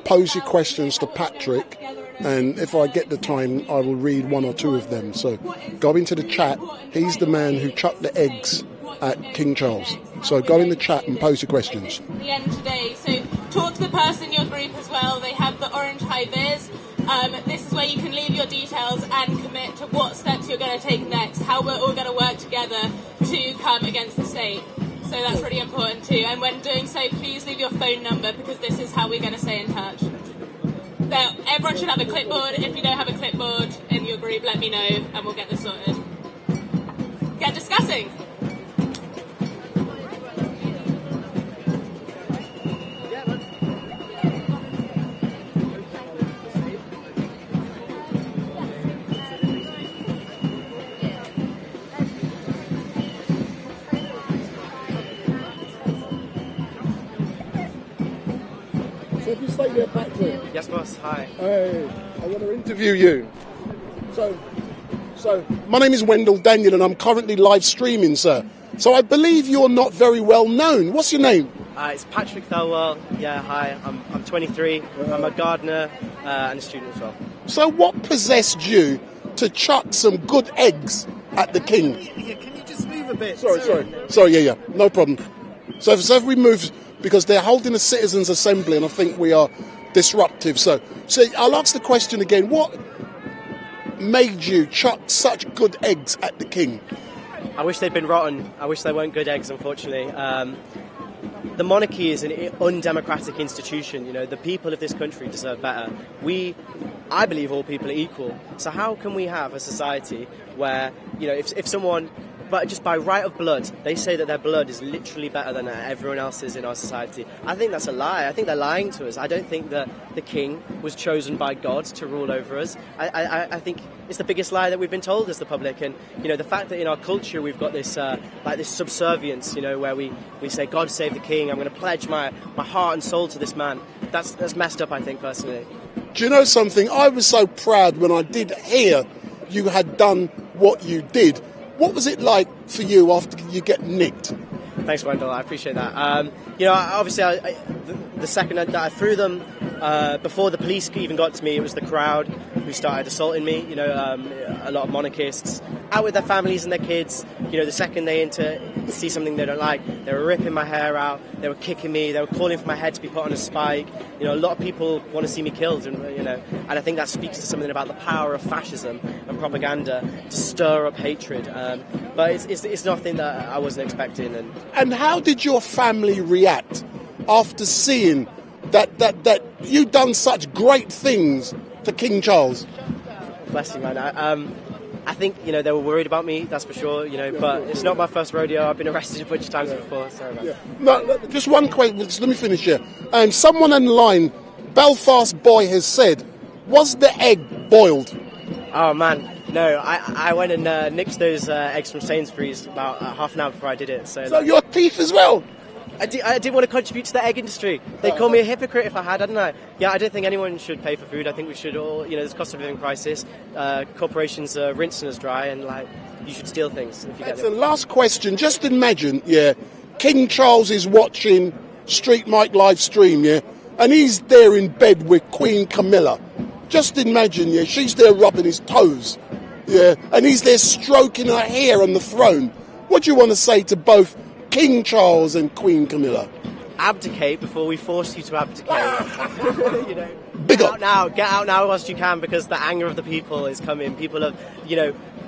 pose your questions to Patrick, and if I get the time, I will read 1 or 2 of them. So go into the chat. He's the man who chucked the eggs at King Charles. So go in the chat and pose your questions. At the end today, so talk to the person in your group as well. They have the orange high-vis. This is where you can leave your details and commit to what steps you're going to take next, how we're all going to work together to come against the state. So that's really important too. And when doing so, please leave your phone number because this is how we're going to stay in touch. Now, everyone should have a clipboard. If you don't have a clipboard in your group, let me know and we'll get this sorted. Get discussing. So if you stay there, Patrick. Yes, boss. Hi. Hey, I want to interview you. So my name is Wendell Daniel and I'm currently live streaming, sir. So I believe you're not very well known. What's your name? It's Patrick Thelwell. Yeah, hi. I'm 23. I'm a gardener and a student as well. So what possessed you to chuck some good eggs at the king? Yeah, can you just move a bit? Sorry, yeah, no problem. So if we move, because they're holding a citizens' assembly and I think we are disruptive. So I'll ask the question again. What made you chuck such good eggs at the king? I wish they'd been rotten. I wish they weren't good eggs, unfortunately. The monarchy is an undemocratic institution. You know, the people of this country deserve better. I believe all people are equal. So how can we have a society where if someone, but just by right of blood, they say that their blood is literally better than everyone else's in our society, I think that's a lie. I think they're lying to us. I don't think that the king was chosen by God to rule over us. I think it's the biggest lie that we've been told as the public. And, the fact that in our culture we've got this this subservience, where we say, God save the king, I'm going to pledge my heart and soul to this man. That's messed up, I think, personally. Do you know something? I was so proud when I did hear you had done what you did. What was it like for you after you get nicked? Thanks, Wendell. I appreciate that. Obviously, the second that I threw them, before the police even got to me, it was the crowd who started assaulting me. A lot of monarchists out with their families and their kids. The second they see something they don't like, they were ripping my hair out, they were kicking me, they were calling for my head to be put on a spike. A lot of people want to see me killed, and I think that speaks to something about the power of fascism and propaganda to stir up hatred. But it's nothing that I wasn't expecting. And how did your family react after seeing that you've done such great things for King Charles? Bless you, man. I think, they were worried about me, that's for sure, but it's not my first rodeo. I've been arrested a bunch of times before. Sorry about that. No, just one question, let me finish here. Someone online, Belfast Boy, has said, was the egg boiled? Oh, man. No, I went and nicked those eggs from Sainsbury's about half an hour before I did it. So you're a thief as well? I didn't want to contribute to the egg industry. They'd call me a hypocrite if I had, hadn't I? Yeah, I don't think anyone should pay for food. I think we should all, there's a cost of living crisis. Corporations are rinsing us dry, and you should steal things if you get them. The last question. Just imagine, King Charles is watching Street Mike live stream, and he's there in bed with Queen Camilla. Just imagine, she's there rubbing his toes, and he's there stroking her hair on the throne. What do you want to say to both King Charles and Queen Camilla? Abdicate before we force you to abdicate. Big up. Get out now whilst you can, because the anger of the people is coming. People have,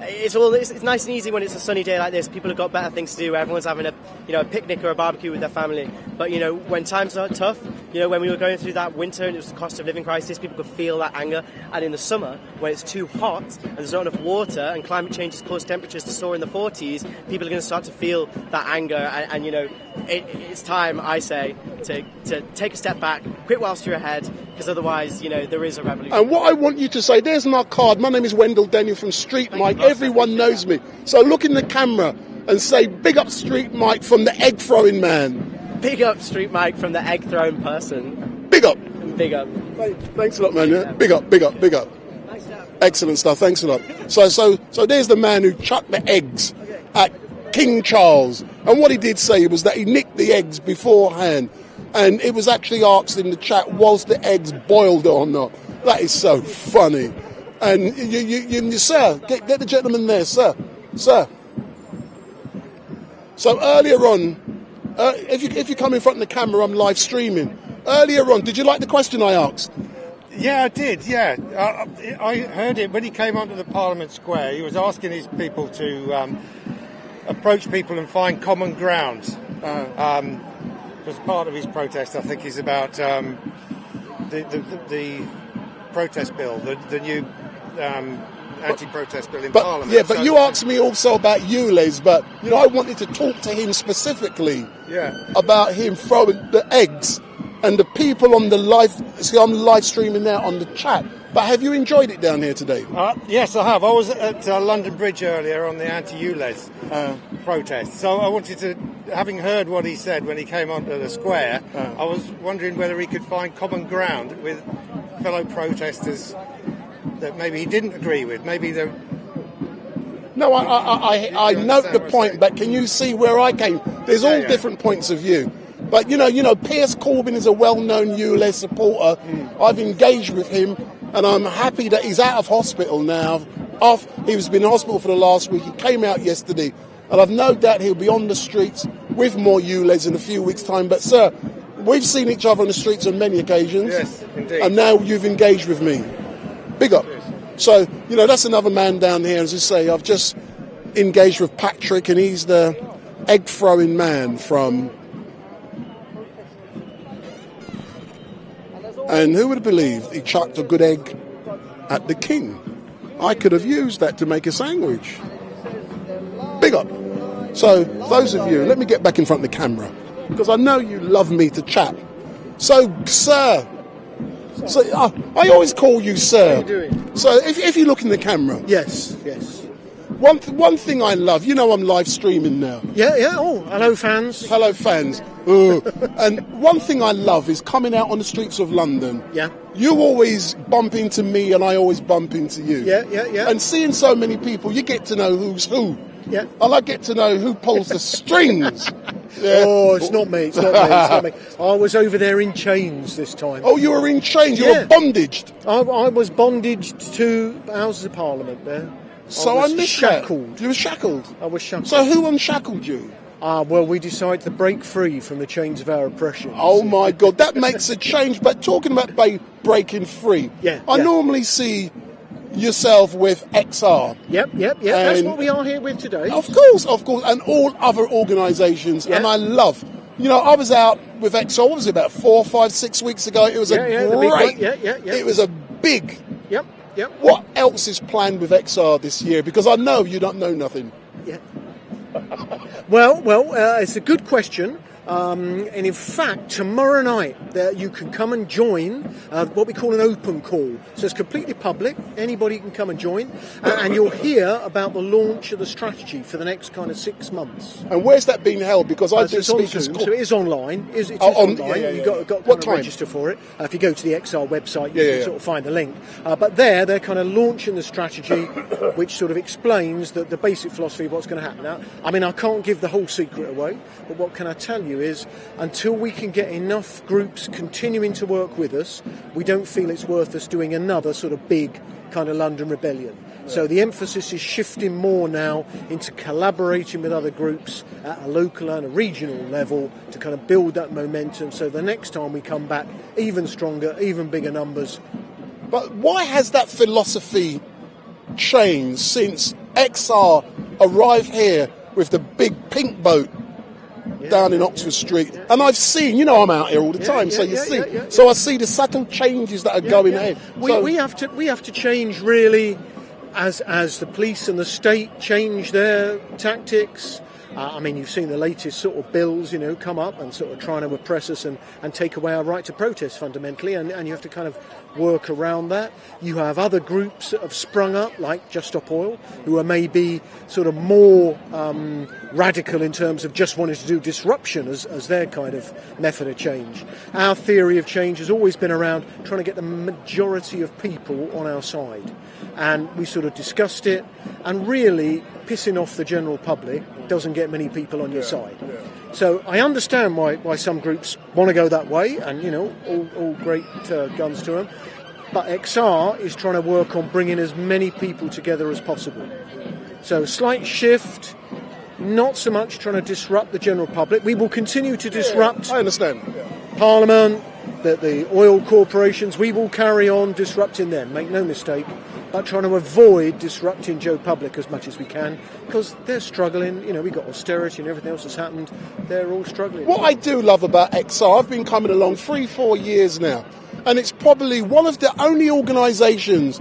it's nice and easy when it's a sunny day like this. People have got better things to do. Everyone's having a picnic or a barbecue with their family. But when times are tough, when we were going through that winter and it was the cost of living crisis, people could feel that anger. And in the summer, when it's too hot and there's not enough water and climate change has caused temperatures to soar in the 40s, people are going to start to feel that anger. And it's time, I say, to take a step back, quit whilst you're ahead, because otherwise, there is a revolution. And what I want you to say, there's my card. My name is Wendell Daniel from Street Mike. Everyone knows me. So look in the camera and say, big up Street Mike from the egg throwing man. Big up Street Mike from the egg throwing person. Big up. Big up. Thanks a lot, man. Yeah? Big up, big up, big up. Excellent stuff. Thanks a lot. So there's the man who chucked the eggs at King Charles. And what he did say was that he nicked the eggs beforehand. And it was actually asked in the chat, was the eggs boiled or not? That is so funny. And you sir, get the gentleman there, sir. Sir. So earlier on, if you come in front of the camera, I'm live streaming. Earlier on, did you like the question I asked? Yeah, I did, yeah. I heard it when he came onto the Parliament Square. He was asking his people to approach people and find common ground. As part of his protest, I think, is about the protest bill, the new anti-protest bill in Parliament. Yeah, but you asked me also about you, Les, but I wanted to talk to him specifically about him throwing the eggs and the people on the live. See, I'm live streaming now on the chat. But have you enjoyed it down here today? Yes, I have. I was at London Bridge earlier on the anti-ULEZ protest. So I wanted to, having heard what he said when he came onto the square, I was wondering whether he could find common ground with fellow protesters that maybe he didn't agree with. Maybe they're... No, I note the point, but can you see where I came? There's all different points of view. But, Piers Corbyn is a well-known ULEZ supporter. I've engaged with him, and I'm happy that he's out of hospital now. He was been in hospital for the last week. He came out yesterday, and I've no doubt he'll be on the streets with more ULEZ in a few weeks' time. But, sir, we've seen each other on the streets on many occasions. Yes, indeed. And now you've engaged with me. Big up. So, that's another man down here. As I say, I've just engaged with Patrick, and he's the egg-throwing man from... And who would have believed he chucked a good egg at the king? I could have used that to make a sandwich. Big up. So, those of you, let me get back in front of the camera, because I know you love me to chat. So, sir, I always call you sir. How are you doing? So, if you look in the camera. Yes. One thing I love, you know I'm live streaming now. Yeah. Oh, hello, fans. Hello, fans. And one thing I love is coming out on the streets of London. Yeah. You always bump into me and I always bump into you. Yeah. And seeing so many people, you get to know who's who. Yeah. And I get to know who pulls the strings. Yeah. Oh, it's not me. I was over there in chains this time. Oh, you were in chains? You were bondaged? I was bondaged to Houses of Parliament there. So I missed shackled. That. You were shackled? I was shackled. So who unshackled you? Well, we decided to break free from the chains of our oppression. Oh, my God, that makes a change. But talking about breaking free, I normally see yourself with XR. Yep. That's what we are here with today. Of course. And all other organisations. And I love... You know, I was out with XR, what was it, about 4, 5, 6 weeks ago? It was it was a big... Yep. What else is planned with XR this year? Because I know you don't know nothing. Yeah. Well, it's a good question. And in fact, tomorrow night you can come and join what we call an open call. So it's completely public. Anybody can come and join. And you'll hear about the launch of the strategy for the next kind of 6 months. And where's that being held? Because I do speakers. So it is online. It is online. You've got to register for it. If you go to the XR website, you can sort of find the link. But they're kind of launching the strategy, which sort of explains the basic philosophy of what's going to happen. Now, I mean, I can't give the whole secret away, but what can I tell you is until we can get enough groups continuing to work with us, we don't feel it's worth us doing another sort of big kind of London rebellion. So the emphasis is shifting more now into collaborating with other groups at a local and a regional level to kind of build that momentum, so the next time we come back, even stronger, even bigger numbers. But why has that philosophy changed since XR arrived here with the big pink boat down in Oxford Street? And I've seen, you know, I'm out here all the time, so so I see the subtle changes that are going ahead. We have to change really as the police and the state change their tactics. I mean, you've seen the latest sort of bills, you know, come up and sort of trying to oppress us and take away our right to protest fundamentally, and you have to kind of work around that. You have other groups that have sprung up, like Just Stop Oil, who are maybe sort of more radical in terms of just wanting to do disruption as their kind of method of change. Our theory of change has always been around trying to get the majority of people on our side. And we sort of discussed it, and really pissing off the general public doesn't get many people on your side. So I understand why some groups want to go that way, and, you know, all great guns to them. But XR is trying to work on bringing as many people together as possible. So slight shift, not so much trying to disrupt the general public. We will continue to disrupt Parliament, the oil corporations. We will carry on disrupting them, make no mistake, but trying to avoid disrupting Joe Public as much as we can, because they're struggling. You know, we've got austerity and everything else that's happened. They're all struggling. What I do love about XR, I've been coming along 3-4 years now, and it's probably one of the only organisations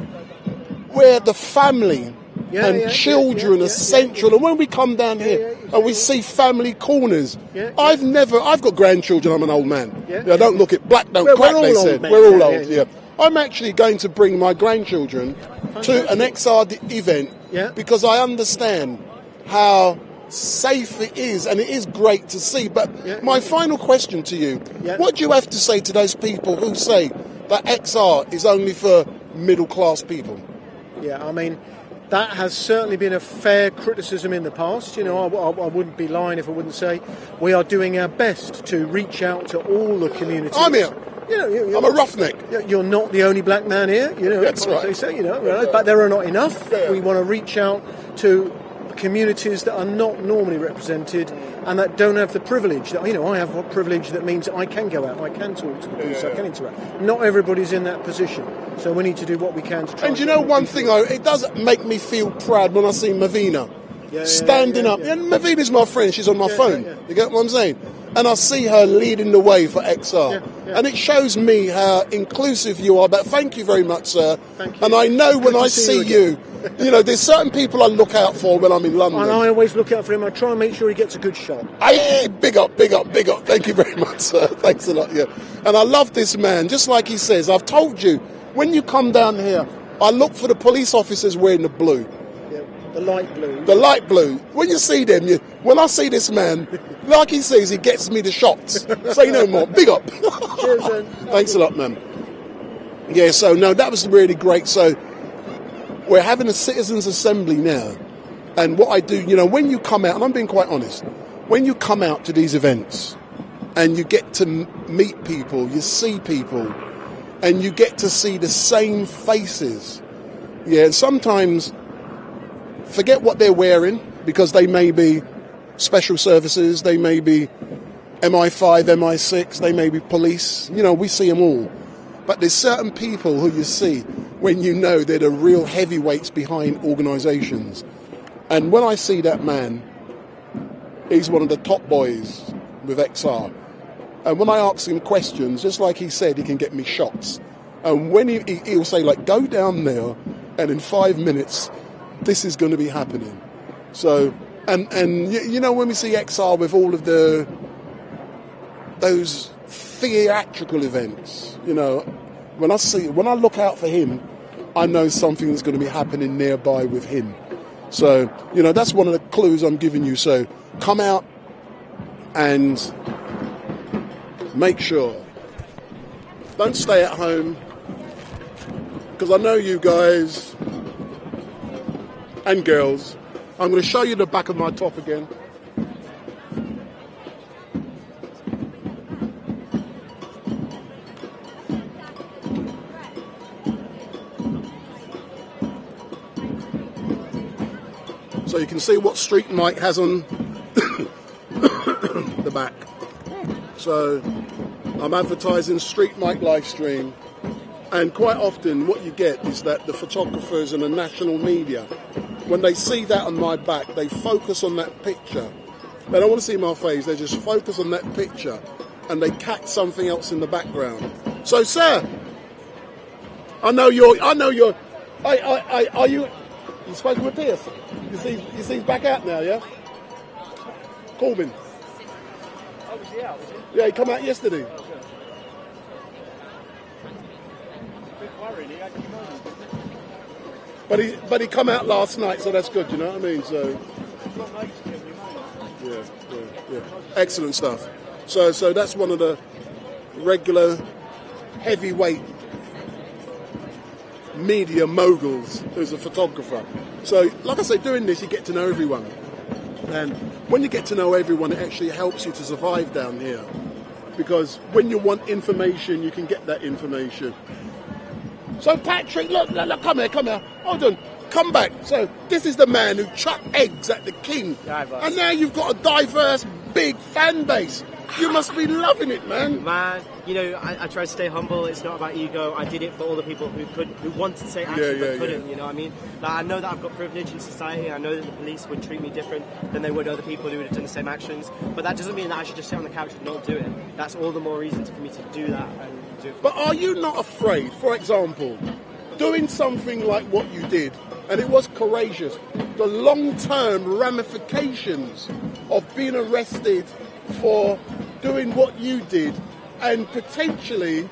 where the family and children are central. And when we come down here and we see family corners, I've got grandchildren, I'm an old man. I don't look it, black don't crack, they said. We're all old, I'm actually going to bring my grandchildren to an XR event because I understand how safe it is, and it is great to see. But my final question to you, what do you have to say to those people who say that XR is only for middle class people? Yeah, I mean, that has certainly been a fair criticism in the past. You know, I wouldn't be lying if I wouldn't say we are doing our best to reach out to all the communities. I'm here. You know, I'm a roughneck. You're not the only black man here. You know, that's right. They say, you know, but there are not enough. We want to reach out to communities that are not normally represented and that don't have the privilege. That, you know, I have a privilege that means I can go out, I can talk to the police, I can interact. Not everybody's in that position, so we need to do what we can to try. And you know one thing, it does make me feel proud when I see Mavina standing up. And Mavina's my friend, she's on my phone. You get what I'm saying? And I see her leading the way for XR. And it shows me how inclusive you are. But thank you very much, sir. Thank you. And I know when I see you, You know, there's certain people I look out for when I'm in London. And I always look out for him. I try and make sure he gets a good shot. Hey, big up, big up, big up. Thank you very much, sir. Thanks a lot, yeah. And I love this man, just like he says. I've told you, when you come down here, I look for the police officers wearing the blue. Yeah, the light blue. The light blue. When you see them, when I see this man, like he says, he gets me the shots. Say no more. Big up. Cheers, man. Thanks a lot, man. Yeah, so, no, that was really great. So, we're having a citizens' assembly now. And what I do, you know, when you come out, and I'm being quite honest, when you come out to these events and you get to meet people, you see people, and you get to see the same faces. Yeah, and sometimes forget what they're wearing, because they may be special services, they may be MI5, MI6, they may be police. You know, we see them all. But there's certain people who you see when you know they're the real heavyweights behind organisations. And when I see that man, he's one of the top boys with XR. And when I ask him questions, just like he said, he can get me shots. And when he'll say, like, go down there, and in 5 minutes, this is going to be happening. So, and you know, when we see XR with all of those theatrical events, you know, when I look out for him, I know something's going to be happening nearby with him. So, you know, that's one of the clues I'm giving you. So come out and make sure. Don't stay at home, because I know you guys and girls. I'm going to show you the back of my top again. So you can see what Street Mike has on the back. So I'm advertising Street Mike live stream, and quite often what you get is that the photographers and the national media, when they see that on my back, they focus on that picture. They don't want to see my face, they just focus on that picture and they catch something else in the background. So, sir, are you spoken with Pierce? You see he's back out now, yeah? Corbyn. Oh, was he out, was he? Yeah, he come out yesterday. Oh, good. Bit worrying, he had pneumonia. But he come out last night, so that's good, you know what I mean? So yeah. Excellent stuff. So that's one of the regular heavyweight media moguls who's a photographer. So, like I say, doing this, you get to know everyone. And when you get to know everyone, it actually helps you to survive down here. Because when you want information, you can get that information. So, Patrick, look, come here. Hold on, come back. So, this is the man who chucked eggs at the king. Diverse. And now you've got a diverse, big fan base. You must be loving it, man. Man, you know, I try to stay humble. It's not about ego. I did it for all the people who wanted to take action but couldn't. You know what I mean? Like, I know that I've got privilege in society. I know that the police would treat me different than they would other people who would have done the same actions. But that doesn't mean that I should just sit on the couch and not do it. That's all the more reason for me to do that and do it. But are you not afraid, for example, doing something like what you did, and it was courageous, the long-term ramifications of being arrested for doing what you did, and potentially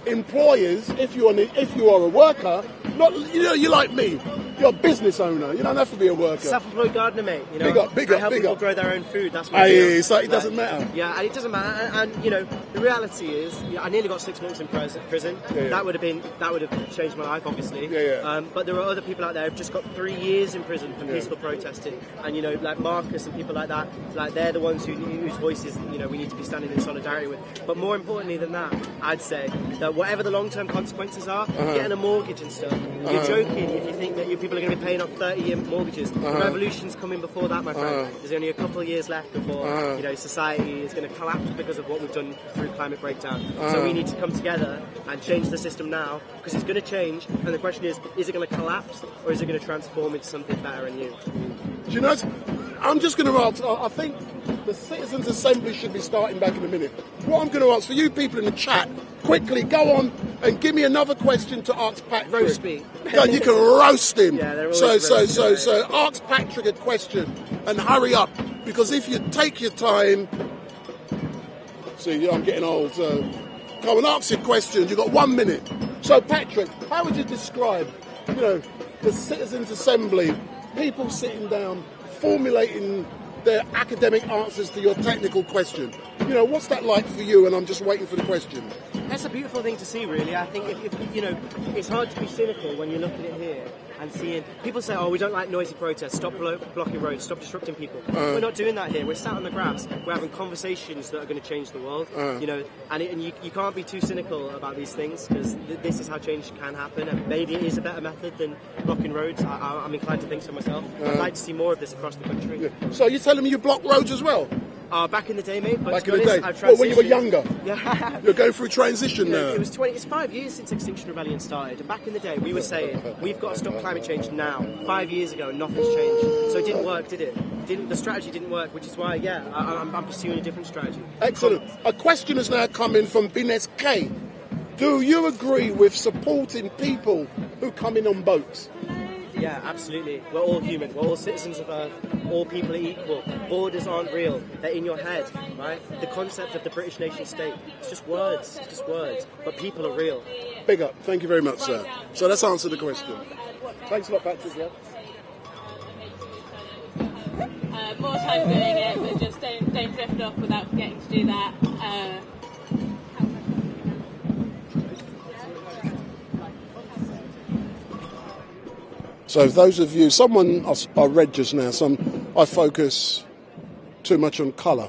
employers, if you are a worker, not, you know, you're like me, you're a business owner, you don't have to be a worker. Self-employed gardener, mate. You know, big up, I help big people up. grow their own food. That's what It's like it doesn't matter. Yeah, and it doesn't matter. And you know, the reality is, I nearly got 6 months in prison. Yeah. That would have changed my life, obviously. Yeah. But there are other people out there who've just got 3 years in prison for peaceful protesting. And you know, like Marcus and people like that, like they're the ones whose voices, you know, we need to be standing in solidarity with. But more importantly than that, I'd say that whatever the long-term consequences are, getting a mortgage and stuff, you're joking if you think that your people are going to be paying off 30-year mortgages. The revolution's coming before that, my friend. There's only a couple of years left before you know, society is going to collapse because of what we've done through climate breakdown. So we need to come together and change the system now, because it's going to change. And the question is it going to collapse or is it going to transform into something better and new? Do you know, I'm just going to ask, I think the Citizens' Assembly should be starting back in a minute. What I'm going to ask for you people in the chat, quickly go on And give me another question to ask Patrick. Roast me. Yeah, you can roast him. Yeah, they're so always ask Patrick a question and hurry up, because if you take your time, see, I'm getting old. So come and ask your question. You've got 1 minute. So Patrick, how would you describe, the Citizens' Assembly, people sitting down, formulating their academic answers to your technical question? What's that like for you? And I'm just waiting for the question. That's a beautiful thing to see, really. I think if it's hard to be cynical when you're looking at it here and seeing people say, "Oh, we don't like noisy protests. Stop blocking roads. Stop disrupting people." We're not doing that here. We're sat on the grass. We're having conversations that are going to change the world. And you can't be too cynical about these things, because this is how change can happen. And maybe it is a better method than blocking roads. I'm inclined to think so myself. I'd like to see more of this across the country. Yeah. So you're telling me you block roads as well? Back in the day, mate. But back in the day. Well, when you were younger. Yeah. You're going through transition now. It's 5 years since Extinction Rebellion started. And back in the day, we were saying we've got to stop climate change now. 5 years ago, nothing's changed. So it didn't work, did it? The strategy didn't work, which is why, I'm pursuing a different strategy. Excellent. A question has now come in from Bines K. Do you agree with supporting people who come in on boats? Yeah, absolutely. We're all human. We're all citizens of Earth. All people are equal. Borders aren't real. They're in your head, right? The concept of the British nation state, it's just words. It's just words. But people are real. Big up. Thank you very much, sir. So let's answer the question. Thanks a lot, Patrick. Yeah. More time doing it, but just don't drift off without forgetting to do that. So those of you, someone I read just now, I focus too much on colour.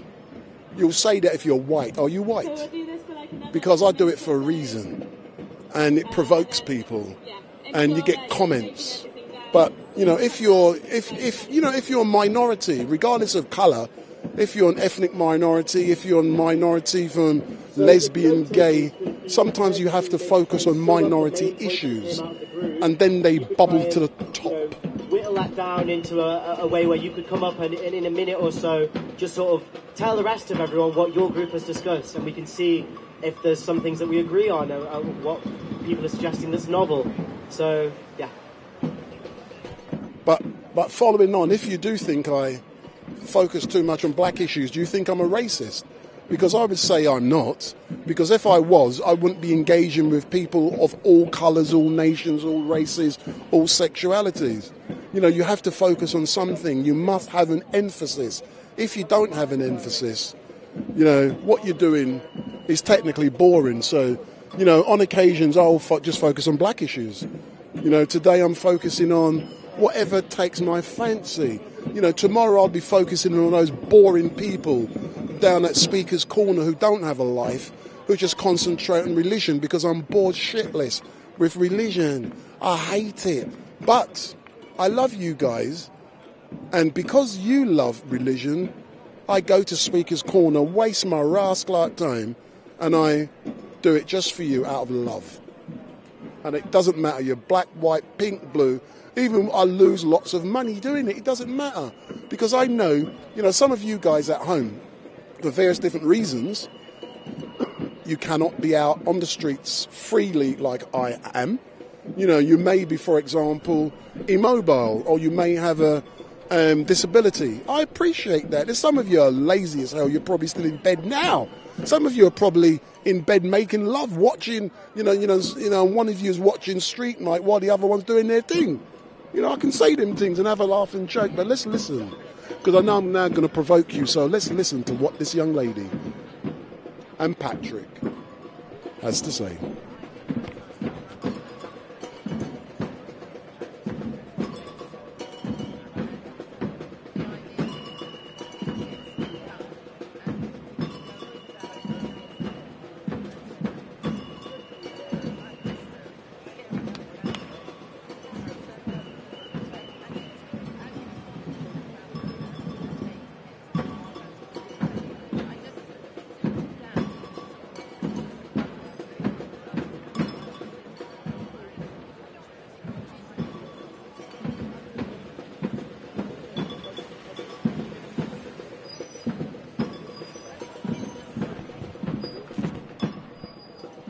You'll say that if you're white. Are you white? Because I do it for a reason, and it provokes people, and you get comments. But if you're a minority, regardless of colour, if you're an ethnic minority, if you're a minority from lesbian, gay, sometimes you have to focus on minority issues, and then they bubble to the top. Whittle that down into a way where you could come up and in a minute or so just sort of tell the rest of everyone what your group has discussed, and we can see if there's some things that we agree on, what people are suggesting that's novel. So, yeah. But following on, if you do think I focus too much on black issues, do you think I'm a racist? Because I would say I'm not. Because if I was, I wouldn't be engaging with people of all colours, all nations, all races, all sexualities. You have to focus on something. You must have an emphasis. If you don't have an emphasis, what you're doing is technically boring. So, on occasions I'll just focus on black issues. Today I'm focusing on whatever takes my fancy. Tomorrow I'll be focusing on those boring people down at Speaker's Corner who don't have a life, who just concentrate on religion, because I'm bored shitless with religion. I hate it. But I love you guys, and because you love religion, I go to Speaker's Corner, waste my rascal time, and I do it just for you out of love. And it doesn't matter, you're black, white, pink, blue. Even I lose lots of money doing it, it doesn't matter. Because I know, some of you guys at home, for various different reasons, you cannot be out on the streets freely like I am. You may be, for example, immobile, or you may have a disability. I appreciate that. There's some of you are lazy as hell. You're probably still in bed now. Some of you are probably in bed making love, watching, one of you is watching Street Night while the other one's doing their thing. I can say them things and have a laugh and joke, but let's listen. Because I know I'm now going to provoke you, so let's listen to what this young lady and Patrick has to say.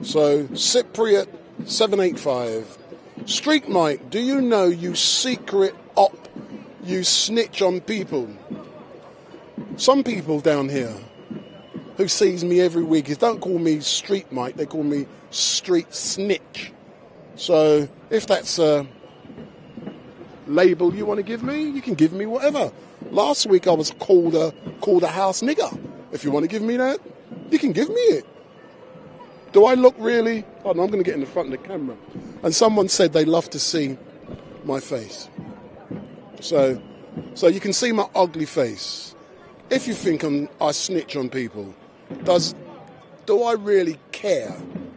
So Cypriot 785. Street Mike, do you know you secret op, you snitch on people? Some people down here who sees me every week don't call me Street Mike, they call me Street Snitch. So if that's a label you want to give me, you can give me whatever. Last week I was called a house nigger. If you want to give me that, you can give me it. Do I look really? Oh no, I'm going to get in the front of the camera. And someone said they love to see my face. So you can see my ugly face. If you think I snitch on people, do I really care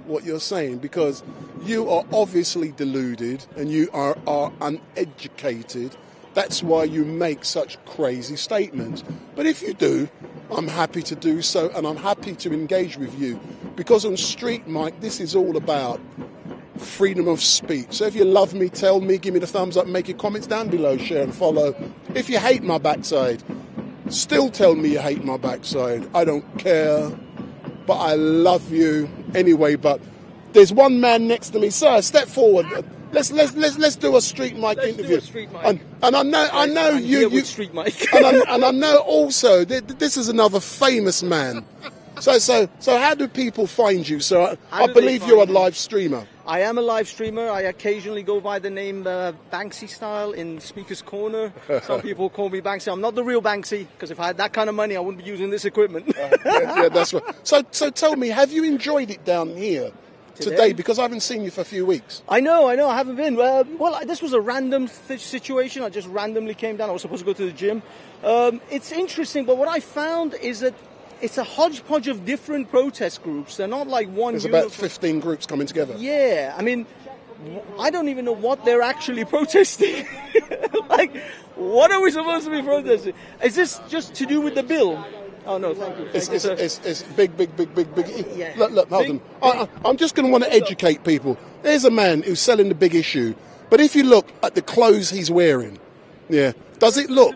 what you're saying? Because you are obviously deluded and you are uneducated. That's why you make such crazy statements. But if you do, I'm happy to do so, and I'm happy to engage with you. Because on Street Mike, this is all about freedom of speech. So if you love me, tell me, give me the thumbs up, make your comments down below, share and follow. If you hate my backside, still tell me you hate my backside. I don't care, but I love you anyway. But there's one man next to me. Sir, step forward. Let's do a Street Mike interview. Do a Street Mike. And I know you Street Mike. and I know also this is another famous man. So how do people find you, sir? I believe you're a live streamer. I am a live streamer. I occasionally go by the name Banksy Style in Speaker's Corner. Some people call me Banksy. I'm not the real Banksy, because if I had that kind of money, I wouldn't be using this equipment. Yeah, that's right. So tell me, have you enjoyed it down here today? Because I haven't seen you for a few weeks. I know, I haven't been. Well, this was a random situation. I just randomly came down. I was supposed to go to the gym. It's interesting, but what I found is that it's a hodgepodge of different protest groups. They're not like one. There's about 15 groups coming together. Yeah, I mean, I don't even know what they're actually protesting. Like, what are we supposed to be protesting? Is this just to do with the bill? Oh no, thank you. It's big. Yeah. Look, hold on. I'm just going to want to educate people. There's a man who's selling the big issue, but if you look at the clothes he's wearing, yeah, does it look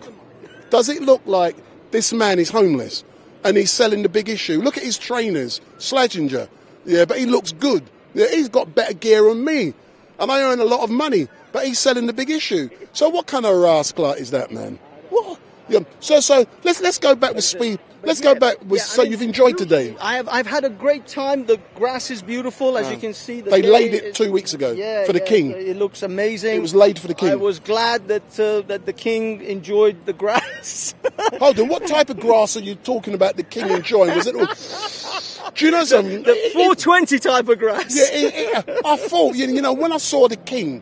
like this man is homeless? And he's selling the big issue. Look at his trainers, Slazenger. Yeah, but he looks good. Yeah, he's got better gear than me. And I earn a lot of money, but he's selling the big issue. So what kind of rascal is that, man? What? Yeah. So let's go back with speed. Let's go back with. So you've enjoyed today. I've had a great time. The grass is beautiful, as you can see. They laid it 2 weeks ago for the king. It looks amazing. It was laid for the king. I was glad that the king enjoyed the grass. Hold on, what type of grass are you talking about? The king enjoying? Was it all? Do you know something? The 420 type of grass. Yeah, I thought when I saw the king,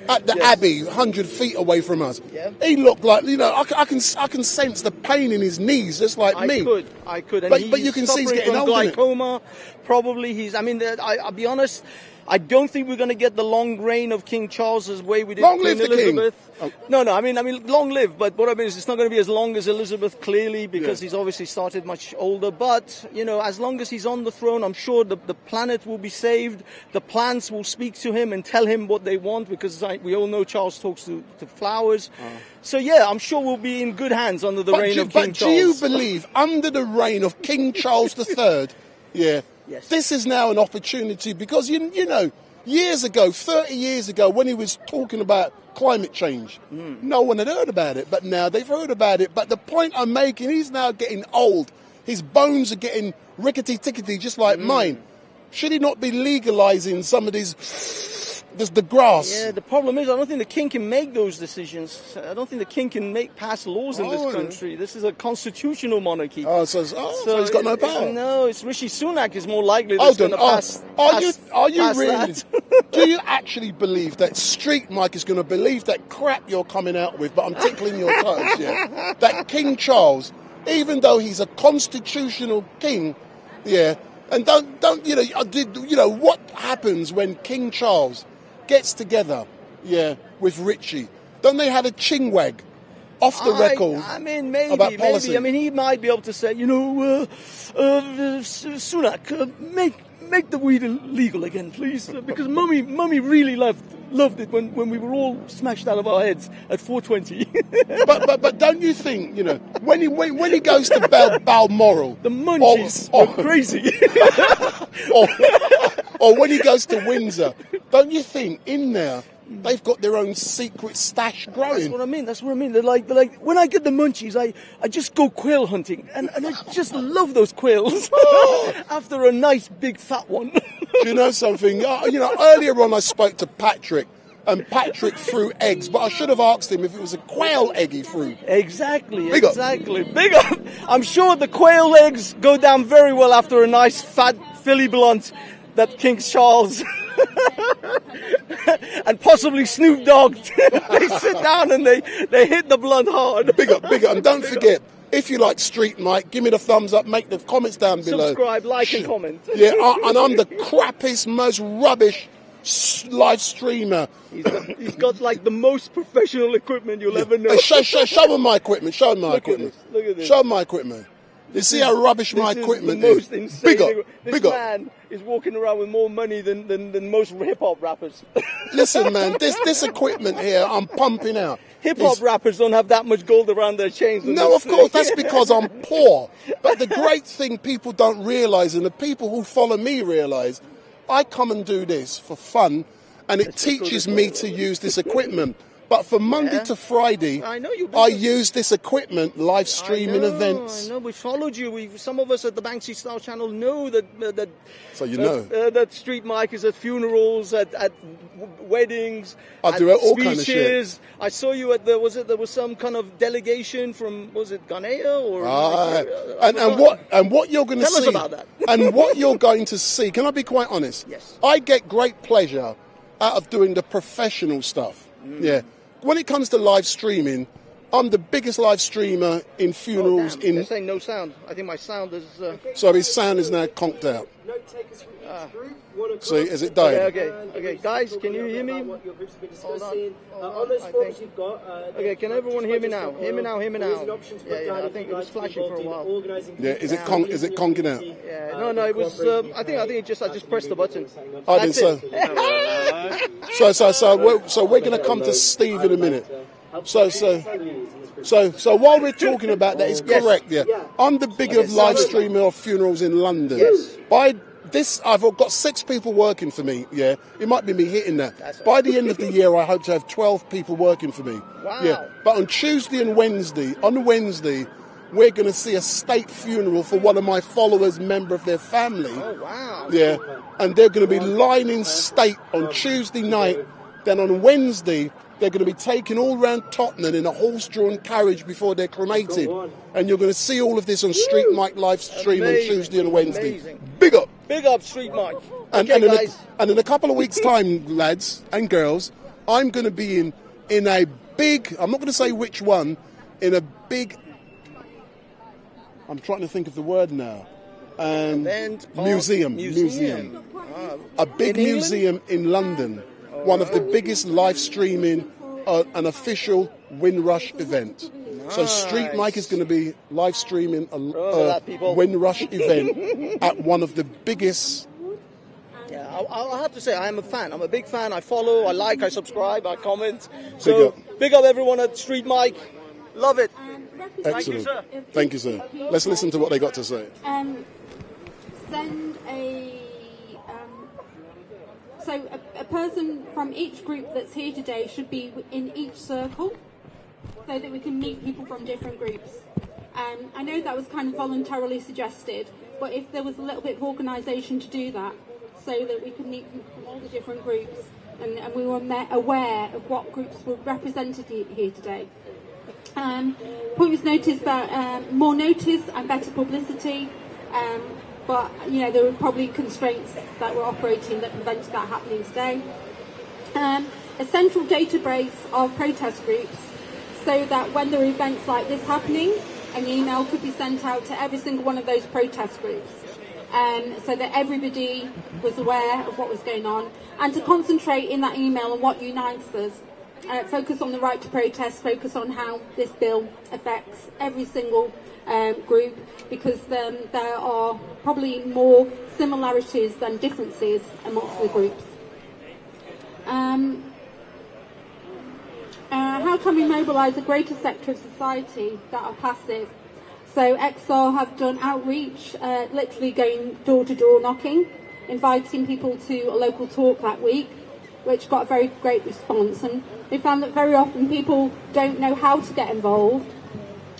at the Abbey, 100 feet away from us. Yeah. He looked like, I can sense the pain in his knees, just like me. I could. And but you can see he's getting old. Glaucoma. Probably I'll be honest, I don't think we're going to get the long reign of King Charles as way we did Long Queen live the Elizabeth. King. No, I mean, long live. But what I mean is, it's not going to be as long as Elizabeth, clearly, because he's obviously started much older. But as long as he's on the throne, I'm sure the planet will be saved. The plants will speak to him and tell him what they want, because we all know Charles talks to flowers. So I'm sure we'll be in good hands under the reign of King Charles. But do you believe under the reign of King Charles III? Yes. This is now an opportunity, because years ago, 30 years ago, when he was talking about climate change, no one had heard about it, but now they've heard about it. But the point I'm making, he's now getting old. His bones are getting rickety-tickety, just like mine. Should he not be legalising some of the grass? Yeah, the problem is, I don't think the king can make those decisions. I don't think the king can pass laws in this country. This is a constitutional monarchy. So he's got no power. No, it's Rishi Sunak is more likely that's going to pass. Are you really? That. Do you actually believe that Street Mike is going to believe that crap you're coming out with? But I'm tickling your toes. Yeah, that King Charles, even though he's a constitutional king, and don't what happens when King Charles gets together, with Richie? Don't they have a chinwag off the record? I mean, maybe. Policy? I mean, he might be able to say, Sunak, make the weed illegal again, please, because Mummy really loved it when we were all smashed out of our heads at 420. but don't you think, when he goes to Balmoral, the munchies are crazy. Or when he goes to Windsor, don't you think in there they've got their own secret stash growing? That's what I mean. That's what I mean. They're like when I get the munchies, I just go quail hunting, and I just love those quails after a nice big fat one. Do you know something? Earlier on I spoke to Patrick, and Patrick threw eggs, but I should have asked him if it was a quail egg he threw. Exactly. Big up. Exactly. Big up. I'm sure the quail eggs go down very well after a nice fat Philly blunt that King Charles and possibly Snoop Dogg, they sit down and they hit the blunt hard. Big up. And don't forget, if you like Street Mike, give me the thumbs up, make the comments down below. Subscribe, like and comment. Yeah, and I'm the crappiest, most rubbish live streamer. He's got like the most professional equipment you'll ever know. Hey, show him my equipment. Show him my equipment. Look at this. Show him my equipment. You see how rubbish my equipment is? Big up. This man is walking around with more money than most hip-hop rappers. Listen, man, this equipment here I'm pumping out. Hip-hop rappers don't have that much gold around their chains. No, of course, that's because I'm poor. But the great thing people don't realise, and the people who follow me realise, I come and do this for fun, and it teaches me to use this equipment. But from Monday to Friday, I use this equipment live streaming events. I know. We followed you. Some of us at the Banksy Style channel know that. So you know that Street Mike is at funerals, at weddings, I do all kind of shit. I saw you at there was some kind of delegation from Ghanaian or and what you're going to see. Tell us about that. And what you're going to see. Can I be quite honest? Yes. I get great pleasure out of doing the professional stuff. Yeah. When it comes to live streaming, I'm the biggest live streamer in funerals. They're saying no sound. I think my sound is. So his sound is now conked out. See, is it dying? Okay. Guys, can you hear me? Hold on. Okay, can everyone hear me now? Hear me now. Yeah. I think it was flashing for a while. Yeah. Is it conking out? Yeah. No. It was. I think I just pressed the button. I did so. So we're going to come to Steve in a minute. So while we're talking about that, it's correct. Yeah, I'm the biggest live streamer of funerals in London. Yes. By this, I've got 6 people working for me. Yeah, it might be me hitting that. By the end of the year, I hope to have 12 people working for me. Wow. Yeah, but on Tuesday and Wednesday, we're going to see a state funeral for one of my followers, member of their family. Oh wow. Yeah, and they're going to be lying in state on Tuesday night. Then on Wednesday, they're going to be taken all round Tottenham in a horse-drawn carriage before they're cremated. And you're going to see all of this on Street Mike live stream on Tuesday and Wednesday. Amazing. Big up! Big up, Street Mike. And in a couple of weeks' time, lads and girls, I'm going to be in a big, I'm not going to say which one, in a big, I'm trying to think of the word now, museum. A big museum in London. One of the biggest live streaming, an official Windrush event. Nice. So Street Mike is going to be live streaming a Windrush event at one of the biggest. Yeah, I'll have to say I am a fan. I'm a big fan. I follow, I like, I subscribe, I comment. So big up everyone at Street Mike. Love it. Excellent. Thank you, sir. Let's listen to what they got to say. Send So a person from each group that's here today should be in each circle so that we can meet people from different groups. I know that was kind of voluntarily suggested, but if there was a little bit of organisation to do that so that we could meet people from all the different groups and we were aware of what groups were represented here today. Point was noticed about more notice and better publicity. But, there were probably constraints that were operating that prevented that happening today. A central database of protest groups so that when there are events like this happening, an email could be sent out to every single one of those protest groups so that everybody was aware of what was going on, and to concentrate in that email on what unites us. Focus on the right to protest, focus on how this bill affects every single group, because there are probably more similarities than differences amongst the groups. How can we mobilise a greater sector of society that are passive? So XR have done outreach, literally going door to door knocking, inviting people to a local talk that week, which got a very great response. And we found that very often people don't know how to get involved,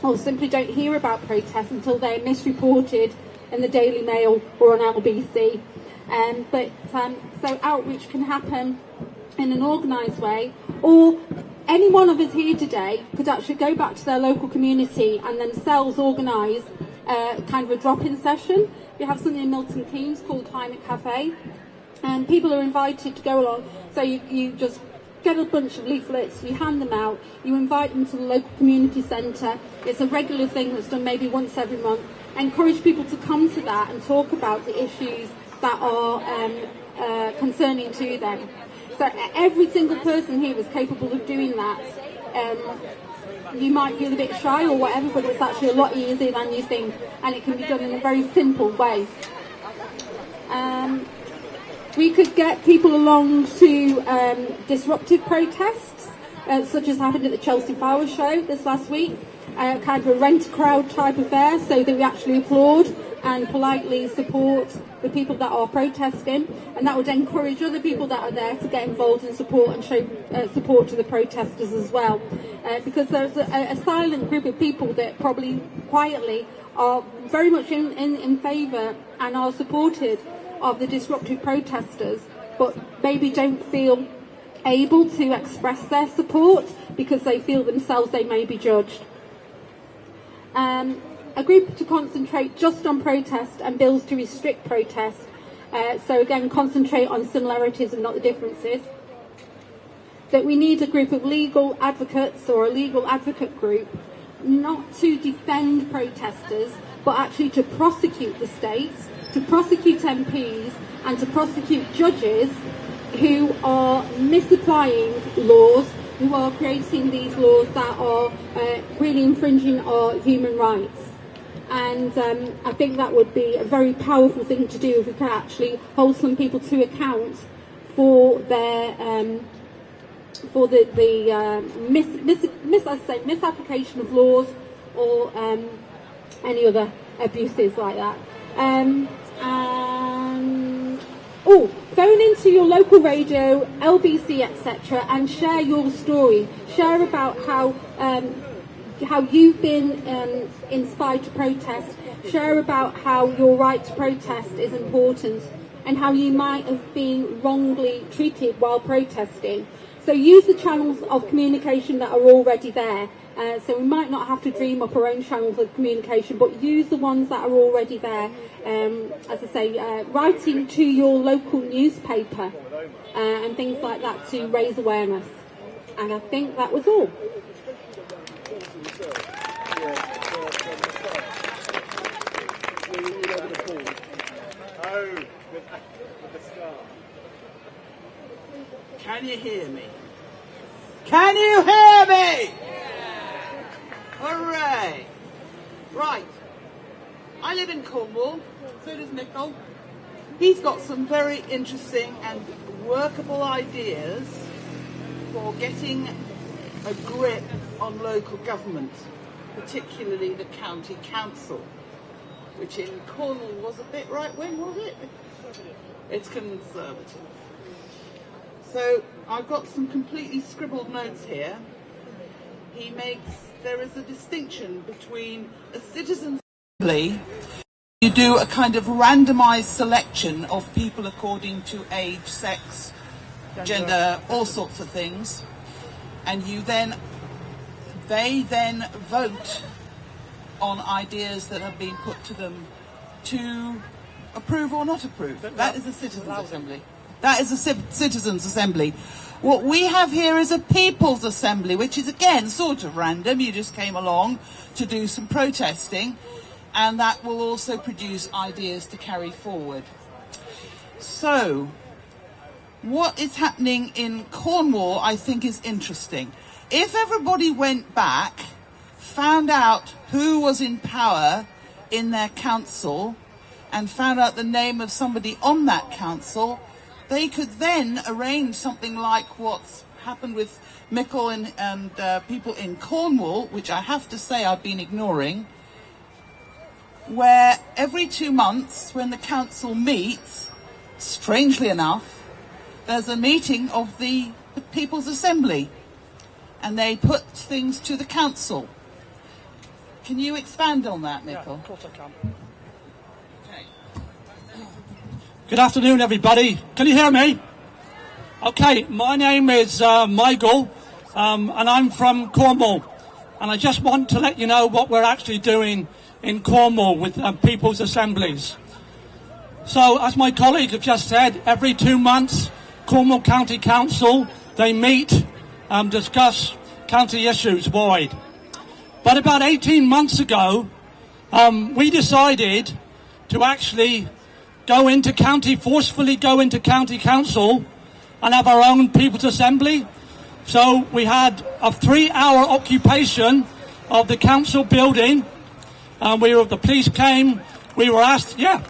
or simply don't hear about protests until they're misreported in the Daily Mail or on LBC. So outreach can happen in an organised way, or any one of us here today could actually go back to their local community and themselves organise kind of a drop-in session. We have something in Milton Keynes called Climate Cafe, and people are invited to go along. So you just get a bunch of leaflets, you hand them out, you invite them to the local community centre. It's a regular thing that's done maybe once every month. Encourage people to come to that and talk about the issues that are concerning to them. So every single person here is capable of doing that. You might feel a bit shy or whatever, but it's actually a lot easier than you think, and it can be done in a very simple way. We could get people along to disruptive protests, such as happened at the Chelsea Flower Show this last week, kind of a rent-a-crowd type affair, so that we actually applaud and politely support the people that are protesting, and that would encourage other people that are there to get involved and support and show support to the protesters as well. Because there's a silent group of people that probably quietly are very much in favour and are supportive of the disruptive protesters, but maybe don't feel able to express their support because they feel themselves they may be judged. A group to concentrate just on protest and bills to restrict protest. So again, concentrate on similarities and not the differences. That we need a group of legal advocates or a legal advocate group, not to defend protesters, but actually to prosecute the states, to prosecute MPs, and to prosecute judges who are misapplying laws, who are creating these laws that are really infringing our human rights. And I think that would be a very powerful thing to do if we could actually hold some people to account for their for the misapplication of laws or any other abuses like that. Phone into your local radio, LBC, etc., and share your story. Share about how you've been inspired to protest. Share about how your right to protest is important and how you might have been wrongly treated while protesting. So use the channels of communication that are already there. So we might not have to dream up our own channels of communication, but use the ones that are already there. As I say, writing to your local newspaper and things like that to raise awareness. And I think that was all. Can you hear me? Can you hear me? Hooray! Right. I live in Cornwall, so does Michael. He's got some very interesting and workable ideas for getting a grip on local government, particularly the county council, which in Cornwall was a bit right-wing, was it? It's conservative. So I've got some completely scribbled notes here. There is a distinction between a citizen's assembly. You do a kind of randomised selection of people according to age, sex, gender, all sorts of things, and they then vote on ideas that have been put to them to approve or not approve. That is a citizen's assembly. That is a citizens' assembly. What we have here is a people's assembly, which is again sort of random. You just came along to do some protesting, and that will also produce ideas to carry forward. So, what is happening in Cornwall, I think, is interesting. If everybody went back, found out who was in power in their council, and found out the name of somebody on that council, they could then arrange something like what's happened with Michael and people in Cornwall, which I have to say I've been ignoring, where every 2 months when the council meets, strangely enough, there's a meeting of the People's Assembly, and they put things to the council. Can you expand on that, Mikkel? Yeah, of course I can. Okay. Good afternoon, everybody. Can you hear me? Okay, my name is Michael, and I'm from Cornwall. And I just want to let you know what we're actually doing in Cornwall with People's Assemblies. So, as my colleague have just said, every 2 months, Cornwall County Council, they meet, discuss county issues wide. But about 18 months ago, we decided to actually forcefully go into county council and have our own People's Assembly. So we had a 3-hour occupation of the council building. The police came. We were asked, it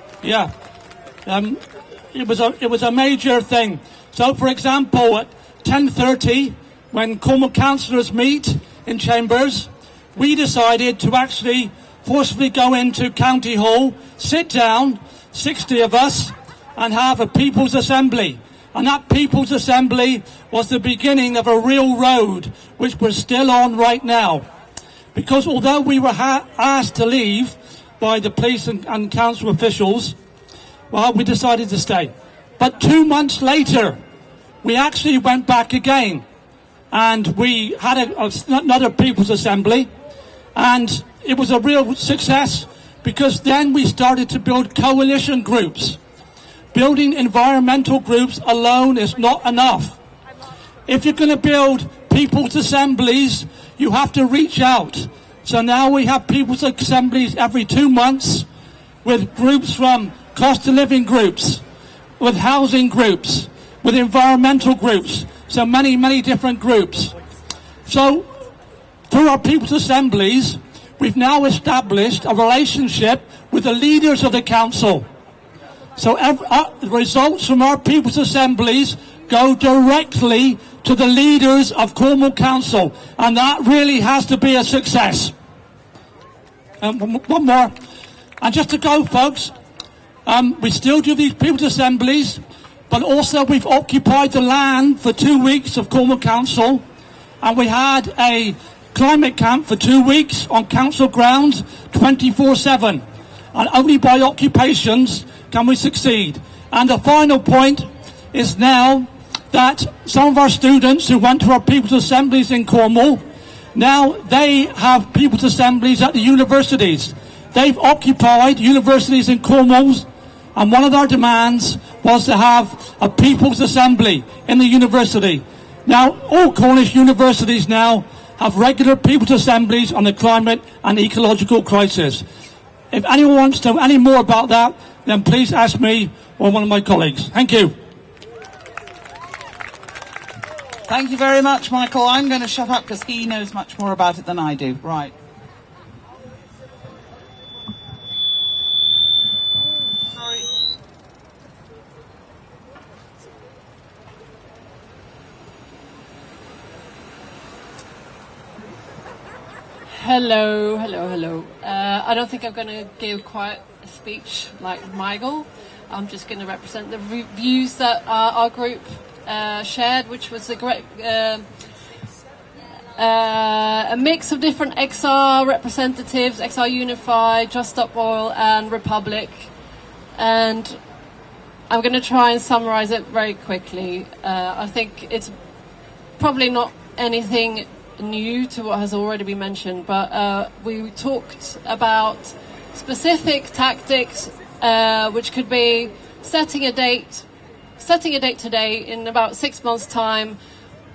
was a major thing. So, for example, at 10:30, when Cornwall councillors meet in chambers, we decided to actually forcefully go into County Hall, sit down, 60 of us, and have a People's Assembly. And that People's Assembly was the beginning of a real road, which we're still on right now. Because although we were asked to leave by the police and council officials, well, we decided to stay. But 2 months later, we actually went back again. And we had another People's Assembly. And it was a real success, because then we started to build coalition groups. Building environmental groups alone is not enough. If you're going to build People's Assemblies, you have to reach out. So now we have People's Assemblies every 2 months, with groups from cost of living groups, with housing groups, with environmental groups. So many, many different groups. So through our People's Assemblies, we've now established a relationship with the leaders of the council. So the results from our People's Assemblies go directly to the leaders of Cornwall Council, and that really has to be a success. One more. And just to go, folks, we still do these People's Assemblies, but also we've occupied the land for 2 weeks of Cornwall Council, and we had a climate camp for 2 weeks on council grounds 24/7. And only by occupations can we succeed. And the final point is now that some of our students who went to our People's Assemblies in Cornwall, now they have People's Assemblies at the universities. They've occupied universities in Cornwall, and one of our demands was to have a People's Assembly in the university. Now, all Cornish universities now have regular People's Assemblies on the climate and ecological crisis. If anyone wants to know any more about that, then please ask me or one of my colleagues. Thank you. Thank you very much, Michael. I'm going to shut up because he knows much more about it than I do. Right. Hello. I don't think I'm going to give quite a speech like Michael. I'm just going to represent the views that our group shared, which was a great a mix of different XR representatives, XR Unify, Just Stop Oil and Republic. And I'm going to try and summarize it very quickly. I think it's probably not anything new to what has already been mentioned, but we talked about specific tactics, which could be setting a date today in about 6 months' time,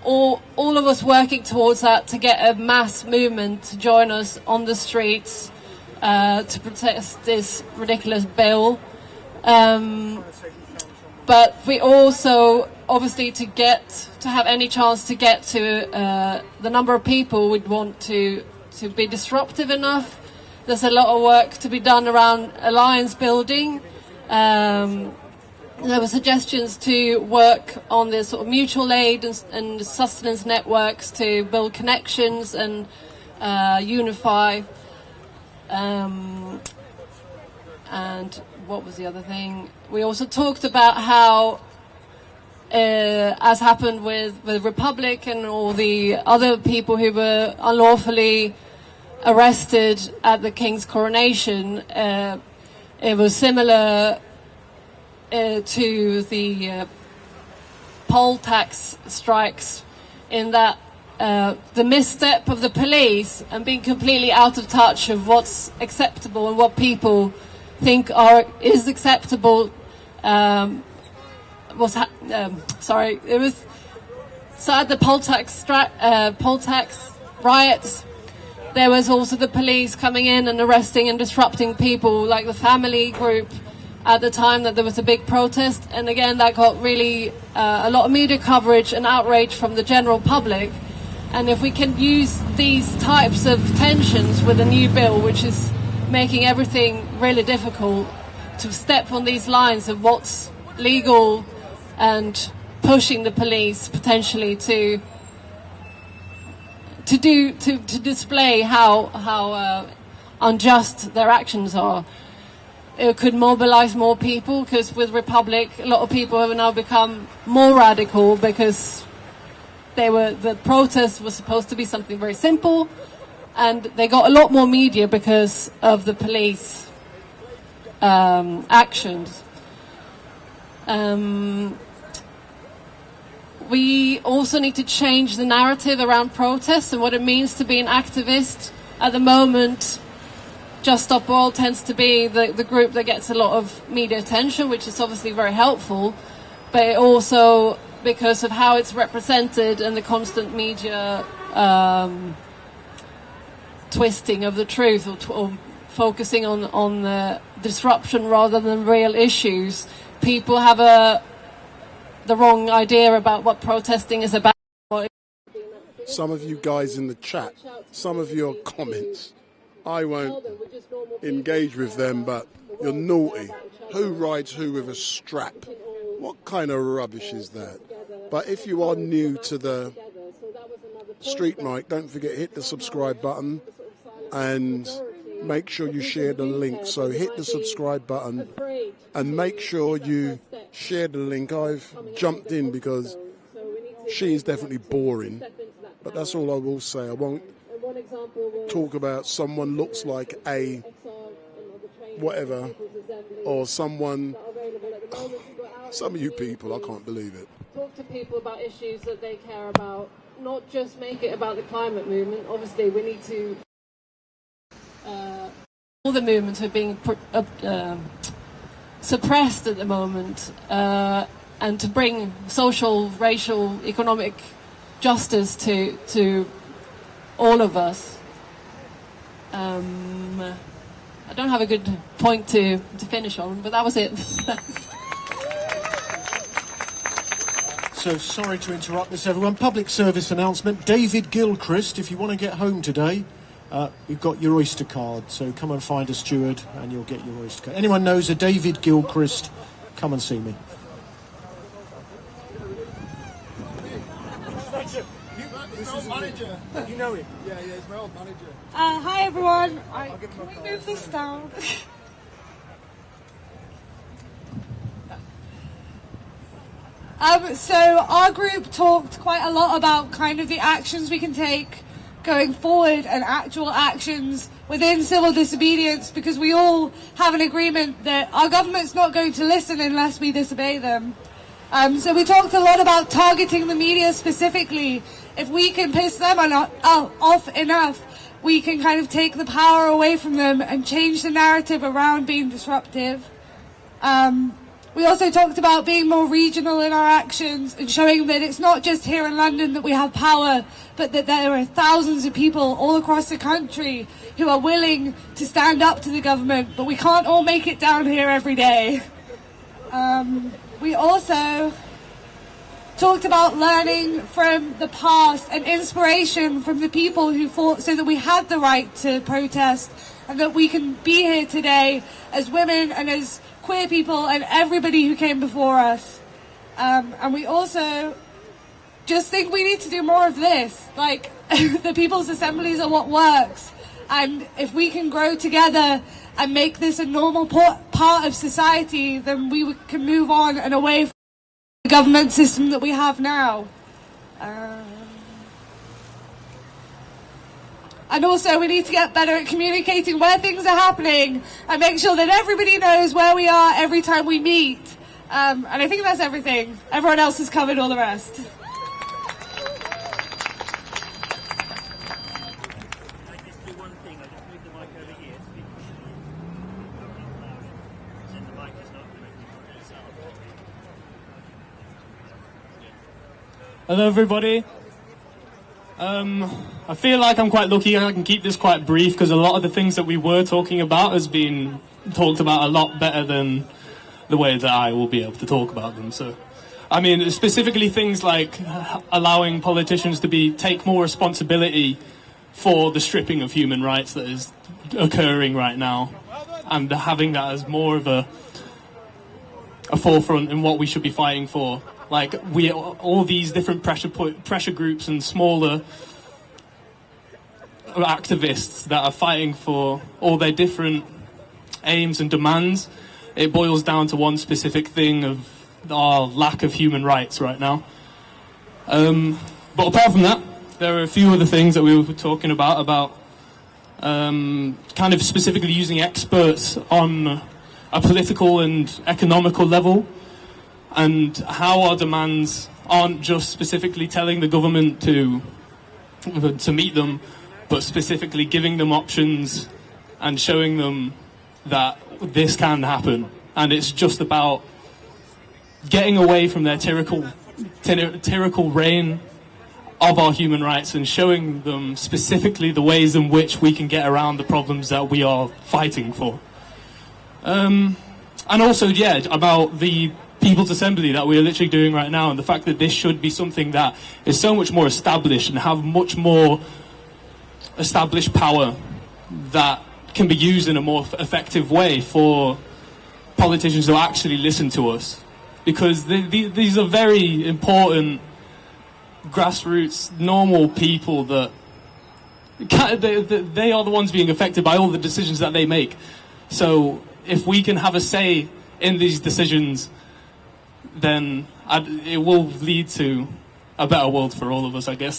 or all of us working towards that to get a mass movement to join us on the streets to protest this ridiculous bill. But we also, obviously, to have any chance to get to the number of people we'd want to be disruptive enough, there's a lot of work to be done around alliance building. There were suggestions to work on the sort of mutual aid and sustenance networks to build connections and unify and what was the other thing? We also talked about how, as happened with Republic and all the other people who were unlawfully arrested at the King's coronation, it was similar to the poll tax strikes, in that the misstep of the police and being completely out of touch of what's acceptable and what people think is acceptable. It was so at the poll tax riots, there was also the police coming in and arresting and disrupting people, like the family group at the time that there was a big protest. And again, that got really a lot of media coverage and outrage from the general public. And if we can use these types of tensions with a new bill, which is making everything really difficult, to step on these lines of what's legal and pushing the police potentially to display how unjust their actions are. It could mobilize more people, because with Republic, a lot of people have now become more radical, because the protest was supposed to be something very simple, and they got a lot more media because of the police actions. We also need to change the narrative around protests and what it means to be an activist. At the moment, Just Stop Oil tends to be the group that gets a lot of media attention, which is obviously very helpful, but it also, because of how it's represented and the constant media twisting of the truth, or focusing on the disruption rather than real issues, people have the wrong idea about what protesting is about. Some of you guys in the chat, some of your comments, I won't engage with them, but you're naughty. Who rides who with a strap? What kind of rubbish is that? But if you are new to the Street Mic, don't forget, hit the subscribe button and make sure you share the link. So hit the subscribe button and make sure you share the link. I've jumped in because she is definitely boring, but that's all I will say. I won't talk about someone looks like a whatever, or someone. Some of you people, I can't believe it. Talk to people about issues that they care about, not just make it about the climate movement. Obviously, we need to. All the movements are being suppressed at the moment, and to bring social, racial, economic justice to all of us. I don't have a good point to finish on, but that was it. So sorry to interrupt this, everyone. Public service announcement. David Gilchrist, if you want to get home today, you've got your Oyster card. So come and find a steward and you'll get your Oyster card. Anyone knows a David Gilchrist, come and see me. This is manager. You know him? Yeah, he's my old manager. Hi everyone. Can we move this down? So our group talked quite a lot about kind of the actions we can take going forward and actual actions within civil disobedience, because we all have an agreement that our government's not going to listen unless we disobey them. So we talked a lot about targeting the media specifically. If we can piss them off enough, we can kind of take the power away from them and change the narrative around being disruptive. We also talked about being more regional in our actions and showing that it's not just here in London that we have power, but that there are thousands of people all across the country who are willing to stand up to the government, but we can't all make it down here every day. We also talked about learning from the past and inspiration from the people who fought so that we had the right to protest, and that we can be here today as women and as queer people and everybody who came before us. And we also just think we need to do more of this. Like, the people's assemblies are what works. And if we can grow together and make this a normal part of society, then we can move on and away from the government system that we have now. And also we need to get better at communicating where things are happening and make sure that everybody knows where we are every time we meet. And I think that's everything. Everyone else has covered all the rest. Hello everybody. I feel like I'm quite lucky I can keep this quite brief because a lot of the things that we were talking about has been talked about a lot better than the way that I will be able to talk about them. So, I mean, specifically things like allowing politicians to take more responsibility for the stripping of human rights that is occurring right now, and having that as more of a forefront in what we should be fighting for. Like, all these different pressure groups and smaller activists that are fighting for all their different aims and demands, it boils down to one specific thing of our lack of human rights right now. But apart from that, there are a few other things that we were talking about kind of specifically using experts on a political and economical level, and how our demands aren't just specifically telling the government to meet them, but specifically giving them options and showing them that this can happen. And it's just about getting away from their tyrannical reign of our human rights and showing them specifically the ways in which we can get around the problems that we are fighting for. And also, yeah, about the People's Assembly that we're literally doing right now, and the fact that this should be something that is so much more established and have much more established power that can be used in a more effective way for politicians to actually listen to us. Because these are very important grassroots, normal people that they are the ones being affected by all the decisions that they make. So if we can have a say in these decisions, then it will lead to a better world for all of us, I guess.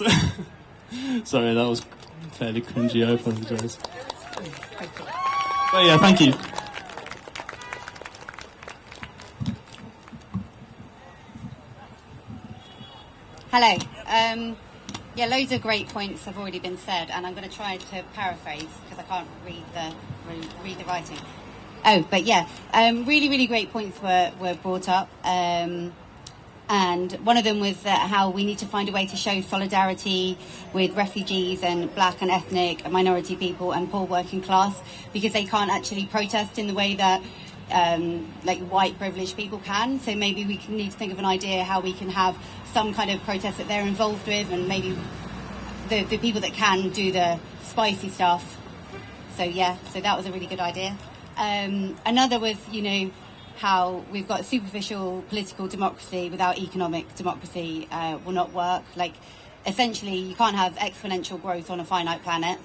Sorry, that was fairly cringy, I apologise. But yeah, thank you. Hello. Yeah, loads of great points have already been said, and I'm going to try to paraphrase because I can't read the writing. Oh, but yeah, really, really great points were brought up. And one of them was how we need to find a way to show solidarity with refugees and black and ethnic and minority people and poor working class, because they can't actually protest in the way that like white privileged people can. So maybe we need to think of an idea how we can have some kind of protest that they're involved with, and maybe the people that can do the spicy stuff. So yeah, so that was a really good idea. Another was, how we've got superficial political democracy without economic democracy will not work. Like, essentially, you can't have exponential growth on a finite planet.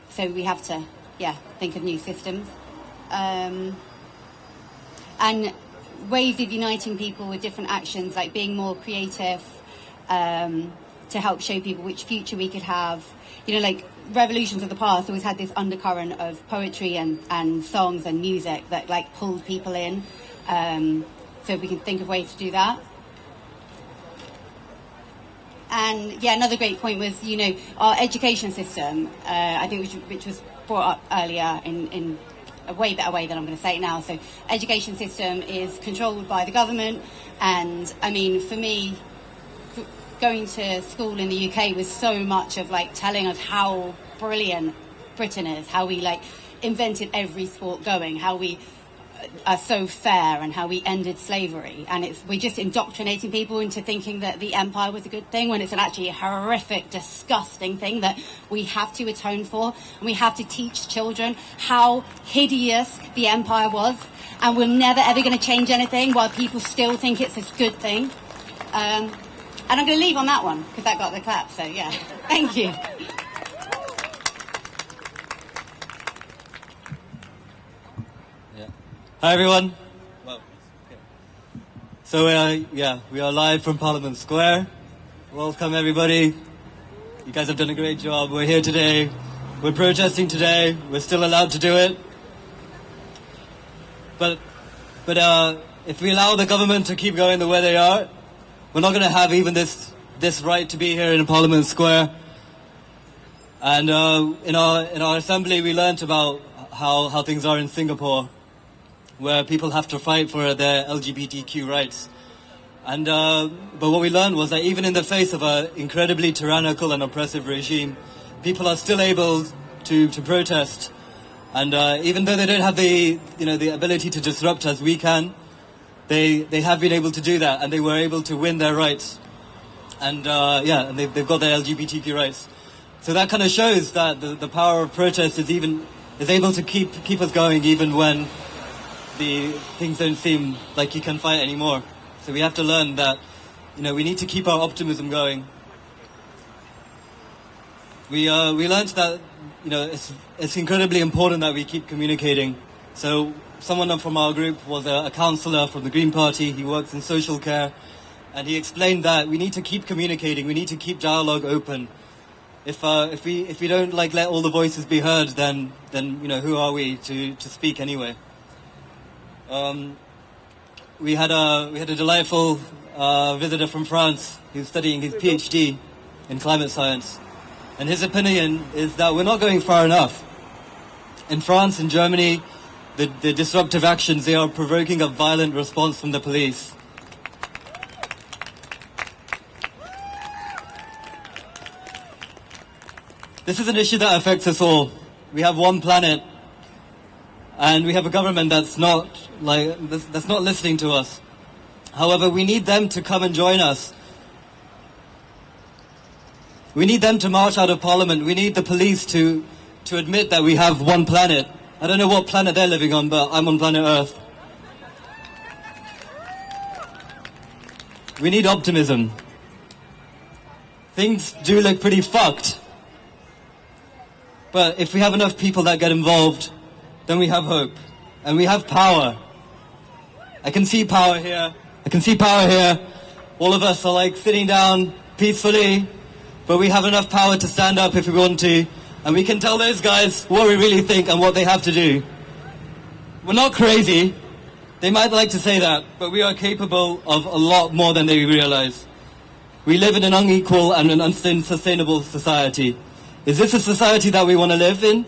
So we have to, think of new systems. And ways of uniting people with different actions, like being more creative to help show people which future we could have. Like revolutions of the past always had this undercurrent of poetry and songs and music that like pulled people in. So we can think of ways to do that. And yeah, another great point was, our education system, I think which was brought up earlier in a way better way than I'm going to say it now. So education system is controlled by the government, and I mean, for me, going to school in the UK was so much of like telling us how brilliant Britain is, how we like invented every sport going, how we are so fair, and how we ended slavery. And we're just indoctrinating people into thinking that the empire was a good thing, when it's actually a horrific, disgusting thing that we have to atone for, and we have to teach children how hideous the empire was, and we're never ever going to change anything while people still think it's a good thing. And I'm going to leave on that one, because that got the clap, so yeah. Thank you. Hi everyone. Well, okay. So yeah, we are live from Parliament Square. Welcome everybody. You guys have done a great job. We're here today. We're protesting today. We're still allowed to do it. But if we allow the government to keep going the way they are, we're not going to have even this right to be here in Parliament Square. And in our assembly, we learnt about how things are in Singapore, where people have to fight for their LGBTQ rights. And but what we learned was that even in the face of an incredibly tyrannical and oppressive regime, people are still able to protest. And even though they don't have the ability to disrupt as we can, they have been able to do that, and they were able to win their rights. And and they've got their LGBTQ rights. So that kind of shows that the power of protest is able to keep us going even when the things don't seem like you can fight anymore. So we have to learn that, we need to keep our optimism going. We learned that, it's incredibly important that we keep communicating. So someone from our group was a councillor from the Green Party. He works in social care, and he explained that we need to keep communicating. We need to keep dialogue open. If we don't let all the voices be heard, then who are we to speak anyway? We had a delightful visitor from France who's studying his PhD in climate science, and his opinion is that we're not going far enough. In France and Germany, the disruptive actions, they are provoking a violent response from the police. This is an issue that affects us all. We have one planet, and we have a government that's not listening to us. However, we need them to come and join us. We need them to march out of Parliament. We need the police to admit that we have one planet. I don't know what planet they're living on, but I'm on planet Earth. We need optimism. Things do look pretty fucked. But if we have enough people that get involved, then we have hope. And we have power. I can see power here. I can see power here. All of us are sitting down peacefully, but we have enough power to stand up if we want to. And we can tell those guys what we really think and what they have to do. We're not crazy. They might like to say that, but we are capable of a lot more than they realize. We live in an unequal and an unsustainable society. Is this a society that we want to live in?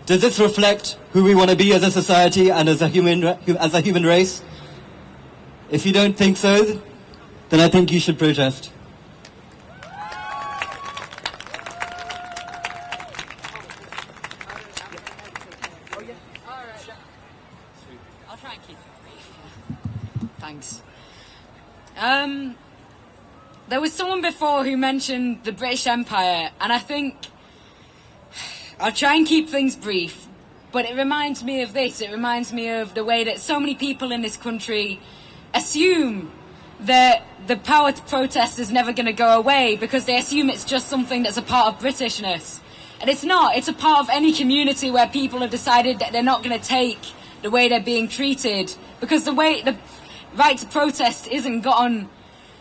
Does this reflect who we want to be as a society and as a human race? If you don't think so, then I think you should protest. I'll try and keep it brief. Thanks. There was someone before who mentioned the British Empire, and I think I'll try and keep things brief, but it reminds me of this. It reminds me of the way that so many people in this country assume that the power to protest is never going to go away because they assume it's just something that's a part of Britishness. And it's not. It's a part of any community where people have decided that they're not going to take the way they're being treated, because the right to protest isn't gotten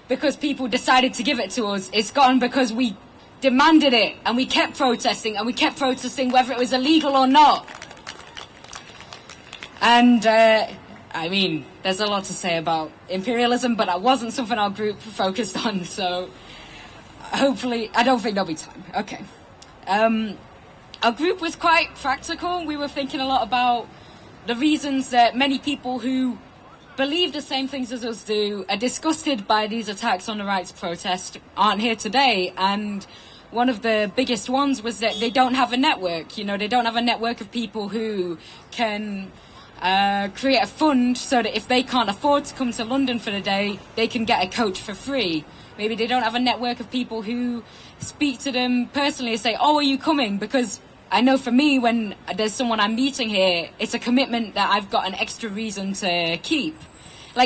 because people decided to give it to us. It's gotten because we demanded it, and we kept protesting, whether it was illegal or not. And there's a lot to say about imperialism, but that wasn't something our group focused on, so hopefully, I don't think there'll be time. Okay. Our group was quite practical. We were thinking a lot about the reasons that many people who believe the same things as us do are disgusted by these attacks on the right to protest aren't here today. And one of the biggest ones was that they don't have a network. They don't have a network of people who can create a fund so that if they can't afford to come to London for the day, they can get a coach for free. Maybe they don't have a network of people who speak to them personally and say, oh, are you coming? Because I know for me, when there's someone I'm meeting here, it's a commitment that I've got an extra reason to keep.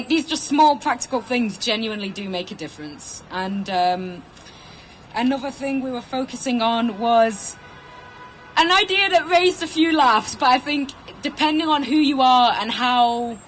These just small practical things genuinely do make a difference. And another thing we were focusing on was an idea that raised a few laughs, but I think depending on who you are and how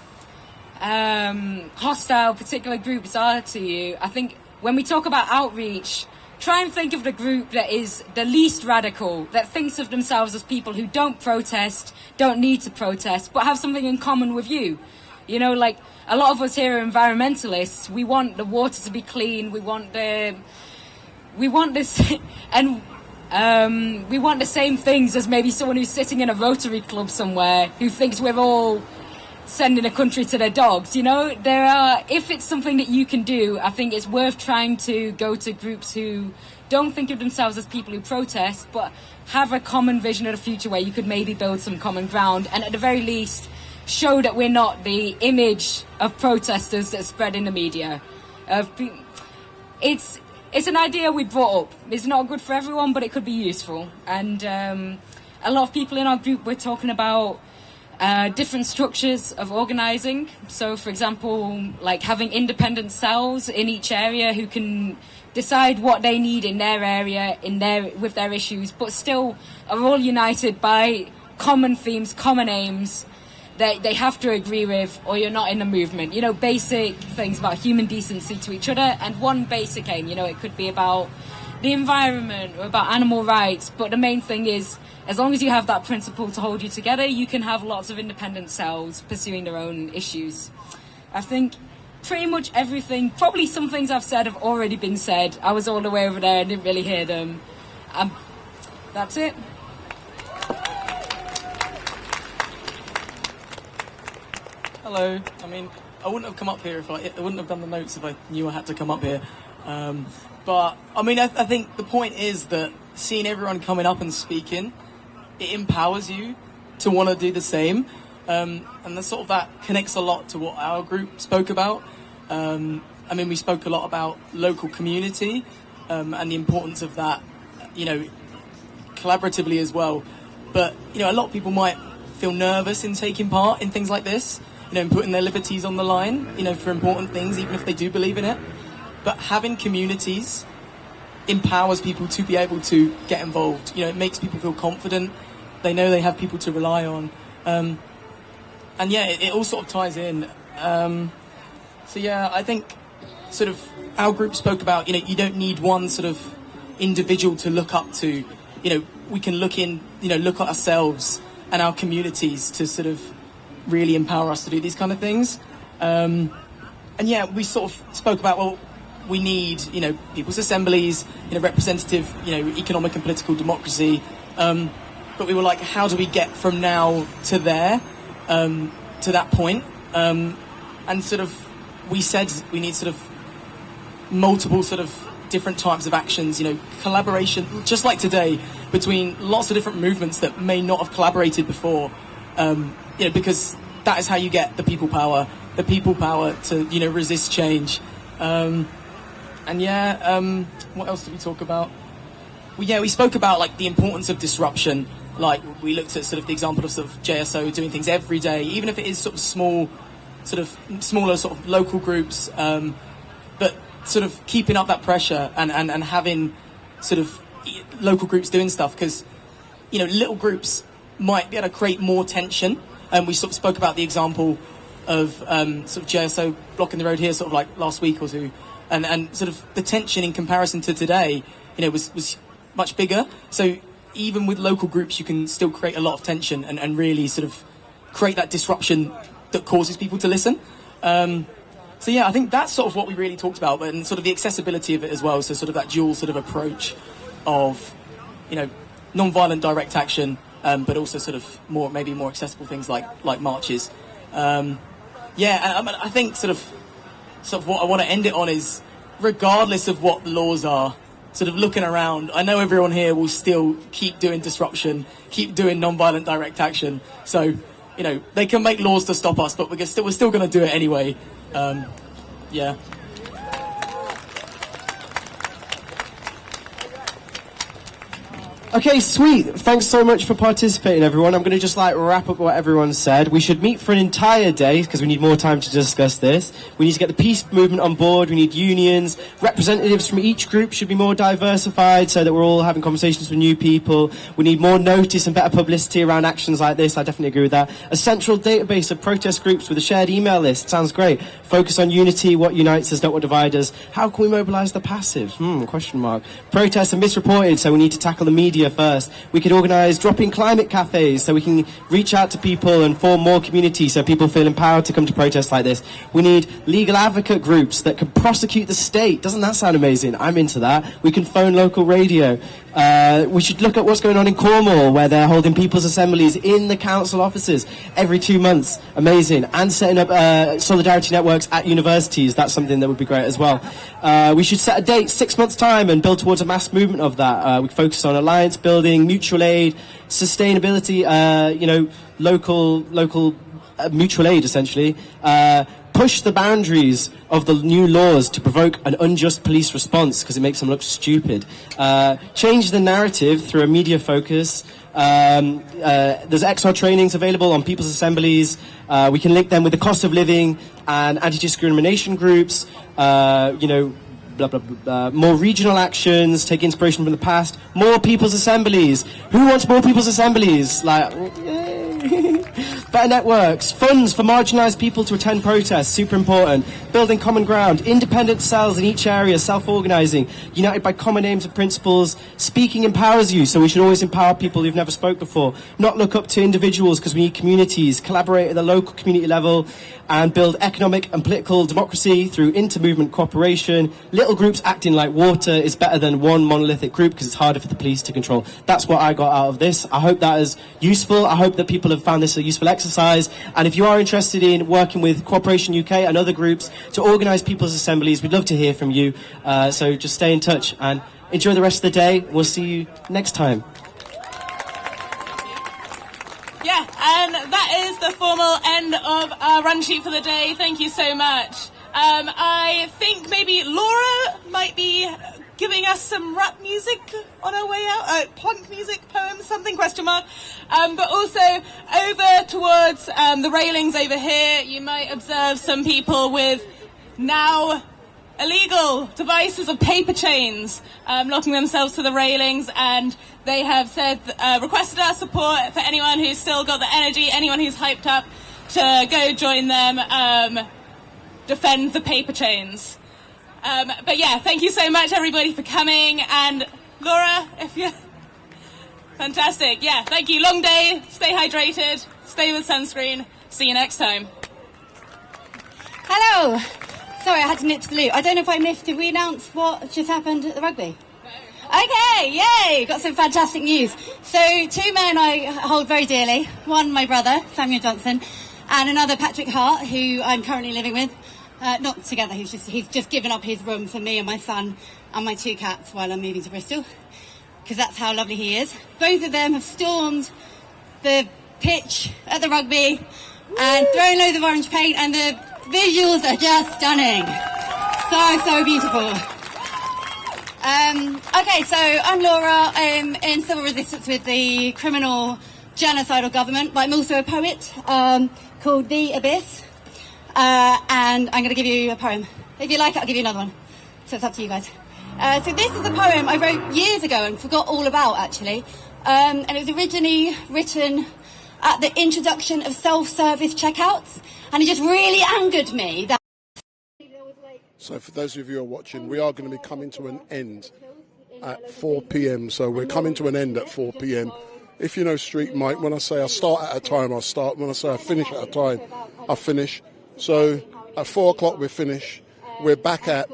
hostile particular groups are to you, I think when we talk about outreach, try and think of the group that is the least radical, that thinks of themselves as people who don't protest, don't need to protest, but have something in common with you. You know, like a lot of us here are environmentalists. We want the water to be clean. We want this, and we want the same things as maybe someone who's sitting in a Rotary club somewhere who thinks we're all sending a country to their dogs. You know, if it's something that you can do, I think it's worth trying to go to groups who don't think of themselves as people who protest, but have a common vision of the future where you could maybe build some common ground, and at the very least show that we're not the image of protesters that's spread in the media. It's an idea we brought up. It's not good for everyone, but it could be useful. And a lot of people in our group were talking about different structures of organising. So, for example, like having independent cells in each area who can decide what they need in their area, with their issues, but still are all united by common themes, common aims that they have to agree with, or you're not in the movement. You know, basic things about human decency to each other, and one basic aim. You know, it could be about the environment or about animal rights, but the main thing is, as long as you have that principle to hold you together, you can have lots of independent cells pursuing their own issues. I think pretty much everything, probably some things I've said have already been said. I was all the way over there and didn't really hear them. That's it. Hello. I mean, I wouldn't have come up here if I wouldn't have done the notes if I knew I had to come up here. But I mean, I think the point is that seeing everyone coming up and speaking, it empowers you to want to do the same, and that connects a lot to what our group spoke about. I mean, we spoke a lot about local community and the importance of that, you know, collaboratively as well. But you know, a lot of people might feel nervous in taking part in things like this, you know, and putting their liberties on the line, you know, for important things, even if they do believe in it. But having communities empowers people to be able to get involved. You know, it makes people feel confident. They know they have people to rely on. And yeah, it all sort of ties in. So yeah, I think sort of our group spoke about, you know, you don't need one sort of individual to look up to. You know, we can look at ourselves and our communities to sort of really empower us to do these kind of things. And yeah, we sort of spoke about, well, we need, you know, people's assemblies, you know, representative, you know, economic and political democracy. But we were like, how do we get from now to there, to that point? And sort of, we said we need sort of multiple sort of different types of actions, you know, collaboration, just like today, between lots of different movements that may not have collaborated before, you know, because that is how you get the people power to, you know, resist change. And yeah, what else did we talk about? We spoke about like the importance of disruption. Like we looked at sort of the example of sort of JSO doing things every day, even if it is sort of smaller sort of local groups, but sort of keeping up that pressure and having sort of local groups doing stuff, because, you know, little groups might be able to create more tension. And we sort of spoke about the example of sort of JSO blocking the road here sort of like last week or two, and sort of the tension in comparison to today, you know, was much bigger. So even with local groups, you can still create a lot of tension and really sort of create that disruption that causes people to listen. So yeah, I think that's sort of what we really talked about, and sort of the accessibility of it as well. So sort of that dual sort of approach of, you know, non-violent direct action, but also sort of maybe more accessible things like marches. Yeah, and I think sort of what I want to end it on is, regardless of what the laws are, sort of looking around, I know everyone here will still keep doing disruption, keep doing non-violent direct action. So, you know, they can make laws to stop us, but we're still going to do it anyway. Yeah. Okay, sweet. Thanks so much for participating, everyone. I'm going to just wrap up what everyone said. We should meet for an entire day because we need more time to discuss this. We need to get the peace movement on board. We need unions. Representatives from each group should be more diversified so that we're all having conversations with new people. We need more notice and better publicity around actions like this. I definitely agree with that. A central database of protest groups with a shared email list. Sounds great. Focus on unity, what unites us, not what divides us. How can we mobilise the passive? Question mark. Protests are misreported, so we need to tackle the media first. We could organise drop-in climate cafes so we can reach out to people and form more communities so people feel empowered to come to protests like this. We need legal advocate groups that can prosecute the state. Doesn't that sound amazing? I'm into that. We can phone local radio. We should look at what's going on in Cornwall, where they're holding people's assemblies in the council offices every 2 months. Amazing. And setting up solidarity networks at universities. That's something that would be great as well. We should set a date, 6 months' time, and build towards a mass movement of that. We focus on alliance building, mutual aid, sustainability, local mutual aid, essentially. Push the boundaries of the new laws to provoke an unjust police response because it makes them look stupid. Change the narrative through a media focus. There's XR trainings available on people's assemblies. We can link them with the cost of living and anti-discrimination groups. More regional actions, take inspiration from the past. More people's assemblies. Who wants more people's assemblies? Better networks, funds for marginalised people to attend protests, super important. Building common ground, independent cells in each area, self-organising, united by common aims and principles. Speaking empowers you, so we should always empower people who've never spoke before. Not look up to individuals because we need communities. Collaborate at the local community level and build economic and political democracy through inter-movement cooperation. Little groups acting like water is better than one monolithic group because it's harder for the police to control. That's what I got out of this. I hope that is useful. I hope that people have found this a useful exercise. And if you are interested in working with Cooperation UK and other groups to organise people's assemblies, we'd love to hear from you. So just stay in touch and enjoy the rest of the day. We'll see you next time. Yeah, and that is the formal end of our run sheet for the day. Thank you so much. I think maybe Laura might be giving us some rap music on our way out, punk music, poems, something, question mark. But also over towards the railings over here, you might observe some people with now illegal devices of paper chains locking themselves to the railings, and they have said, requested our support for anyone who's still got the energy, anyone who's hyped up to go join them, defend the paper chains. But yeah, thank you so much everybody for coming, and Laura, if you... Fantastic, yeah, thank you. Long day, stay hydrated, stay with sunscreen, see you next time. Hello. Sorry, I had to nip to the loo. I don't know if I missed, did we announce what just happened at the rugby? Okay, yay, got some fantastic news. So 2 men I hold very dearly. One, my brother, Samuel Johnson, and another, Patrick Hart, who I'm currently living with. Not together, he's just given up his room for me and my son and my 2 cats while I'm moving to Bristol, because that's how lovely he is. Both of them have stormed the pitch at the rugby and thrown loads of orange paint, and the visuals are just stunning. So beautiful. Okay, so I'm Laura. I'm in civil resistance with the criminal genocidal government, but I'm also a poet called The Abyss. And I'm going to give you a poem. If you like it, I'll give you another one. So it's up to you guys. So this is a poem I wrote years ago and forgot all about, actually. And it was originally written at the introduction of self-service checkouts. And it just really angered me that... So for those of you who are watching, we are going to be coming to an end at 4 p.m. So we're coming to an end at 4 p.m. If you know Street Mike, when I say I start at a time, I start. When I say I finish at a time, I finish. So at 4 o'clock we finish. We're back at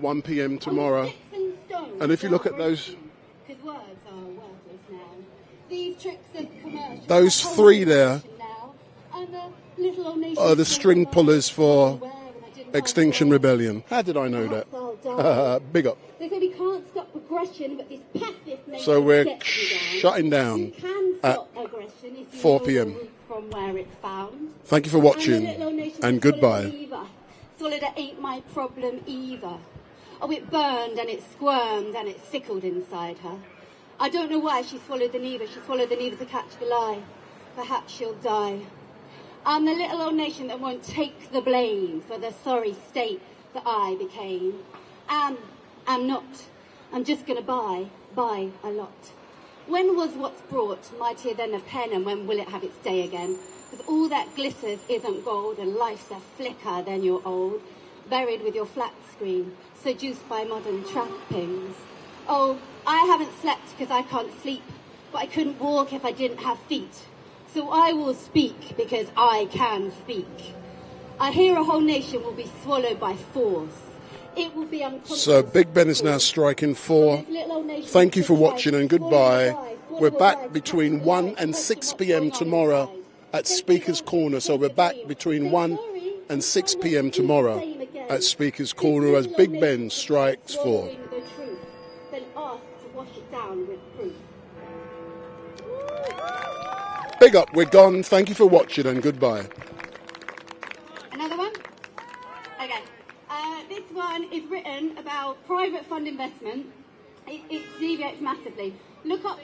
1 p.m. tomorrow. And if you look at those, those 3 there are the string pullers for Extinction Rebellion. How did I know that? Big up. They say we can't stop progression, but this passive so we're shutting down at 4 p.m. From where it's found. Thank you for watching, and goodbye. Solid ain't my problem either. Oh, it burned and it squirmed and it sickled inside her. I don't know why she swallowed the needle. She swallowed the needle to catch the lie. Perhaps she'll die. I'm the little old nation that won't take the blame for the sorry state that I became. I'm not. I'm just going to buy a lot. When was what's brought mightier than a pen, and when will it have its day again? Because all that glitters isn't gold, and life's a flicker, then you're old, buried with your flat screen, seduced by modern trappings. Oh, I haven't slept because I can't sleep, but I couldn't walk if I didn't have feet. So I will speak because I can speak. I hear a whole nation will be swallowed by force. It will be unconscious. So Big Ben is now striking 4. Thank you for watching and goodbye. We're back between 1 and 6 p.m. tomorrow at Speaker's Corner. So we're back between 1 and 6 p.m. tomorrow at Speaker's Corner as Big Ben strikes 4. Then ask to wash it down with proof. Big up, we're gone. Thank you for watching and goodbye. Another one? Okay. This one is written about private fund investment. It deviates massively. Look up